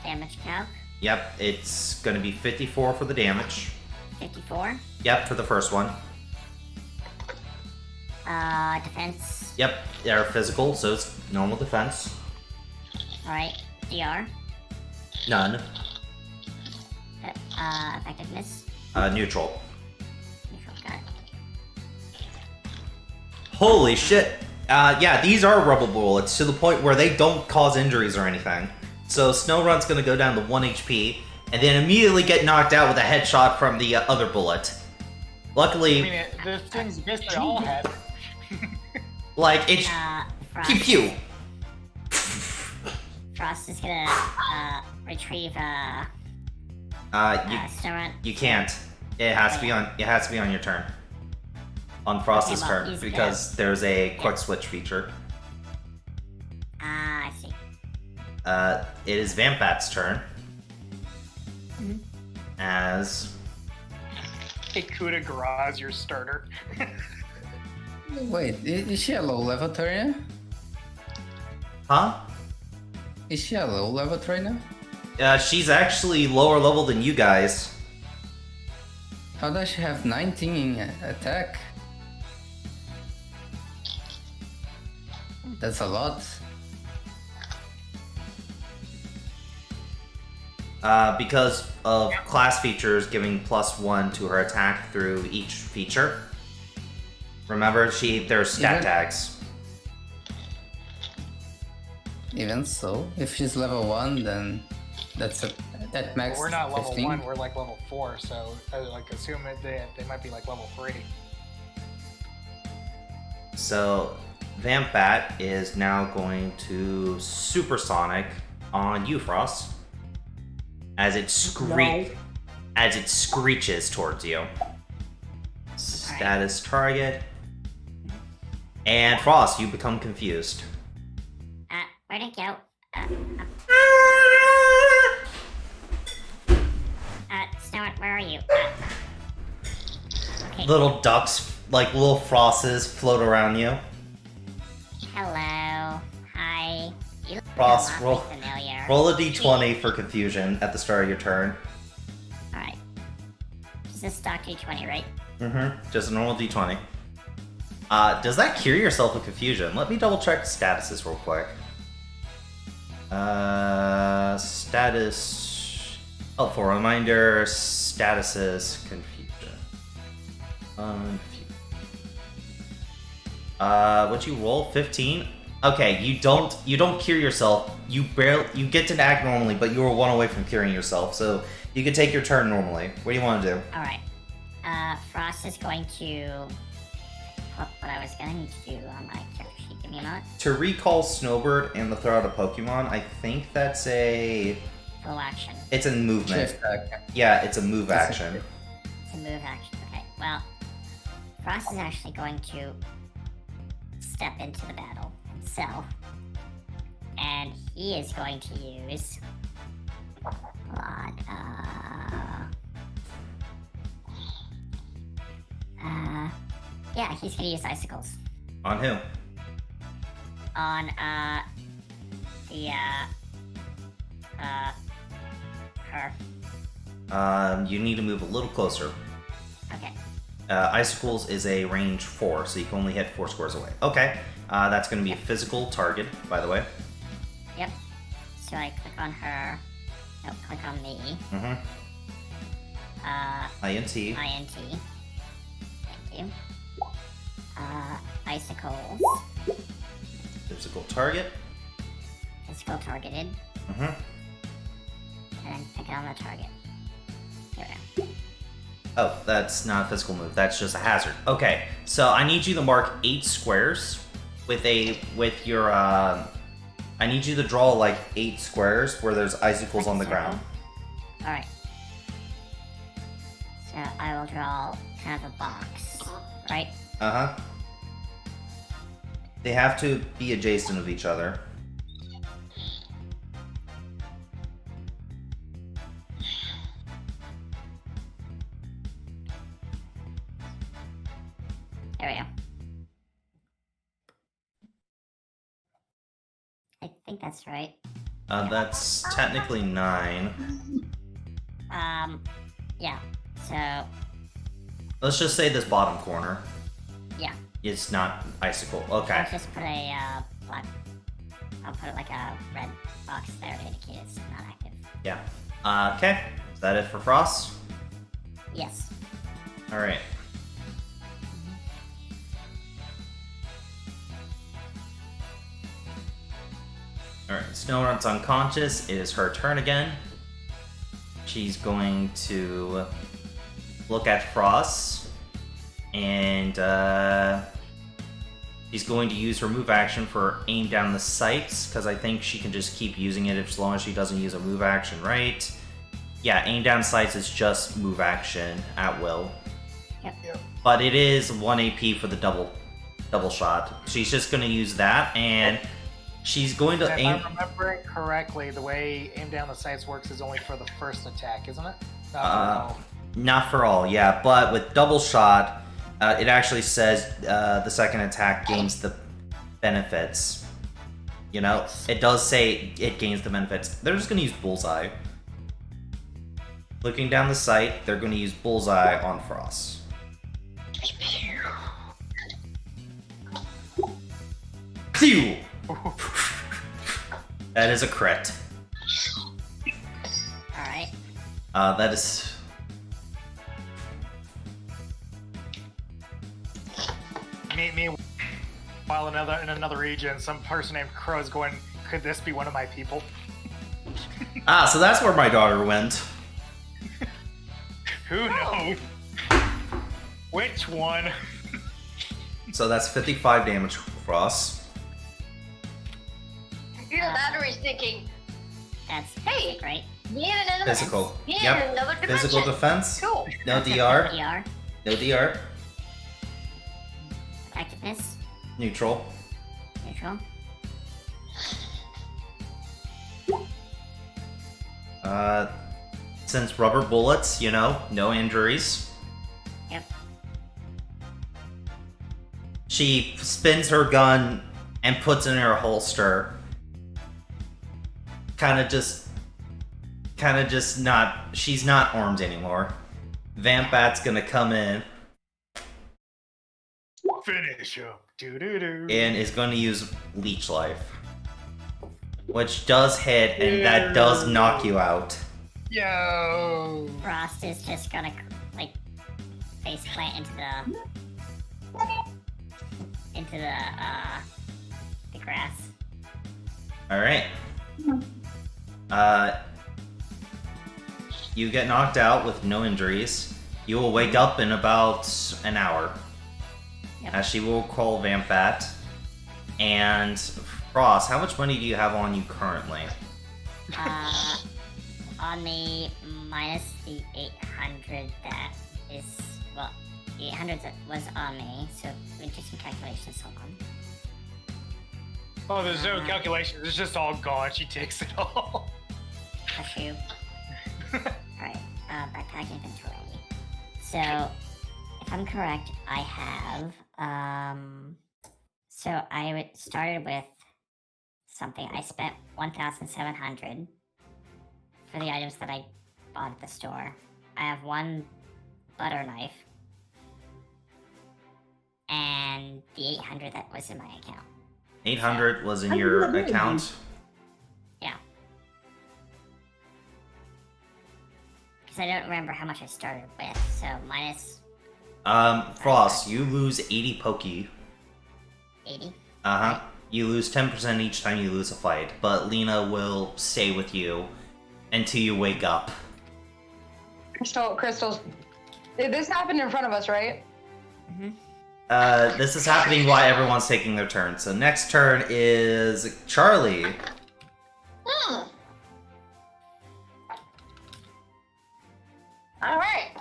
Damage calc. Yep, it's going to be 54 for the damage. 54. Yep, for the first one. Defense. Yep, they're physical, so it's normal defense. Alright. DR. None. Effectiveness. Neutral. Neutral. Got it. Holy shit. Yeah, these are rubber bullets to the point where they don't cause injuries or anything. So Snowrun's gonna go down to 1 HP, and then immediately get knocked out with a headshot from the other bullet. Luckily, I mean, the things basically all had. like, it's... Frost. Pew pew! Frost is gonna, retrieve, Snowrun. You can't. It has to be on your turn. On Frost's Okay, well, turn, he's because there's a quick switch feature. I see. It is Vampat's turn. As... Hey, coup de grace, your starter. Wait, is she a low level trainer? Huh? Is she a low level trainer? She's actually lower level than you guys. How does she have 19 attack? That's a lot. Because of class features giving +1 to her attack through each feature. Remember, there's stat Even- tags. Even so, if she's level 1, then that max. We're not level 15. 1, we're like level 4, so assume they might be like level 3. So, Vamp Bat is now going to Supersonic on you, Frost. As it screeches towards you. Status target. And Frost, you become confused. Where'd it go? Snow, where are you? Okay. Little ducks, like little frosses, float around you. Hello. Hi. You look Frost, awfully roll- familiar. Roll a d20 for confusion at the start of your turn. Alright. Just a stock d20, right? Just a normal d20. Does that cure yourself of confusion? Let me double check statuses real quick. Status. Helpful reminder. Statuses. Confusion. What'd you roll? 15? Okay, you don't cure yourself. You get to act normally, but you were 1 away from curing yourself, so you can take your turn normally. What do you want to do? Alright. Frost is going to put what I was gonna need to do on my character sheet. Give me a moment. To recall Snowbird and to throw out a Pokemon, I think that's a... Full action. It's a movement. Shift action. Yeah, it's a move It's a action. shift. It's a move action. Okay, well, Frost is actually going to step into the battle himself. And he is going to use... Hold on, yeah, he's gonna use icicles. On who? On, her. You need to move a little closer. Okay. Icicles is a range 4, so you can only hit 4 squares away. Okay, that's going to be a physical target, by the way. Yep. So I click on her. Nope, click on me. Mm-hmm. INT. INT. Thank you. Icicles. Physical target. Physical targeted. Mm-hmm. And then pick it on the target. Here we go. Oh, that's not a physical move. That's just a hazard. Okay, so I need you to mark 8 squares with your. I need you to draw like 8 squares where there's icicles on the ground. Alright. So I will draw kind of a box, right? Uh-huh. They have to be adjacent of each other. There we go. I think that's right. That's technically 9. Yeah. So, Let's just say this bottom corner. yeah. It's not icicle. Okay. I'll just put a, black... I'll put like a red box there to indicate it's not active. Yeah. Okay. Is that it for Frost? Yes. Alright. Alright, Snowrun's unconscious. It is her turn again. She's going to look at Frost. And she's going to use her move action for aim down the sights, because I think she can just keep using it as long as she doesn't use a move action, right? Yeah, aim down sights is just move action at will. Yep. But it is 1 AP for the double shot. She's just going to use that, and she's going to If aim. I'm remembering correctly, the way aim down the sights works is only for the first attack, isn't it? Not for all. Not for all, yeah. But with double shot, it actually says the second attack gains the benefits. You know, it does say it gains the benefits. They're just going to use bullseye. Looking down the sight, they're going to use bullseye on Frost. Phew! That is a crit. Alright. That is. Meanwhile, in another region, some person named Crow is going, could this be one of my people? So that's where my daughter went. Who knows? Which one? So that's 55 damage across. Either that or he's thinking, That's Hey! right? me and another Physical. Me and Yep. another dimension. Physical defense. Cool. No DR. DR. No DR. Effectiveness. Neutral. Neutral. Since rubber bullets, you know, no injuries. Yep. She spins her gun and puts it in her holster. She's not armed anymore. Vampat's gonna come in Finish him. Doo-doo-doo. and is gonna use Leech Life. Which does hit, and that does knock you out. Yo! Frost is just gonna like face plant into the grass. Alright. You get knocked out with no injuries. You will wake up in about an hour. Yep. As she will call Vampat. And Frost, how much money do you have on you currently? On me minus the 800 that is, well, the 800 that was on me, so we do some calculations, hold on. Oh, there's no calculations. It's just all gone. She takes it all. That's you. Alright, backpack inventory. So, if I'm correct, I have, so I started with something. I spent 1,700 for the items that I bought at the store. I have one butter knife and the 800 that was in my account. 800 was in your account. Yeah. Because I don't remember how much I started with, so minus Frost, you lose 80 pokey. 80. Uh-huh. You lose 10% each time you lose a fight, but Lena will stay with you until you wake up. Crystals. This happened in front of us, right? This is happening while everyone's taking their turn. So next turn is Charlie. All right.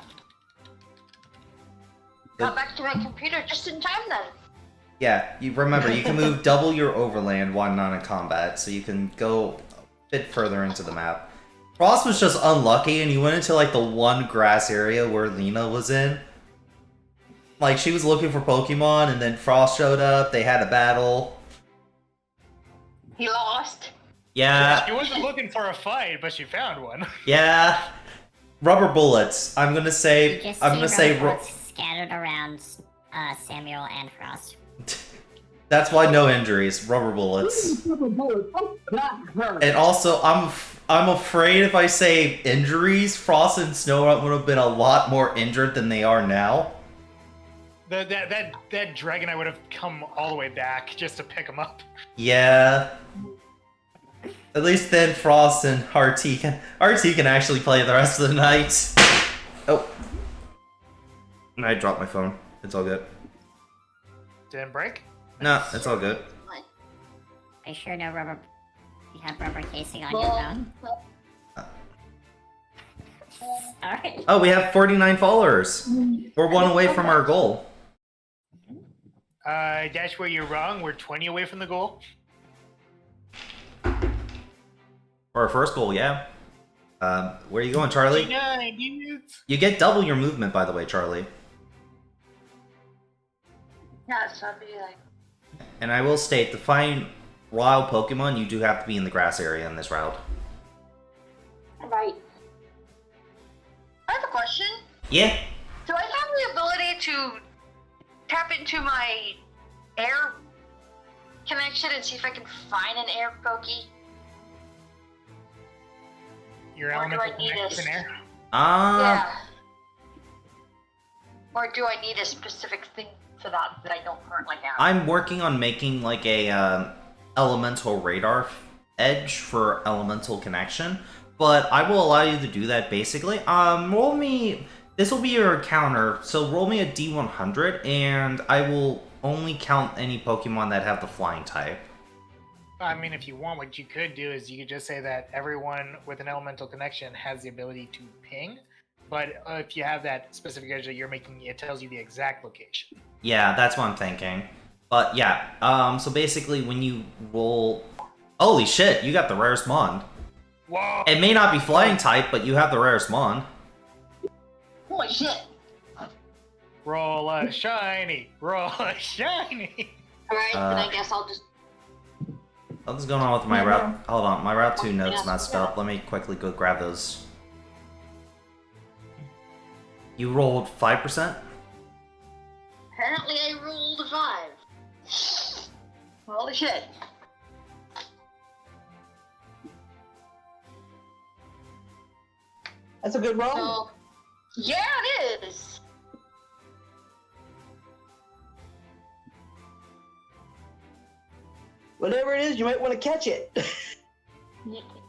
Got back to my computer just in time then. Yeah, you remember, you can move double your overland while not in combat, so you can go a bit further into the map. Frost was just unlucky, and you went into, like, the one grass area where Lena was in. Like, she was looking for Pokemon, and then Frost showed up, they had a battle. He lost. Yeah, She wasn't looking for a fight, but she found one. yeah. Rubber bullets. I'm gonna You say, just I'm see gonna say, rubber bullets scattered around Samuel and Frost. that's why no injuries, rubber bullets. And also, I'm afraid if I say injuries, Frost and Snow would have been a lot more injured than they are now. That Dragonite would have come all the way back just to pick him up. Yeah. At least then Frost and RT can actually play the rest of the night. Oh. I dropped my phone. It's all good. Didn't break? No, it's all good. Are you sure no rubber? You have rubber casing on your phone? Alright. Oh, we have 49 followers. We're one away from our goal. That's where you're wrong. We're 20 away from the goal. For our first goal, yeah. Where are you going, Charlie? 29 dudes. You get double your movement, by the way, Charlie. Yeah, so I'd be like, And I will state, to find wild Pokemon, you do have to be in the grass area in this route. right. I have a question. Yeah. Do I have the ability to tap into my air connection and see if I can find an air pokey? Your Or do elemental I need connection this? there. Yeah. Or do I need a specific thing for that I don't currently have? I'm working on making like a elemental radar edge for elemental connection, but I will allow you to do that basically. Roll me. This will be your counter, so roll me a D100, and I will only count any Pokemon that have the flying type. I mean, if you want, what you could do is you could just say that everyone with an elemental connection has the ability to ping, but if you have that specific edge that you're making, it tells you the exact location. Yeah, that's what I'm thinking. But yeah, so basically when you roll... Holy shit, you got the rarest Mon. Whoa! It may not be flying type, but you have the rarest Mon. Holy shit! Roll a shiny! Roll a shiny! Alright, then I guess I'll just... What's going on with my route? Hold on, my route 2 notes messed up. Let me quickly go grab those. You rolled 5%? Apparently I rolled a 5. Holy shit. That's a good roll. So, yeah, it is. Whatever it is, you might want to catch it.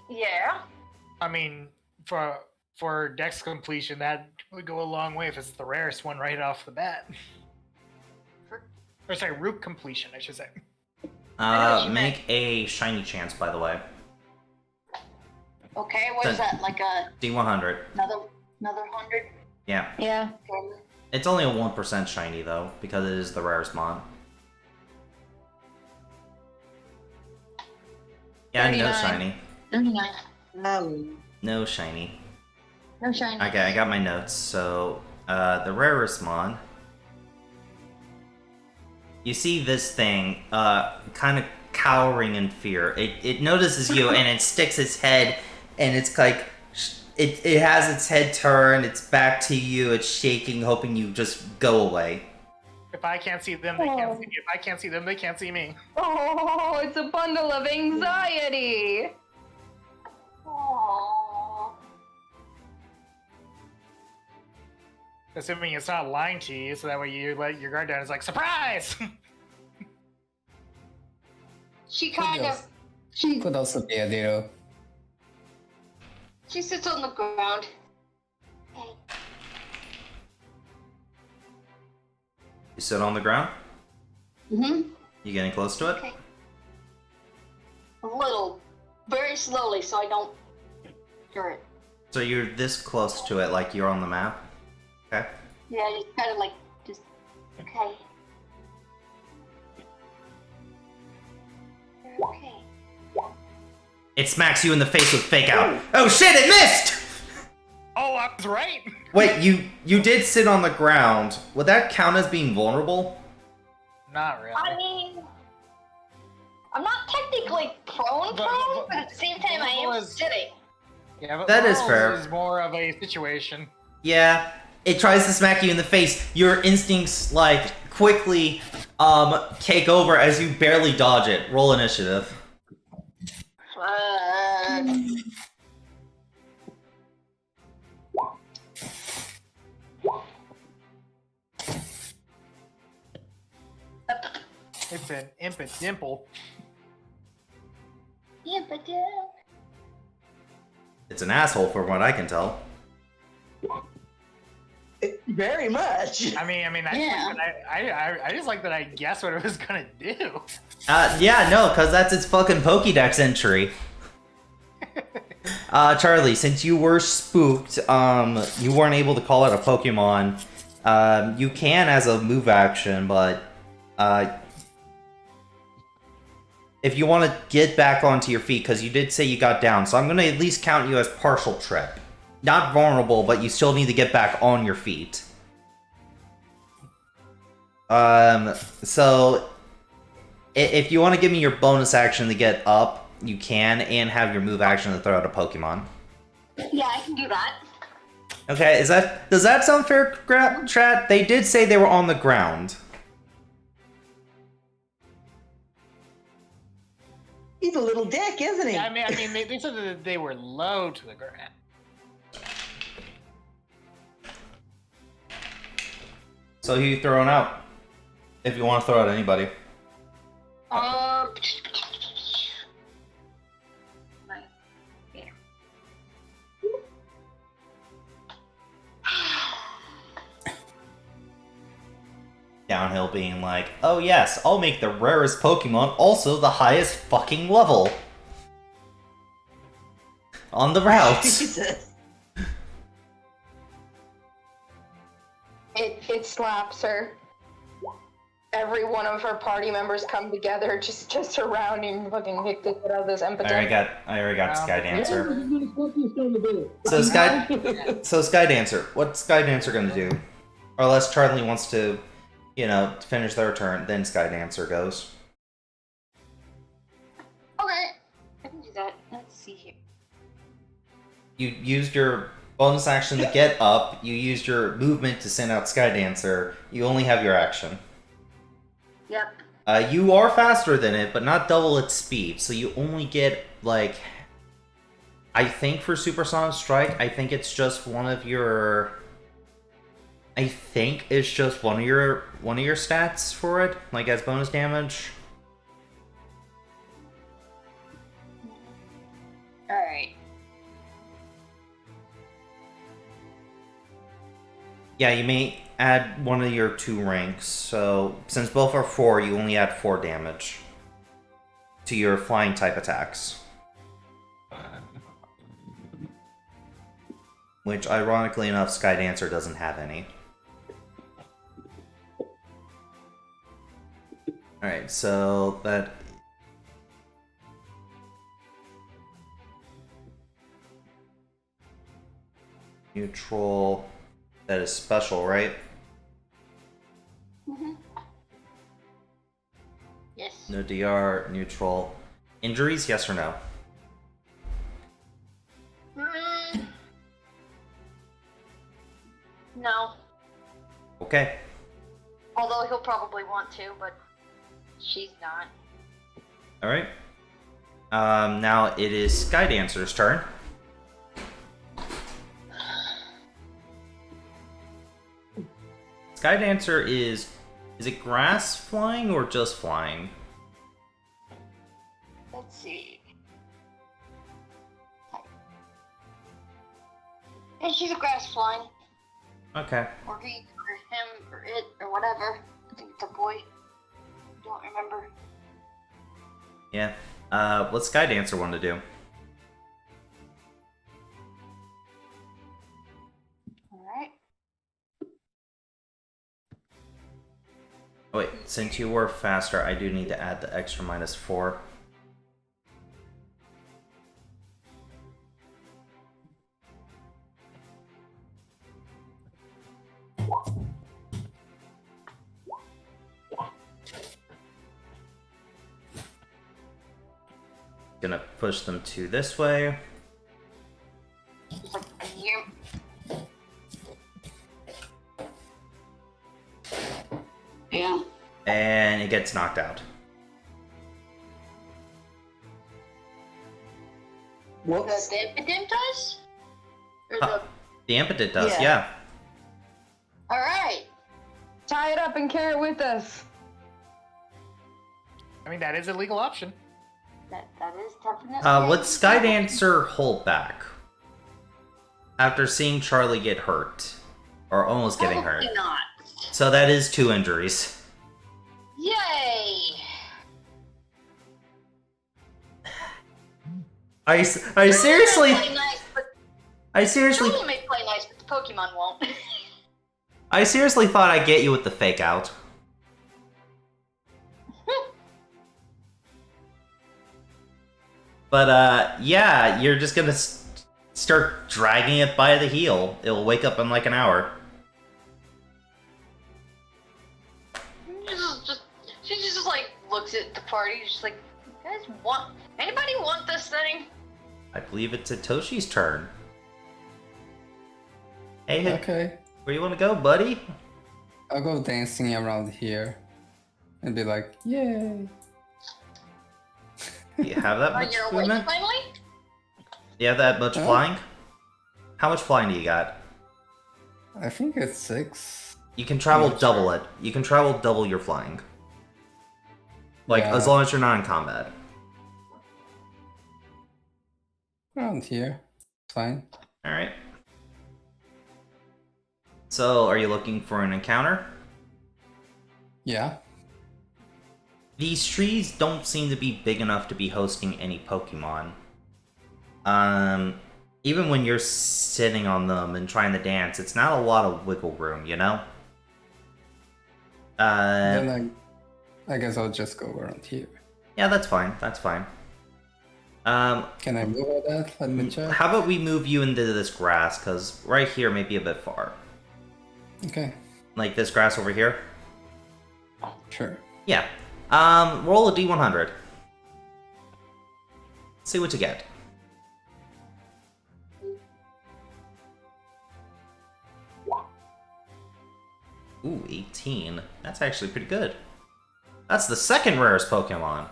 Yeah. I mean, for Dex completion, that would go a long way if it's the rarest one right off the bat. Or sorry, route completion, I should say. Make a shiny chance, by the way. Okay, what is that? Like a D100. another 100? Yeah. Yeah. It's only a 1% shiny, though, because it is the rarest Mon. Yeah, no 39. shiny. 39. No shiny. No shiny. Okay, I got my notes. So, the rarest Mon. You see this thing, kind of cowering in fear. It notices you and it sticks its head, and it's like, it has its head turned, it's back to you, it's shaking, hoping you just go away. If I can't see them, they can't see me. If I can't see them, they can't see me. Oh, it's a bundle of anxiety. Aww. Assuming it's not lying to you, so that way you let your guard down. It's like, surprise! She kind of... She Could also be a little. sits on the ground. Hey. You sit on the ground? Mm-hmm. You getting close to it? Okay. A little. Very slowly, so I don't hear it. So you're this close to it, like you're on the map? Okay. Yeah, just kind of like, just... Okay. Okay. It smacks you in the face with fake out. Oh shit, it missed! Oh, I was right! Wait, you did sit on the ground. Would that count as being vulnerable? Not really. I mean... I'm not technically prone, but at the same time I am sitting. Yeah, but That is Laurel's fair. is more of a situation. Yeah, it tries to smack you in the face. Your instincts, like, quickly, take over as you barely dodge it. Roll initiative. It's an imp dimple. Yeah, but It's an asshole from what I can tell. Very much. I mean, Yeah. I just like that I guessed what it was gonna do. Yeah, no, because that's its fucking Pokédex entry. Charlie, since you were spooked, you weren't able to call out a Pokemon. You can as a move action, but if you want to get back onto your feet, because you did say you got down, so I'm going to at least count you as partial trip. Not vulnerable, but you still need to get back on your feet. So if you want to give me your bonus action to get up, you can, and have your move action to throw out a Pokemon. yeah, I can do that. Okay, does that sound fair, chat? They did say they were on the ground. He's a little dick, isn't he? I mean, they said that they were low to the ground. So who you throwing out? If you want to throw out anybody. Right here. Downhill being like, oh yes, I'll make the rarest Pokemon also the highest fucking level. On the route. Jesus. It slaps her. Every one of her party members come together just surrounding fucking Nick to get out of this I already got Skydancer. Dancer. So Skydancer, what's Skydancer gonna do? Or unless Charlie wants to, finish their turn, then Skydancer goes. Okay. I can do that. Let's see here. You used your bonus action to get up, you used your movement to send out Skydancer, you only have your action. Yep. You are faster than it, but not double its speed, so you only get, I think for Supersonic Strike, I think it's just one of your stats for it, as bonus damage. Alright. Yeah, you may add one of your 2 ranks, so since both are 4, you only add 4 damage to your flying type attacks. Which, ironically enough, Skydancer doesn't have any. Alright, so that... Neutral... That is special, right? Mm-hmm. Yes. No DR, neutral. Injuries, yes or no? No. Okay. Although he'll probably want to, but she's not. Alright. Now it is Skydancer's turn. Skydancer is it grass flying or just flying? Let's see. And she's a grass flying. Okay. Or he, or him, or it, or whatever. I think it's a boy. Don't remember. Yeah. What's Skydancer want to do? Alright. Oh, wait, since you were faster, I do need to add the extra -4. Gonna push them to this way. It's like here. Yeah. And it gets knocked out. Whoops. The Impotent does? Or The Impotent does, Yeah. yeah. Alright. Tie it up and carry it with us. I mean, that is a legal option. That is definitely. Would Skydancer hold back? After seeing Charlie get hurt. Or almost getting hurt. Probably not. So that is 2 injuries. Yay! I seriously... Play nice, but I seriously... Charlie may play nice, but the Pokemon won't. I seriously thought I'd get you with the fake out. But, yeah, you're just gonna start dragging it by the heel. It'll wake up in like an hour. She just like looks at the party. She's just like, you guys want? Anybody want this thing? I believe it's Satoshi's turn. Hey, Okay. where you want to go, buddy? I'll go dancing around here and be like, yay. Do you have that Are much you awake movement? finally? You have that much Huh? flying? How much flying do you got? I think it's 6. You can travel Not double sure. it. You can travel double your flying. Like, Yeah. as long as you're not in combat. Around here. Fine. Alright. So, are you looking for an encounter? Yeah. These trees don't seem to be big enough to be hosting any Pokemon. Even when you're sitting on them and trying to dance, it's not a lot of wiggle room, you know? Then I guess I'll just go around here. Yeah, that's fine. That's fine. Can I move all that? Let me check. How about we move you into this grass? Because right here may be a bit far. Okay. Like this grass over here? Sure. Yeah. Roll a d100. See what you get. Ooh, 18. That's actually pretty good. That's the second rarest Pokemon.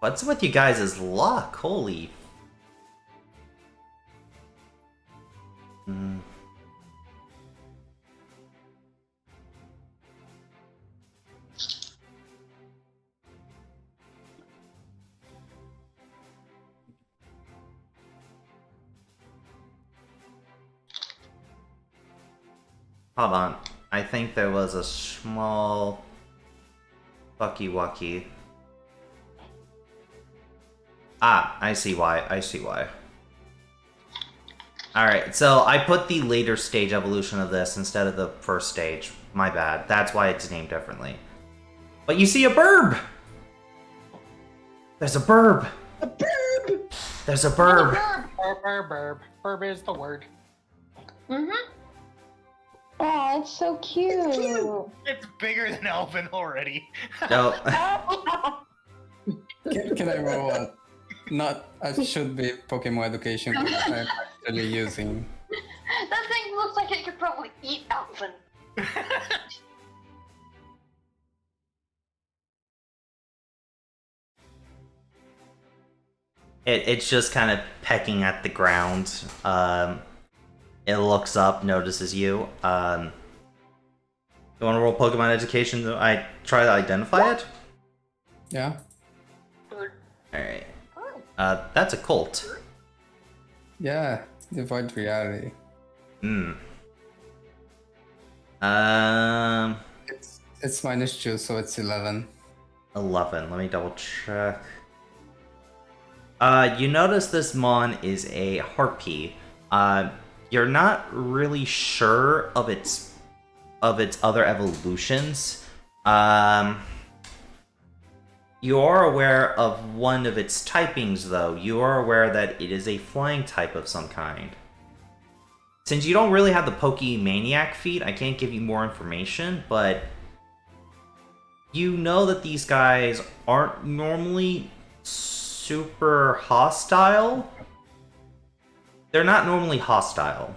What's with you guys' luck? Holy. Hmm. Hold on. I think there was a small Bucky-Wucky. Ah, I see why. I see why. Alright, so I put the later stage evolution of this instead of the first stage. My bad. That's why it's named differently. But you see a burb! There's a burb! A burb! There's a burb! Burb is the word. Mm-hmm. Oh, it's so cute. It's bigger than Elvin already. No. Can I roll a... Not a should be Pokemon education because I'm actually using... That thing looks like it could probably eat Elvin. It's just kind of pecking at the ground. It looks up, notices you. You want to roll Pokemon education? I try to identify it? Yeah. Alright. That's a Colt. Yeah. Divide reality. Hmm. It's -2, so it's 11. 11. Let me double check. You notice this Mon is a Harpy. You're not really sure of its other evolutions. You are aware of one of its typings, though. You are aware that it is a flying type of some kind. Since you don't really have the Pokemaniac feat, I can't give you more information, but you know that these guys aren't normally super hostile. They're not normally hostile.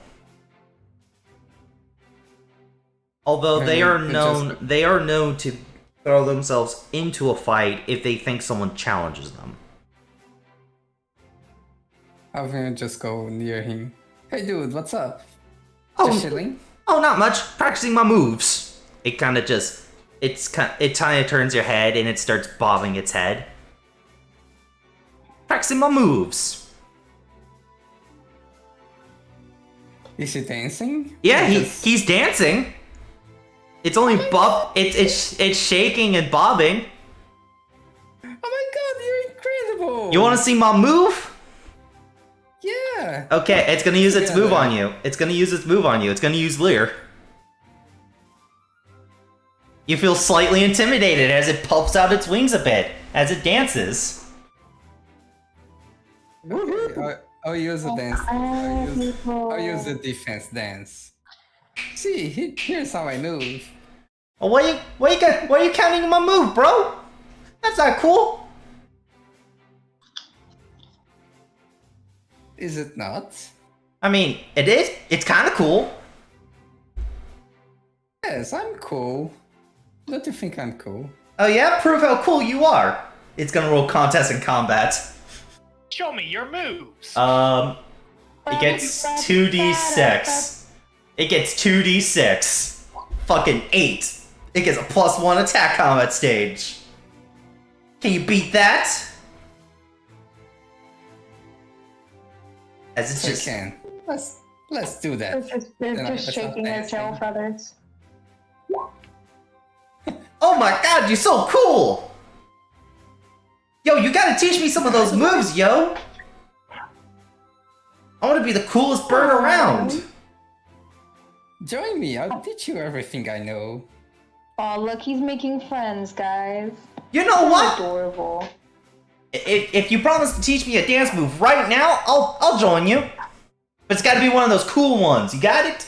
Although they are known to throw themselves into a fight if they think someone challenges them. I'm gonna just go near him. Hey dude, what's up? Oh. Just chilling? Oh, not much. Practicing my moves. It kind of just it kind of turns your head and it starts bobbing its head. Practicing my moves. Is he dancing? Yeah, Or just- he's dancing. It's only it's shaking and bobbing. Oh my god, you're incredible! You want to see my move? Yeah! Okay, it's gonna use its move Together. on you. It's gonna use its move on you. It's gonna use Leer. You feel slightly intimidated as it puffs out its wings a bit as it dances. Okay, I'll use a dance. I'll use the defense dance. See, here's how I move. Oh, why are you counting my move, bro? That's not cool. Is it not? I mean, it is. It's kind of cool. Yes, I'm cool. Don't you think I'm cool? Oh yeah, prove how cool you are. It's gonna roll contest and combat. Show me your moves. It gets 2d6. It gets 2d6. Fucking 8. It gets a +1 attack combat stage. Can you beat that? As it's We just... can. Let's do that. They're You know, just it's not shaking their tail dancing. feathers. Oh my god, you're so cool! Yo, you gotta teach me some of those moves, yo! I wanna be the coolest bird around! Join me. I'll teach you everything I know. Oh, look, he's making friends, guys. You know what? Adorable. If you promise to teach me a dance move right now, I'll join you. But it's gotta be one of those cool ones, you got it?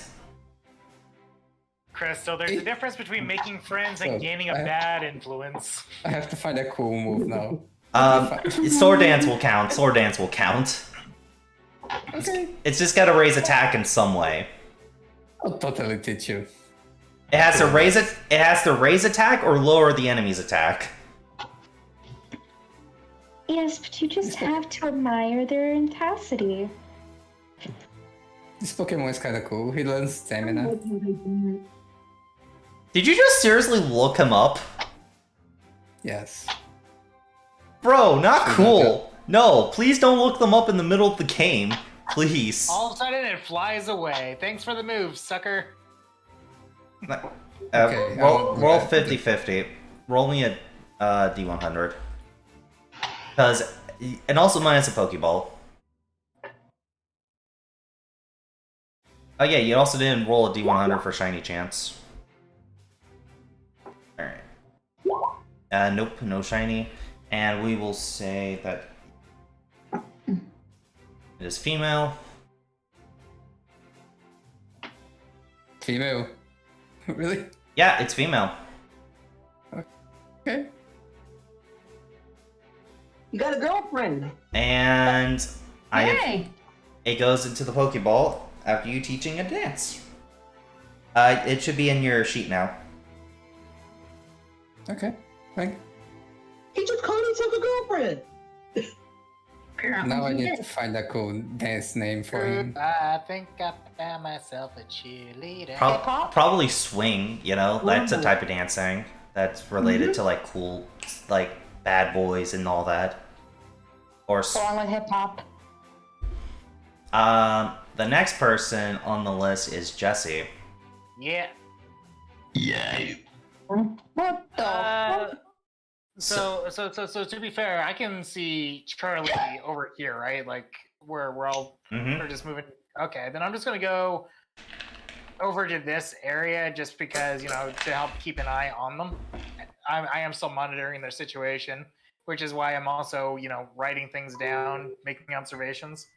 Crystal, there's a difference between making friends and So, gaining a bad influence. I have to find a cool move now. Sword dance will count, sword dance will count. Okay. It's just gotta raise attack in some way. I'll totally teach you. It has to raise it. It has to raise attack or lower the enemy's attack. Yes, but you just have to admire their intensity. This Pokemon is kind of cool. He learns stamina. Did you just seriously look him up? Yes. Bro, not cool. No, please don't look them up in the middle of the game. Please. All of a sudden, it flies away. Thanks for the move, sucker. Okay, roll 50-50. Roll me a D100. Because, and also minus a Pokeball. Oh yeah, you also didn't roll a D100 for shiny chance. Alright. Nope, no shiny. And we will say that it is female. Female. Really? Yeah, it's female. Okay. You got a girlfriend. And Hey! it goes into the Pokeball after you teaching a dance. It should be in your sheet now. Okay. Thank. He just called himself a girlfriend. Now I need to find a cool dance name for him. I think I found myself a cheerleader. Probably swing, you know? That's a type of dancing that's related to like cool, like bad boys and all that. Or Along with hip hop. the next person on the list is Jesse. Yeah. What the fuck? So to be fair, I can see Charlie over here, right? Like where we're all we're just moving. Okay, then I'm just gonna go over to this area just because, you know, to help keep an eye on them. I am still monitoring their situation, which is why I'm also, you know, writing things down, making observations.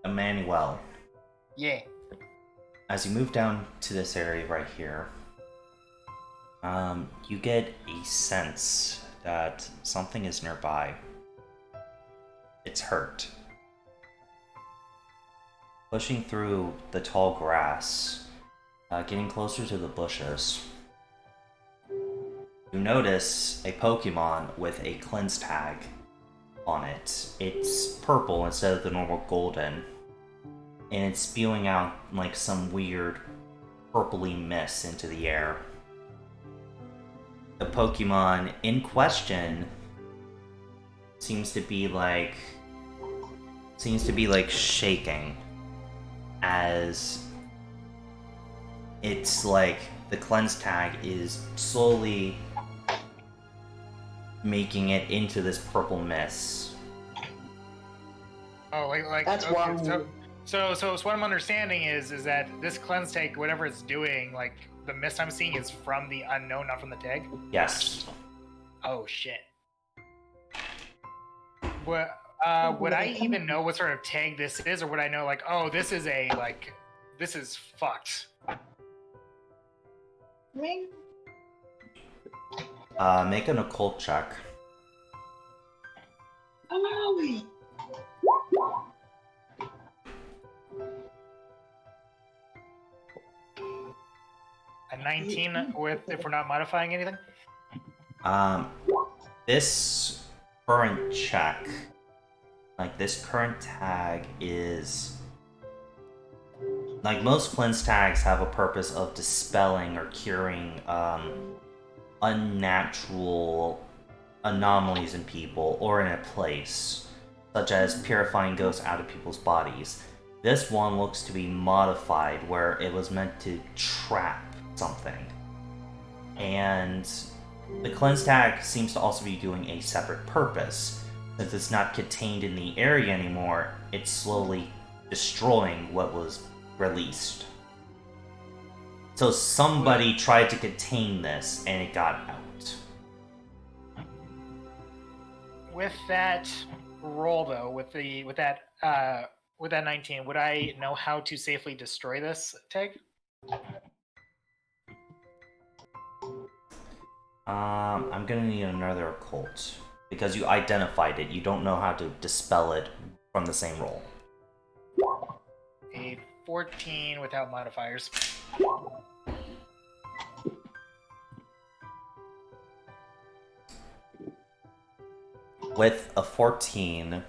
Emmanuel. Yeah. As you move down to this area right here, you get a sense that something is nearby. It's hurt. Pushing through the tall grass, getting closer to the bushes, you notice a Pokemon with a cleanse tag on it. It's purple instead of the normal golden, and it's spewing out like some weird purpley mist into the air. The Pokemon in question seems to be like shaking as it's like the cleanse tag is slowly making it into this purple mist. Oh, like That's okay, why. So what I'm understanding is that this cleanse tag, whatever it's doing, like the mist I'm seeing is from the unknown, not from the tag. Yes. Oh shit. What? Would I even know what sort of tag this is, or would I know like, oh, this is fucked? Make an occult check. A 19 with if we're not modifying anything. this current check, like this current tag is like most cleanse tags have a purpose of dispelling or curing unnatural anomalies in people or in a place, such as purifying ghosts out of people's bodies. This one looks to be modified, where it was meant to trap something. And the cleanse tag seems to also be doing a separate purpose. Since it's not contained in the area anymore, it's slowly destroying what was released. So somebody tried to contain this, and it got out. With that roll, though, with that 19, would I know how to safely destroy this tag? I'm gonna need another occult because you identified it. You don't know how to dispel it from the same roll. A 14 without modifiers. With a 14,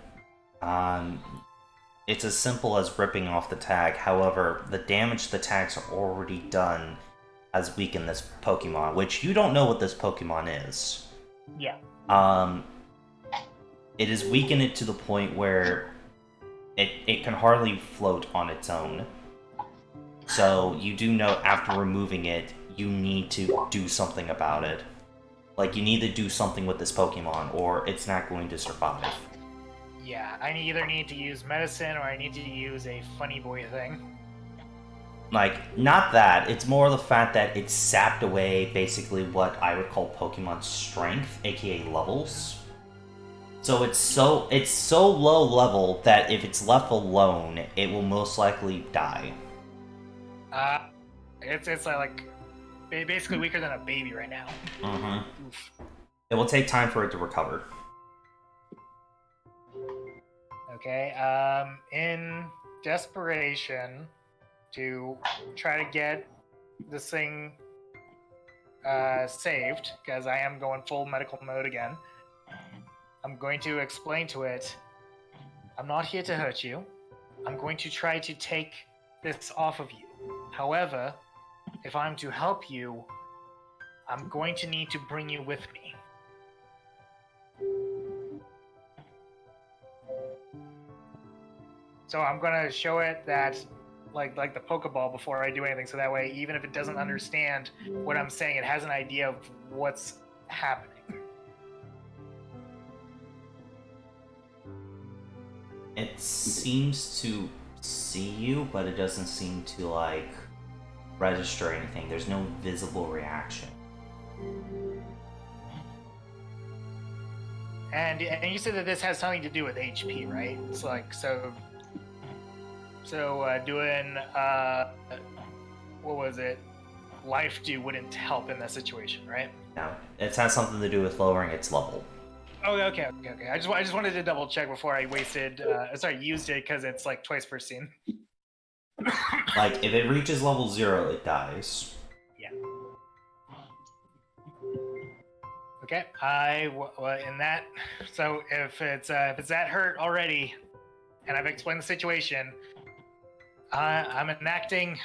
it's as simple as ripping off the tag. However, the damage the tags are already done has weakened this Pokemon, which you don't know what this Pokemon is. Yeah. It has weakened it to the point where it can hardly float on its own. So you do know after removing it, you need to do something about it. Like, you need to do something with this Pokemon, or it's not going to survive. Yeah, I either need to use medicine or I need to use a funny boy thing. Like, not that. It's more the fact that it sapped away basically what I would call Pokemon's strength, aka levels. So it's so low level that if it's left alone, it will most likely die. It's like basically weaker than a baby right now. Mm-hmm. It will take time for it to recover. Okay, in desperation to try to get this thing saved, because I am going full medical mode again, I'm going to explain to it, I'm not here to hurt you. I'm going to try to take this off of you. However, if I'm to help you, I'm going to need to bring you with me. So I'm gonna show it that, like the Pokeball before I do anything, so that way, even if it doesn't understand what I'm saying, it has an idea of what's happening. It seems to see you, but it doesn't seem to, like, register anything. There's no visible reaction. And you said that this has something to do with HP, right? It's like, so doing, what was it? Life Dew wouldn't help in that situation, right? No, it has something to do with lowering its level. Oh, okay. I just wanted to double check before I used it, because it's like twice per scene. Like, if it reaches level 0, it dies. Yeah. Okay, in that, so if it's that hurt already, and I've explained the situation, I'm enacting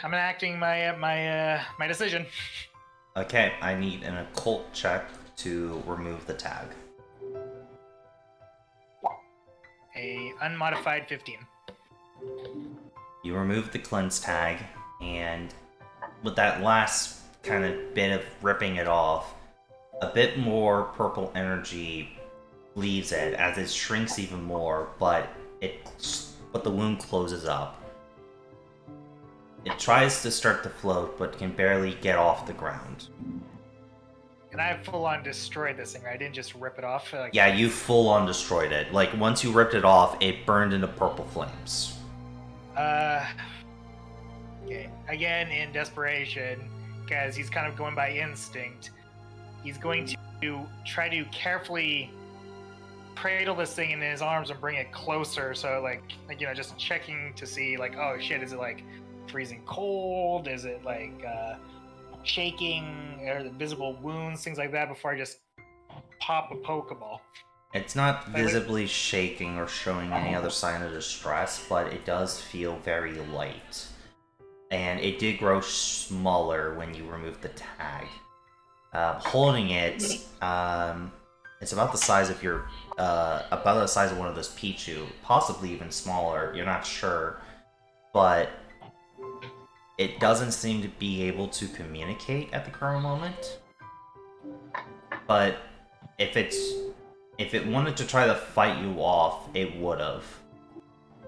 my decision. Okay, I need an occult check to remove the tag. A unmodified 15. You remove the cleanse tag, and with that last kind of bit of ripping it off, a bit more purple energy leaves it as it shrinks even more, but the wound closes up. It tries to start to float, but can barely get off the ground. And I full on destroyed this thing, right? I didn't just rip it off. Like, Yeah, you full on destroyed it. Like, once you ripped it off, it burned into purple flames. Okay. Again, in desperation, because he's kind of going by instinct, he's going to try to carefully cradle this thing in his arms and bring it closer. So, like just checking to see, like, oh shit, is it like freezing cold? Is it like shaking? Or the visible wounds, things like that, before I just pop a Pokeball. It's not visibly shaking or showing any other sign of distress, but it does feel very light. And it did grow smaller when you removed the tag. Holding it, it's about the size of your, about the size of one of those Pichu, possibly even smaller. You're not sure, but it doesn't seem to be able to communicate at the current moment. But if it wanted to try to fight you off, it would have.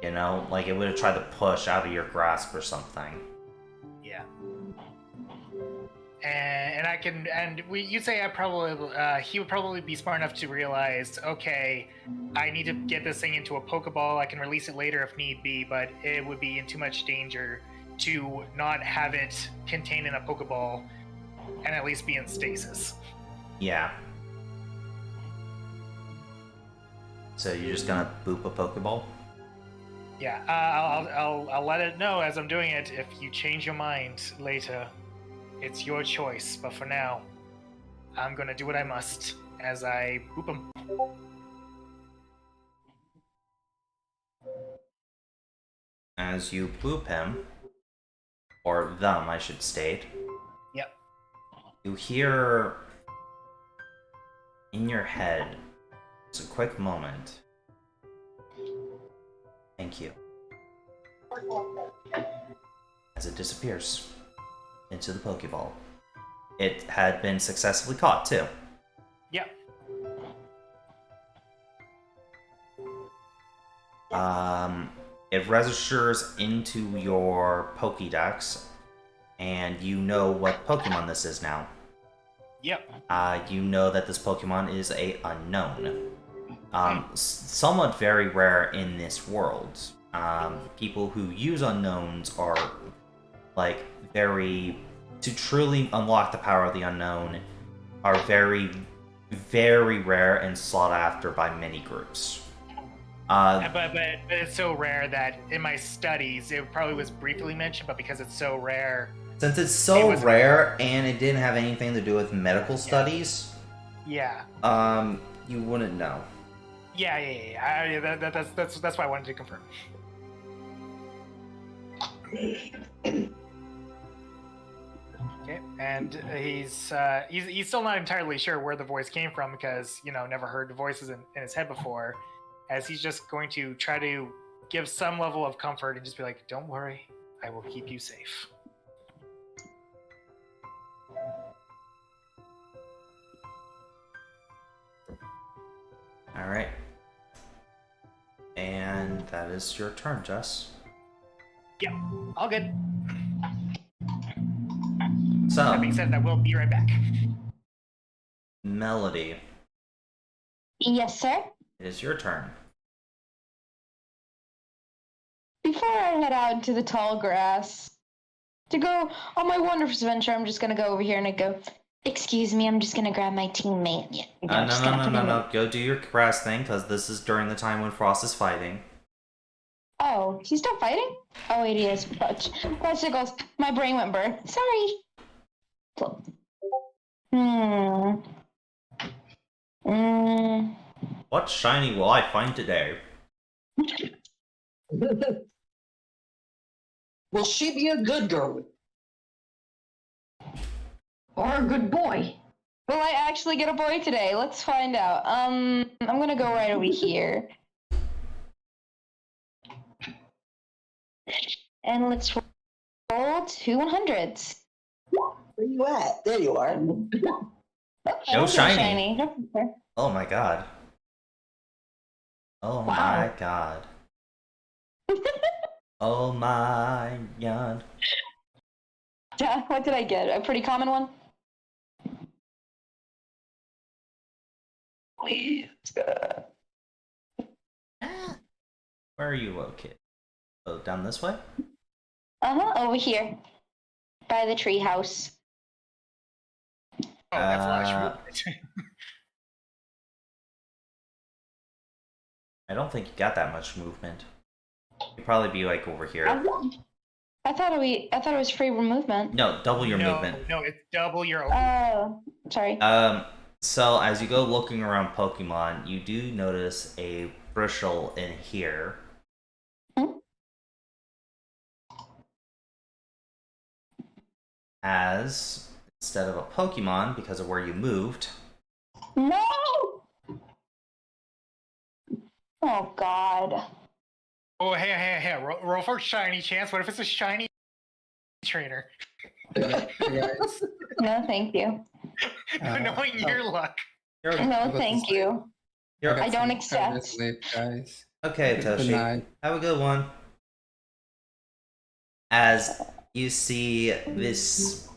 You know, like it would have tried to push out of your grasp or something. Yeah. You say he would probably be smart enough to realize, okay, I need to get this thing into a Pokeball. I can release it later if need be, but it would be in too much danger to not have it contained in a Pokeball and at least be in stasis. Yeah. So you're just gonna boop a Pokeball? Yeah, I'll let it know as I'm doing it. If you change your mind later, it's your choice. But for now, I'm gonna do what I must as I boop him. As you boop him, or them, I should state. Yep. You hear in your head, it's a quick moment. Thank you. As it disappears into the Pokeball. It had been successfully caught, too. Yep. It registers into your Pokédex, and you know what Pokemon this is now. Yep. You know that this Pokemon is a unknown. Somewhat very rare in this world. People who use unknowns are, like, to truly unlock the power of the unknown, are very, very rare and sought after by many groups. But it's so rare that in my studies, it probably was briefly mentioned, but because it's so rare... Since it's so rare, and it didn't have anything to do with medical studies... Yeah. You wouldn't know. Yeah. That's why I wanted to confirm. Okay, and he's still not entirely sure where the voice came from because, never heard the voices in his head before, as he's just going to try to give some level of comfort and just be like, don't worry, I will keep you safe. Alright. And that is your turn, Jess. Yep, all good. So, That being said, I will be right back. Melody, Yes, sir. it is your turn. Before I head out into the tall grass to go on my wondrous adventure, I'm just gonna go over here and I go, excuse me, I'm just gonna grab my teammate. Yeah, I'm just gonna put him in- No. Go do your grass thing, because this is during the time when Frost is fighting. Oh, he's not fighting? Oh, wait, he is. Bicycles. My brain went burr. Sorry. What shiny will I find today? Will she be a good girl? Or a good boy. Will I actually get a boy today? Let's find out. I'm gonna go right over here. And let's roll 2 100s. Where you at? There you are. No shiny. Oh my god. Oh my god. Oh my god. What did I get? A pretty common one? Where are you located? Oh, down this way? Over here. By the treehouse. Oh, that's large movement. I don't think you got that much movement. You'd probably be like over here. I thought it was free movement. No, double your movement. No, it's double your. Oh, sorry. So as you go looking around Pokemon, you do notice a bristle in here. As instead of a Pokemon, because of where you moved, No! Oh God. Oh, hey. Roll for shiny chance. What if it's a shiny trainer? Guys, No, thank you. Knowing your luck. you're No, thank you. I don't accept. Sleep, guys. okay, Good Toshi. night. Have a good one. As you see this,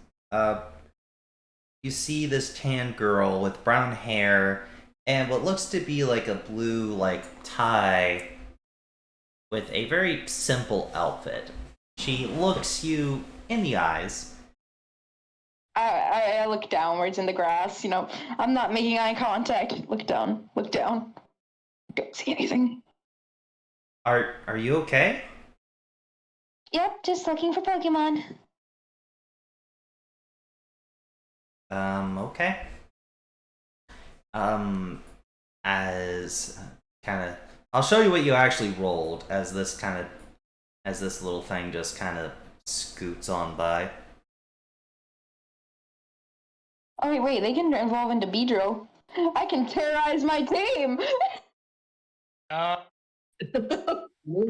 you see this tan girl with brown hair and what looks to be like a blue tie with a very simple outfit. She looks you in the eyes. I look downwards in the grass. You know, I'm not making eye contact. Look down. Look down. Don't see anything. Are you okay? Yep, just looking for Pokemon. Okay. As kind of, I'll show you what you actually rolled as this little thing just kind of scoots on by. Oh wait, they can evolve into Beedrill. I can terrorize my team.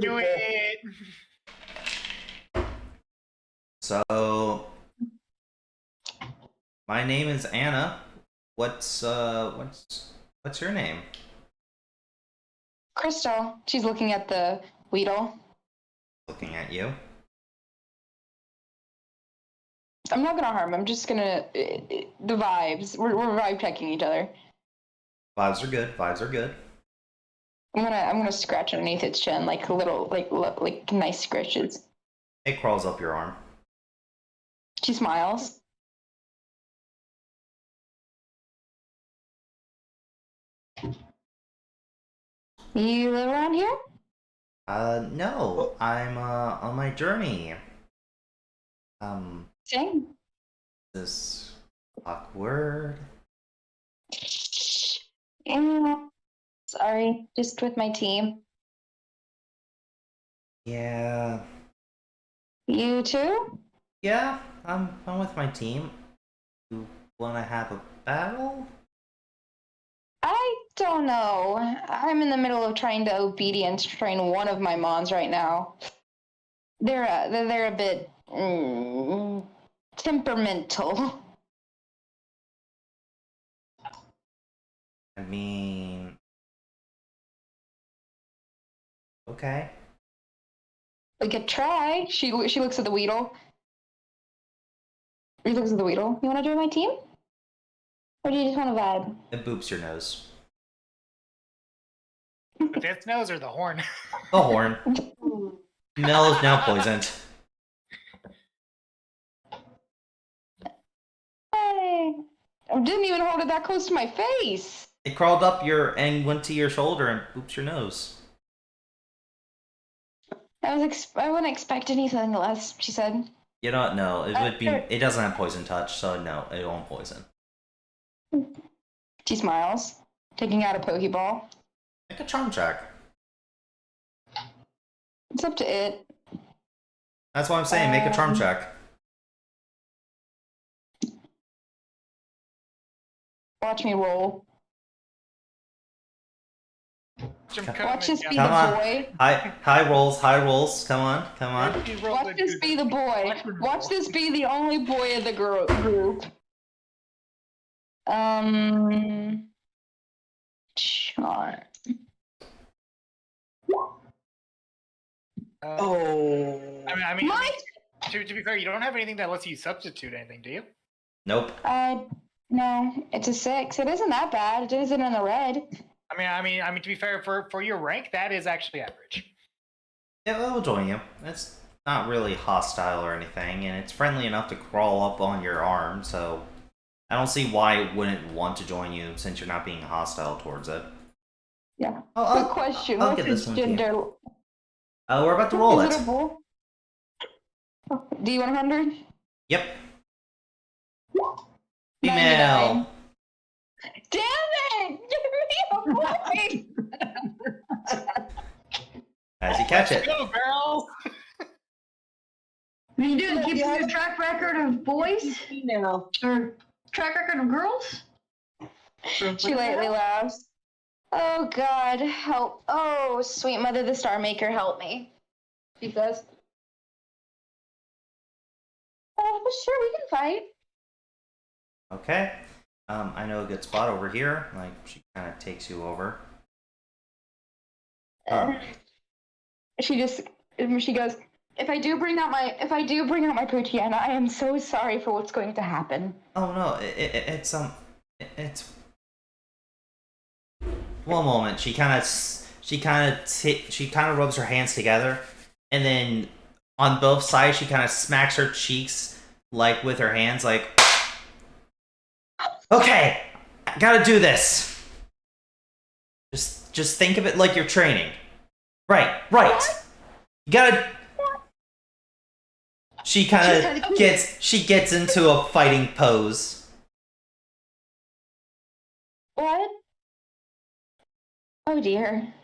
Do it. So, my name is Anna. What's your name? Crystal. She's looking at the Weedle. Looking at you. I'm not gonna harm him. I'm just gonna the vibes. We're vibe checking each other. Vibes are good. Vibes are good. I'm gonna scratch underneath its chin like little like nice scratches. It crawls up your arm. She smiles. You live around here? No. I'm on my journey. Same. This awkward. Yeah. Sorry, just with my team. Yeah. You too? Yeah, I'm with my team. You wanna have a battle? I don't know. I'm in the middle of trying to obedience train one of my mons right now. They're a bit temperamental. I mean, okay. We could try. She looks at the Weedle. She looks at the Weedle. You want to join my team? Or do you just want to vibe? It boops your nose. The fifth nose or the horn? The horn. Mel is now poisoned. Hey! I didn't even hold it that close to my face. It crawled up and went to your shoulder and boops your nose. I wouldn't expect anything less, she said. You don't know. It would be. It doesn't have poison touch, so no, it won't poison. She smiles, taking out a Pokeball. Make a charm check. It's up to it. That's what I'm saying. Make a charm check. Watch me roll. Watch this be Come the on. boy. High rolls. High rolls. Come on. Come on. Watch this be the boy. Watch this be the only boy of the group. Charm. Oh. I mean, My. to be fair, you don't have anything that lets you substitute anything, do you? Nope. No, it's a 6. It isn't that bad. It isn't in the red. I mean, to be fair, for your rank, that is actually average. Yeah, we'll join you. It's not really hostile or anything, and it's friendly enough to crawl up on your arm, so I don't see why it wouldn't want to join you since you're not being hostile towards it. Yeah. I'll Good question. I'll What's get this its one to you. gender? We're about to roll Is it. it a bull? D100? Yep. Female. Damn it! Give me a point! As you catch it. Go, girl! What are you doing? Look, Keeping you your have- track record of boys? Now. Or track record of girls? She lightly laughs. Oh God, help. Oh, sweet mother, the Star Maker, help me. She says. But sure, we can fight. Okay. I know a good spot over here. Like, she kind of takes you over. She goes, if I do bring out my Poochyena, I am so sorry for what's going to happen. Oh no, it's one moment. She kind of rubs her hands together, and then on both sides she kind of smacks her cheeks like with her hands, like, okay, I gotta do this. Just think of it like you're training. Right. You gotta. She kind of gets into a fighting pose. What? Oh dear.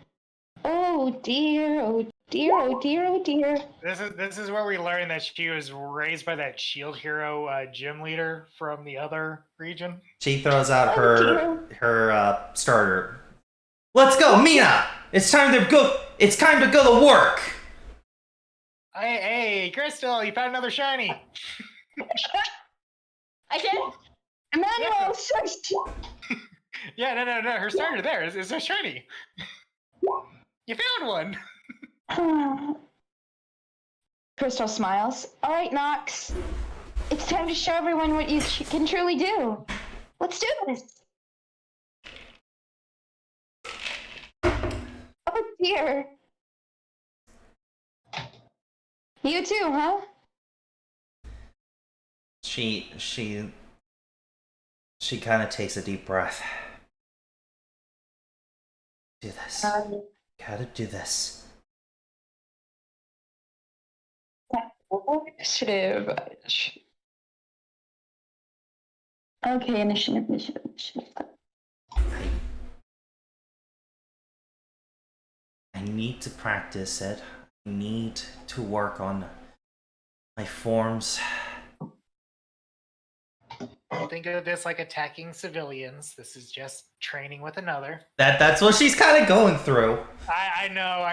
Oh dear. Oh dear. Oh dear. Oh dear. This is where we learn that she was raised by that shield hero gym leader from the other region. She throws out her starter. Let's go, Mina! It's time to go. It's time to go to work. Hey, Crystal, you found another shiny. I did. Emmanuel, shush. Yeah, no. Her starter there is a shiny. You found one. Crystal smiles. All right, Nox. It's time to show everyone what you can truly do. Let's do this. Oh dear. You too, huh? She kind of takes a deep breath. Do this. Gotta do this. Initiative. Okay, initiative. I need to practice it. I need to work on my forms. You think of this like attacking civilians. This is just training with another. That's what she's kind of going through. I know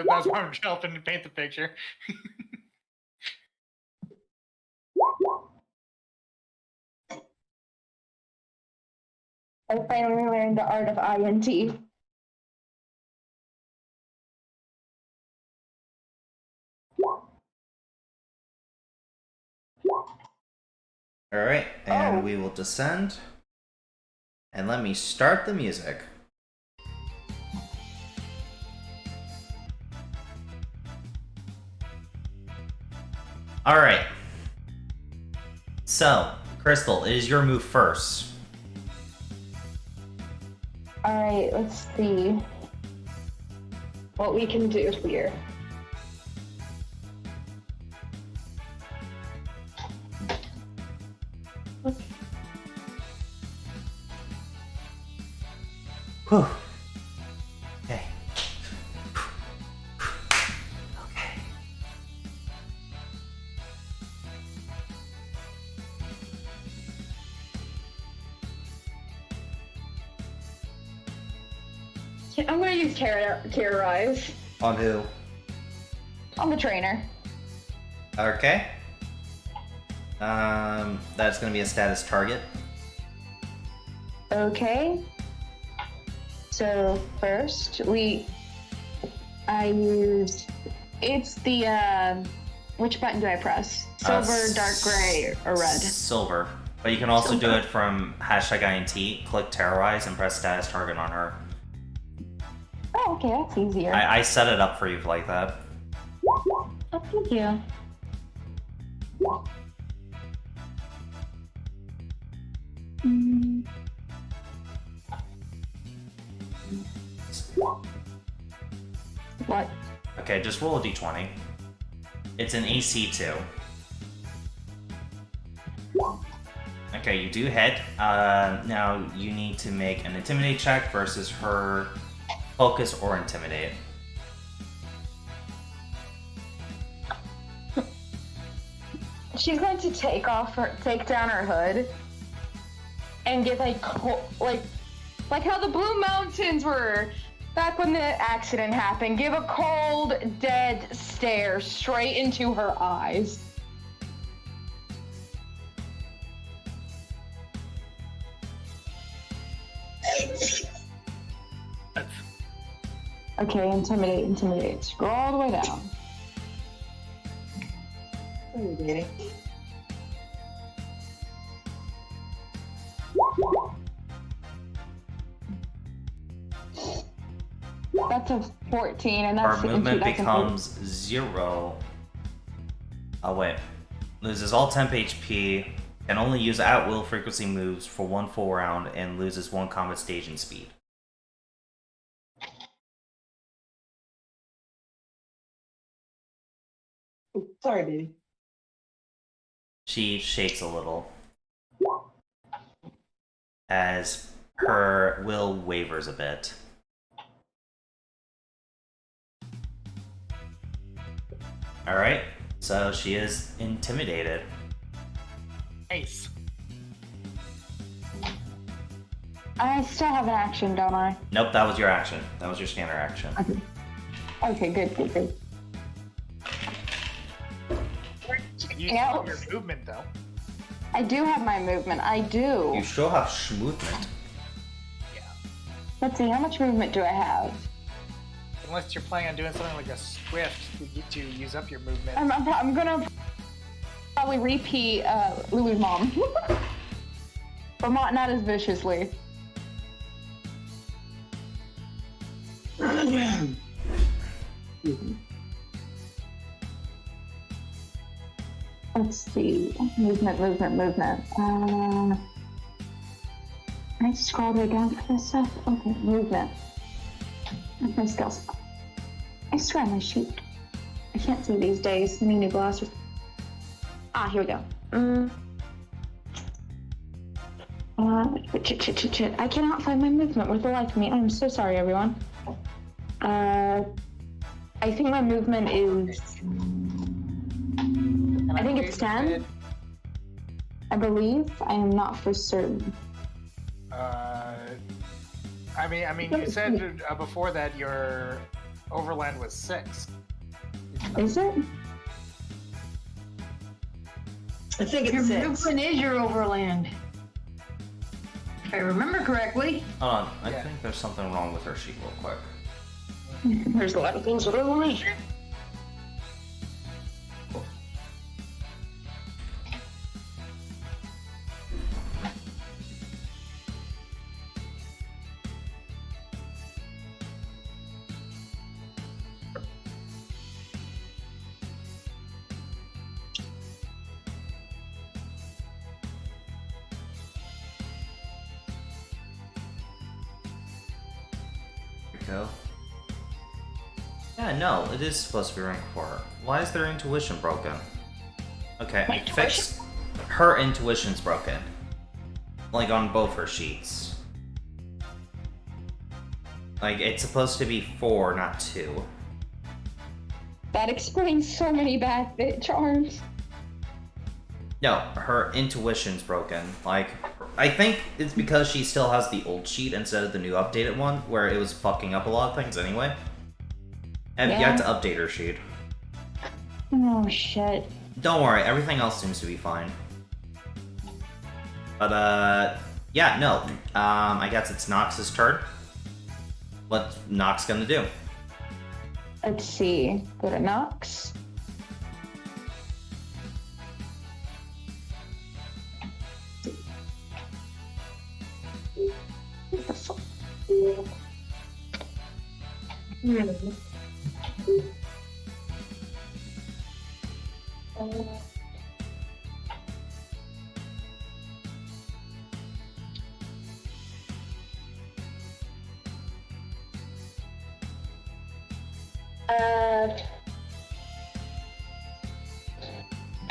that's why I'm helping to paint the picture. I finally learned the art of INT. Alright, and we will descend. And let me start the music. Alright. So, Crystal, it is your move first. Alright, let's see what we can do here. Whew. Okay. Okay. I'm gonna use terrorize On who? on the trainer. Okay. That's gonna be a status target. Okay. So first I use, it's the, which button do I press? Silver, dark gray, or red? Silver. But you can also do it from #INT, click terrorize, and press status target on her. Oh, okay, that's easier. I set it up for you like that. Oh, thank you. What? Okay, just roll a d20. It's an AC 2. Okay, you do hit. Now you need to make an intimidate check versus her focus or intimidate. She's going to take down her hood, and give a like how the Blue Mountains were back when the accident happened. Give a cold, dead stare straight into her eyes. Okay, intimidate. Scroll all the way down. Hey, Danny. That's a 14, and Our that's movement that's becomes 0. Oh wait. Loses all temp HP, can only use at-will frequency moves for 1 full round, and loses 1 combat stage and speed. Sorry, baby. She shakes a little as her will wavers a bit. Alright, so she is intimidated. Nice. I still have an action, don't I? Nope, that was your action. That was your standard action. Okay, good. You Yeah. have your movement though. I do have my movement. I do. You still have schmovement. Let's see, how much movement do I have? Unless you're planning on doing something like a swift to use up your movement. I'm gonna probably repeat Lulu's mom. But not as viciously. Let's see. Movement. I scrolled way down for this stuff. Okay, movement. My skills. I swear my sheet. I can't see these days. I need new glasses. Here we go. Shit. I cannot find my movement with the life of me. I'm so sorry, everyone. I think my movement is... I think it's 10. I believe. I am not for certain. I mean, you said before that your overland was 6. Is it? I think Your it's 6. movement is your overland. If I remember correctly. Hold on, I Yeah. think there's something wrong with her sheet real quick. There's a lot of things that are wrong. Go. Yeah, no, it is supposed to be rank 4. Why is their intuition broken? Okay, I fixed her intuition's broken. Like on both her sheets. Like it's supposed to be 4, not 2. That explains so many bad charms. No, her intuition's broken. Like, I think it's because she still has the old sheet instead of the new updated one, where it was fucking up a lot of things anyway. And Yeah. yet to update her sheet. Oh shit. Don't worry, everything else seems to be fine. But, yeah, no. I guess it's Nox's turn. What's Nox gonna do? Let's see. Go to Nox. What the fuck?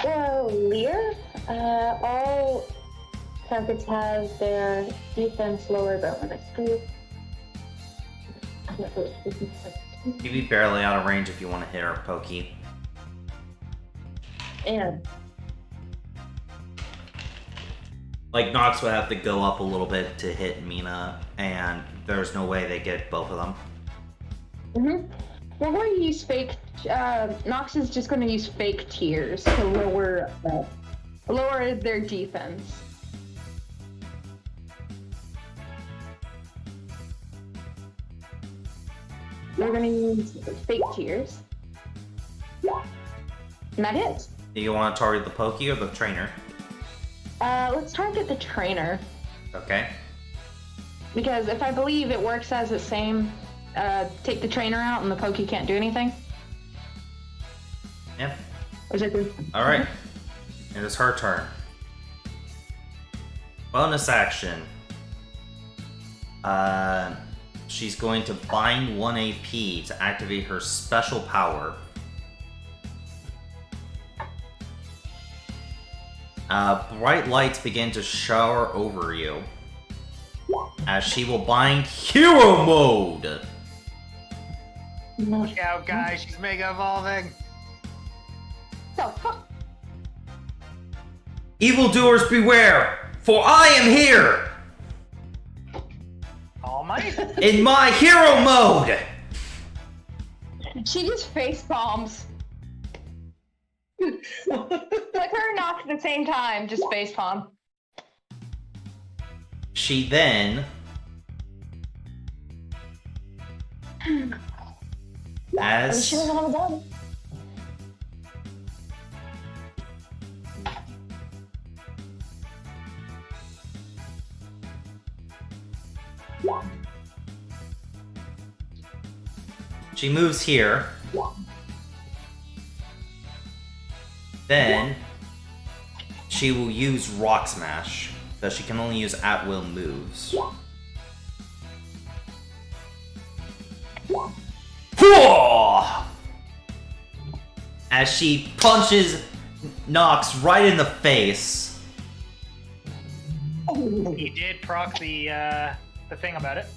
Well, Lear, all Targets have their defense lowered by 1 XP. You'd be barely out of range if you want to hit her, Pokey. And Like, Nox would have to go up a little bit to hit Mina, and there's no way they get both of them. We're going to use fake. Nox is just going to use fake tears to lower their defense. We're going to use fake tears. And that hits. Do you want to target the Pokey or the trainer? Let's target the trainer. Okay. Because if I believe it works as the same, take the trainer out and the Pokey can't do anything. Yep. Or is it the... Alright. It is her turn. Bonus action. She's going to bind 1 AP to activate her special power. Bright lights begin to shower over you as she will bind Hero Mode. Look out, guys! She's mega evolving. Evildoers beware, for I am here All Might. in my Hero Mode. She just face bombs. Like her and Nox at the same time, just face palm. She then, as She doesn't have a gun. she moves here, then she will use Rock Smash, because she can only use at-will moves. As she punches Nox right in the face. He did proc the thing about it.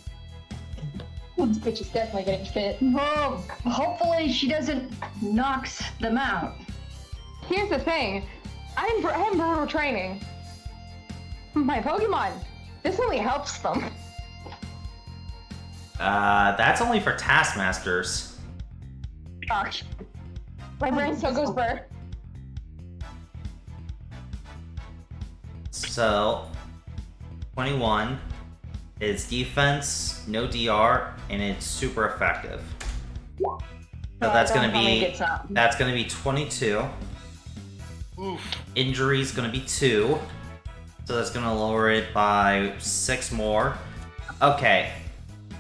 This bitch is definitely getting fit. Well, hopefully she doesn't knocks them out. Here's the thing. I have brutal training. My Pokemon. This only helps them. That's only for Taskmasters. Gosh. My brain still goes burr. So, 21 is defense, no DR, and it's super effective. So that's gonna be 22. Oof. Injury's gonna be 2. So that's gonna lower it by 6 more. Okay.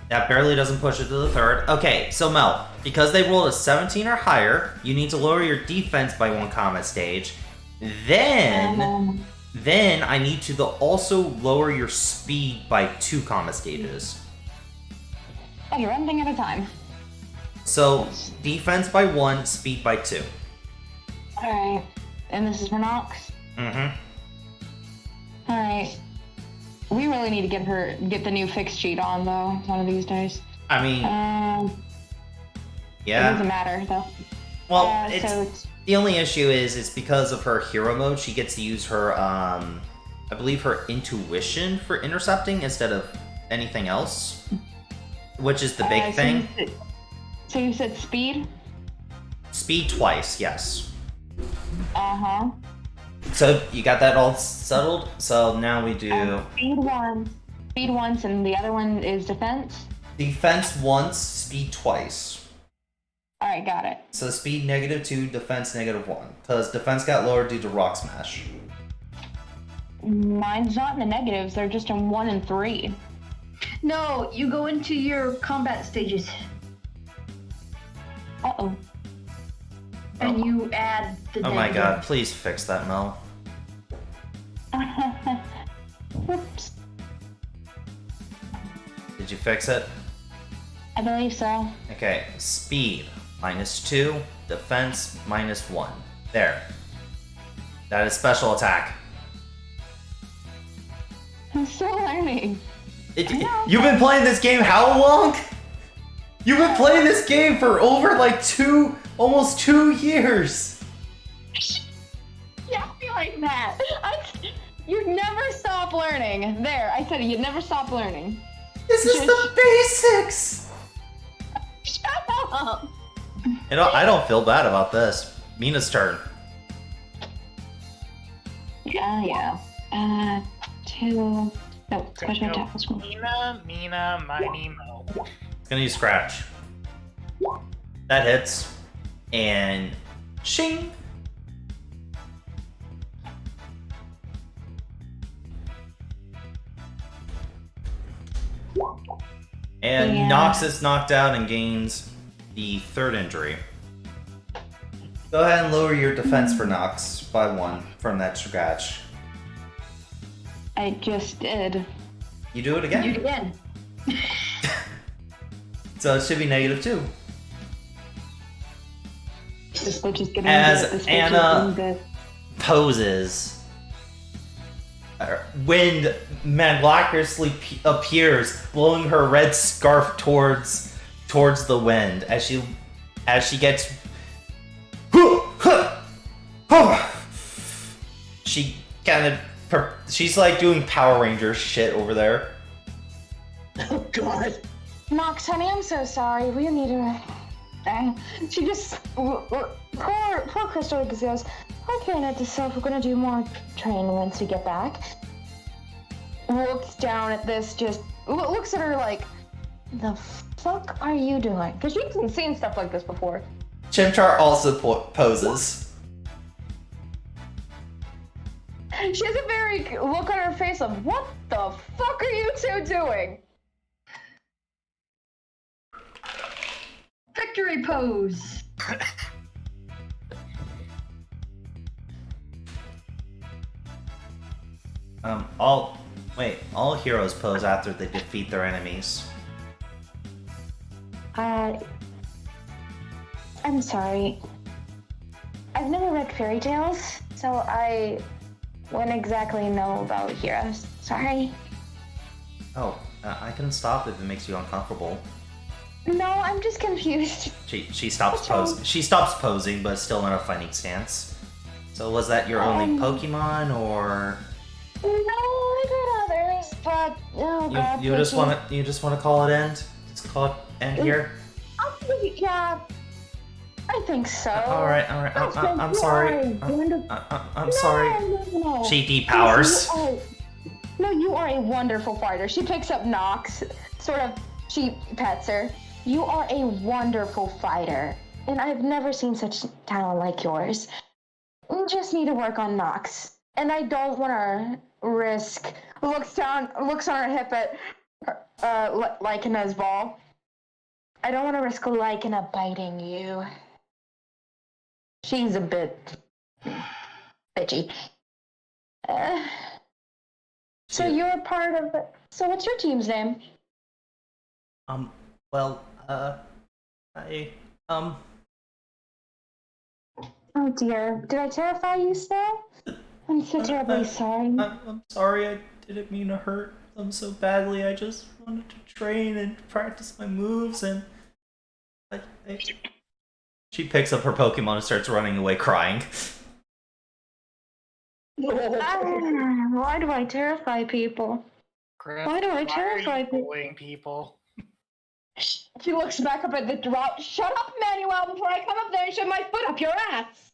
That barely doesn't push it to the 3rd. Okay, so Mel, because they rolled a 17 or higher, you need to lower your defense by 1 combat stage. Then I need to also lower your speed by 2 combat stages. Okay, one thing at a time. So, defense by 1, speed by 2. Alright. And this is for Nox? Mm-hmm. Alright. We really need to get the new fixed sheet on, though, one of these days. I mean, It yeah. doesn't matter, though. Well, it's the only issue is it's because of her hero mode, she gets to use her, I believe her intuition for intercepting instead of anything else, which is the big thing. So you said speed? Speed twice, yes. Uh-huh. So you got that all settled? So now we do Speed once, and the other one is defense? defense once, speed twice. Alright, got it. So speed -2, defense -1. Because defense got lowered due to Rock Smash. Mine's not in the negatives, they're just in 1 and 3. No, you go into your combat stages Uh-oh. and you add the Oh my negative. god, please fix that, Mel. Whoops. Did you fix it? I believe so. Okay, speed -2, defense -1. There. That is special attack. I'm still learning. You've been playing this game how long? You've been playing this game for over like almost 2 years. Yeah, I feel like that. You never stop learning. There, I said it. You never stop learning. This is the basics. Shut up. You know, I don't feel bad about this. Mina's turn. Yeah. No, special Go. attack. Mina, Miney, Mo. It's gonna use Scratch. That hits. And shing. And Yeah. Nox is knocked out and gains the 3rd injury. Go ahead and lower your defense for Nox by 1 from that scratch. I just did. You do it again. You again. So it should be -2. This bitch is getting As good. This bitch Anna- is getting good. Poses. Wind miraculously appears, blowing her red scarf towards the wind as she gets. She kind of she's like doing Power Ranger shit over there. Oh God. Nox, honey, I'm so sorry. We need to. She just. Poor Crystal goes, okay, note to self, we're gonna do more training once we get back. Looks down at this, just looks at her like, the fuck are you doing? Because she's seen stuff like this before. Chimchar also poses. She has a very look on her face of, what the fuck are you two doing? Victory pose. All heroes pose after they defeat their enemies. I'm sorry. I've never read fairy tales, so I wouldn't exactly know about heroes. Sorry. Oh, I can stop if it makes you uncomfortable. No, I'm just confused. She stops What's wrong? posing. She stops posing, but still in a fighting stance. So was that your only Pokemon, or No, I got others, but oh god. you just want to call it end? Just call it end here. Yeah, I think so. All right. I'm sorry. I'm sorry. No. She depowers. You are a wonderful fighter. She picks up Nox, she pets her. You are a wonderful fighter, and I've never seen such talent like yours. You just need to work on Nox, and I don't want to risk. Looks on her hip at Lycana's ball. I don't want to risk Lycana biting you. She's a bit bitchy. So you're part of it. So what's your team's name? Oh dear, did I terrify you still? I'm so terribly sorry. I'm sorry. I didn't mean to hurt them so badly. I just wanted to train and practice my moves, and she picks up her Pokemon and starts running away, crying. Why do I terrify people? Chris, Why do I terrify are you people? bullying people? She looks back up at the drop. Shut up, Manuel, before I come up there and shove my foot up your ass.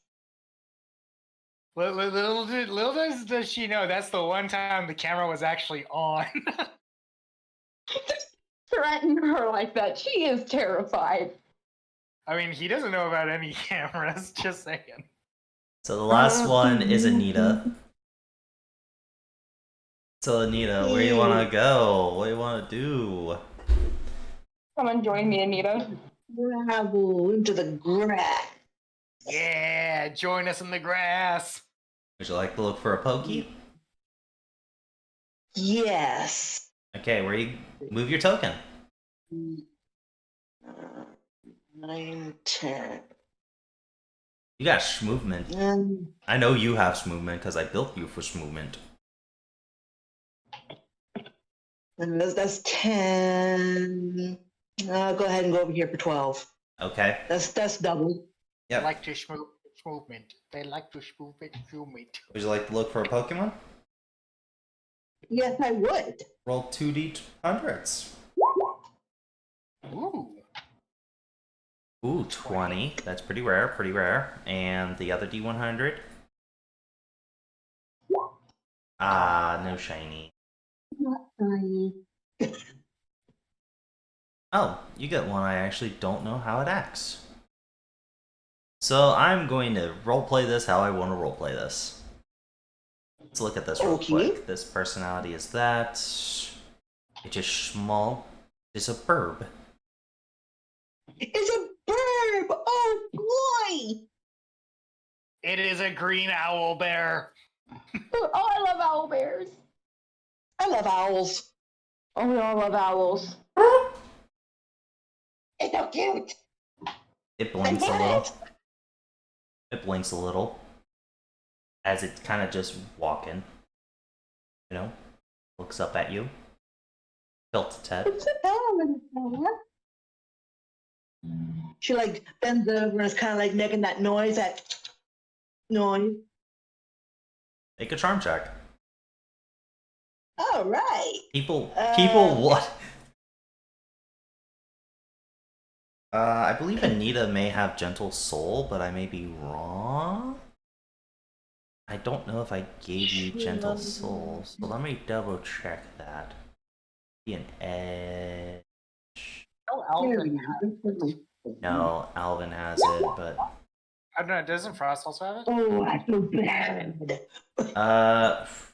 Little does she know that's the one time the camera was actually on. Threaten her like that. She is terrified. I mean, he doesn't know about any cameras. Just saying. So the last one is Anita. So Anita, where you want to go? What do you want to do? Come and join me, Anita. Gravel into the grass. Yeah, join us in the grass. Would you like to look for a Pokey? Yes. Okay, where you move your token? 9, 10. You got movement. I know you have movement because I built you for movement. And that's 10. I'll go ahead and go over here for 12. Okay. That's double. They Yep. like to movement. They like to movement. Would you like to look for a Pokemon? Yes, I would. Roll 2d100s. Ooh. Ooh, 20. That's pretty rare, pretty rare. And the other d100? Ah, no shiny. Not shiny. Oh, you get one I actually don't know how it acts. So I'm going to roleplay this how I want to roleplay this. Let's look at this real Okay. quick. This personality is that. It's just small. It's a burb. It's a burb! Oh boy! It is a green owl bear. Oh, I love owl bears. I love owls. Oh, we all love owls. It's so cute. It blinks a I get little. it. It blinks a little. As it's kind of just walking. You know? Looks up at you. Tilts its head. It's a owl. She like bends over and is kind of like making that noise, that noise. Make a charm check. All right. People Uh, what? I believe Anita may have Gentle Soul, but I may be wrong. I don't know if I gave you Gentle Soul, so let me double check that. Be an edge. Oh, Alvin. No, Alvin has it, but I don't know. Doesn't Frost also have it? Oh, I feel bad.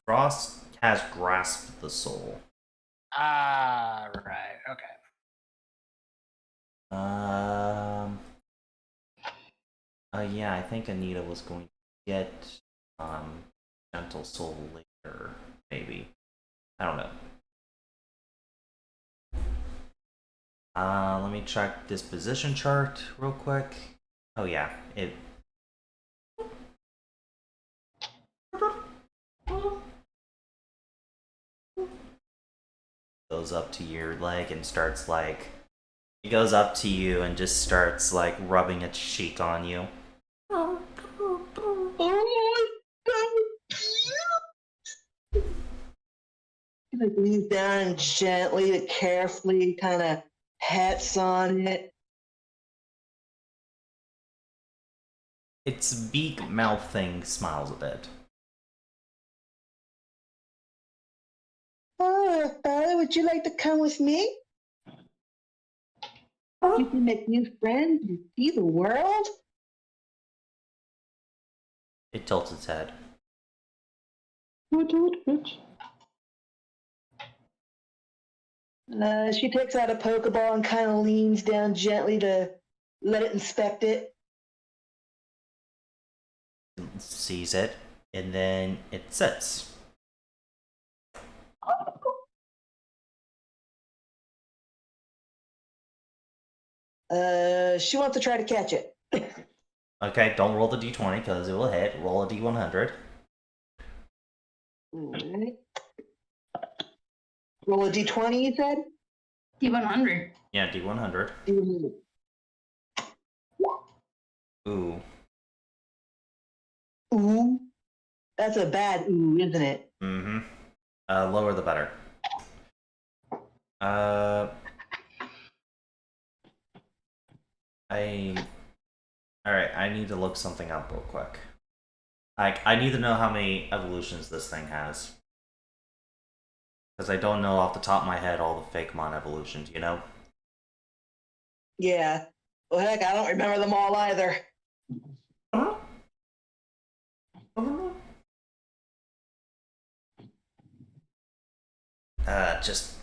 Frost has grasped the soul. Ah, right. Okay. Yeah, I think Anita was going to get Gentle Soul later, maybe. I don't know. Let me check this position chart real quick. Oh yeah, it goes up to your leg and starts like it goes up to you and just starts like rubbing its cheek on you. Oh my god. He like leans down and gently, carefully kind of pets on it. Its beak mouth thing smiles a bit. Oh, Bella, would you like to come with me? You can make new friends and see the world. It tilts its head. She takes out a Pokeball and kind of leans down gently to let it inspect it. Sees it, and then it sits. She wants to try to catch it. Okay, don't roll the d20 because it will hit. Roll a d100. Alright. Roll a d20, you said? D100. Yeah, d100. Ooh. Ooh. That's a bad ooh, isn't it? Mm-hmm. Lower the better. Alright, I need to look something up real quick. I need to know how many evolutions this thing has. Because I don't know off the top of my head all the fake Mon evolutions, you know? Yeah. Well, heck, I don't remember them all either. Just.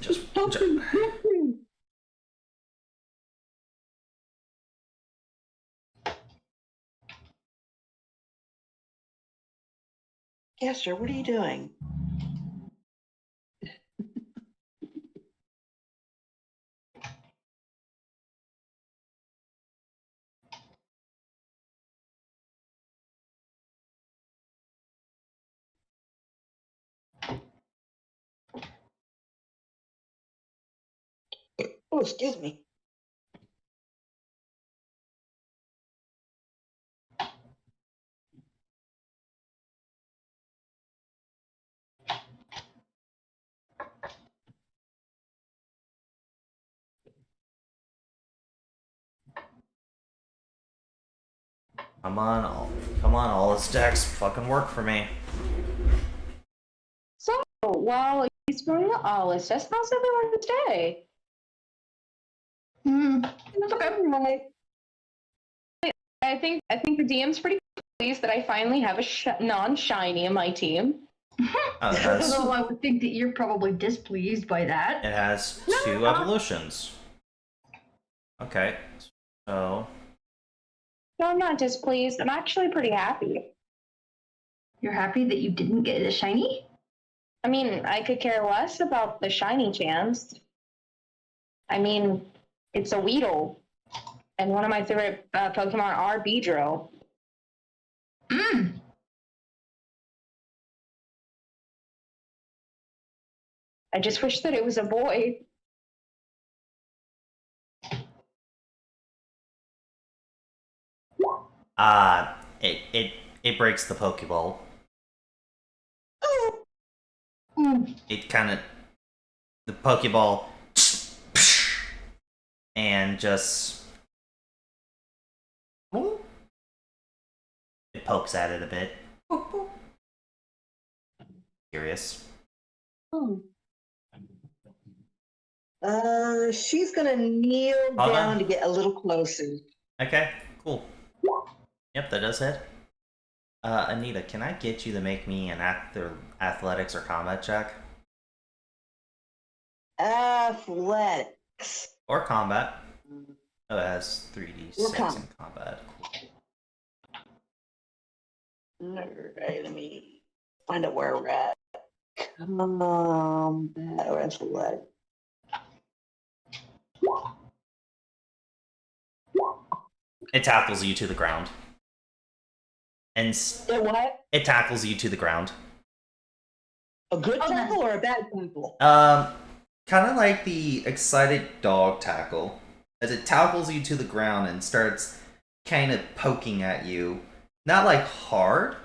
Esther, what are you doing? Oh, excuse me. Come on, all his decks fucking work for me. So, while he's going to Alice, how's everyone's day? It's okay. Right. I think the DM's pretty pleased that I finally have a non-shiny in my team. Oh, it has, Although I would think that you're probably displeased by that. it has 2 evolutions. Okay, so No, I'm not displeased. I'm actually pretty happy. You're happy that you didn't get a shiny? I mean, I could care less about the shiny chance. I mean, it's a Weedle. And one of my favorite Pokemon are Beedrill. I just wish that it was a boy. it breaks the Pokeball. It kind of the Pokeball and just it pokes at it a bit. Curious. She's gonna kneel Hold down on. to get a little closer. Okay, cool. Yep, that does hit. Anita, can I get you to make me an athletics or combat check? Athletics. Or combat. Oh, it has 3d6 Or in combat. Alright, let me find out where we're at. Combat or athletics. It tackles you to the ground. And It what? it tackles you to the ground. A good Oh, tackle or a bad tackle? Kind of like the excited dog tackle, as it tackles you to the ground and starts kind of poking at you. Not like hard,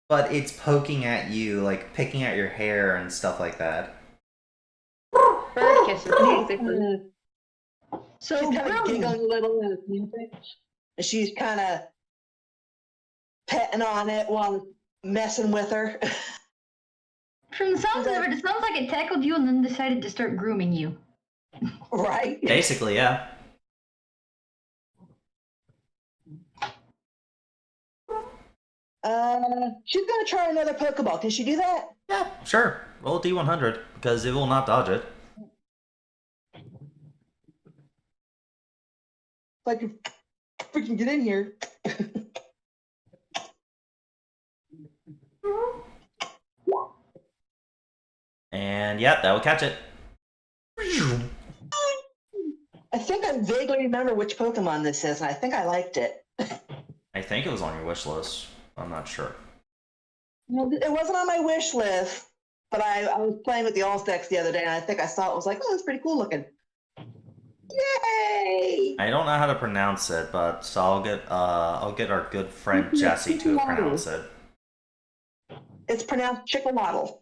but it's poking at you, like picking at your hair and stuff like that. Bird kisses musically. So She's kind of grooming. giggling a little and she's kind of petting on it while messing with her. From the sounds of it, it sounds like it tackled you and then decided to start grooming you. Right? Basically, yeah. She's gonna try another Pokeball. Can she do that? Yeah, sure. Roll a d100, because it will not dodge it. If I can freaking get in here. And yeah, that will catch it. I think I vaguely remember which Pokemon this is, and I think I liked it. I think it was on your wish list. I'm not sure. It wasn't on my wish list, but I was playing with the All Stacks the other day, and I think I saw it. Was like, oh, that's pretty cool looking. Yay! I don't know how to pronounce it, but so I'll get our good friend Jesse to pronounce it. It's pronounced Chickawaddle.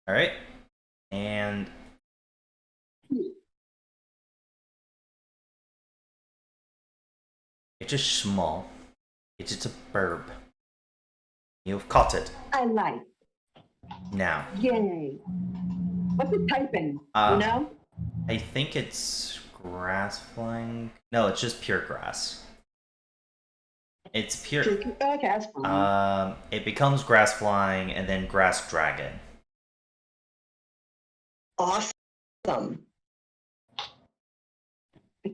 All right, and it's just small. It's just a burb. You've caught it. I like. Now, Yay! What's it typing? Uh, You know? I think it's grass flying. No, it's just pure grass. It's pure. Okay, that's fine. It becomes grass flying and then grass dragon. Awesome. I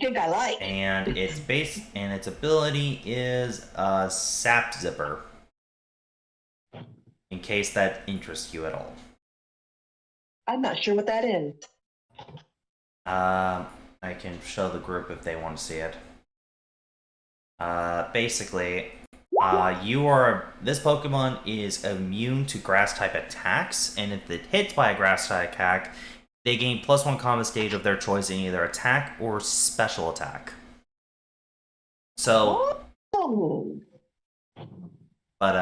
think I like. And its base and its ability is sap zipper. In case that interests you at all. I'm not sure what that is. I can show the group if they want to see it. Basically, This Pokemon is immune to grass type attacks, and if it hits by a grass type attack, they gain +1 combat stage of their choice in either attack or special attack. So, but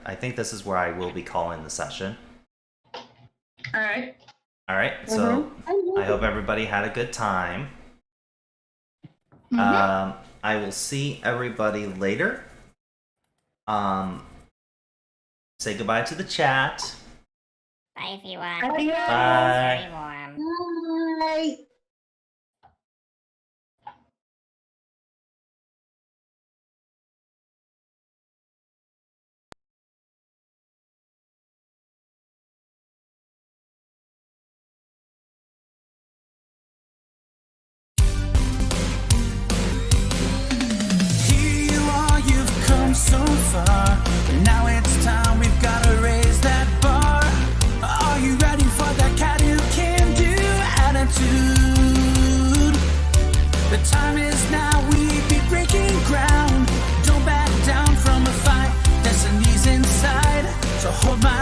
I think this is where I will be calling the session. All right. All right, so I hope everybody had a good time. I will see everybody later. Say goodbye to the chat. Bye, everyone. Bye. Very warm. Bye. Here you are, you've come so far. Now it's time, we've gotta raise that bar. Are you ready for that cat who can do attitude? The time is now, we be breaking ground. Don't back down from a fight, destiny's inside. So hold my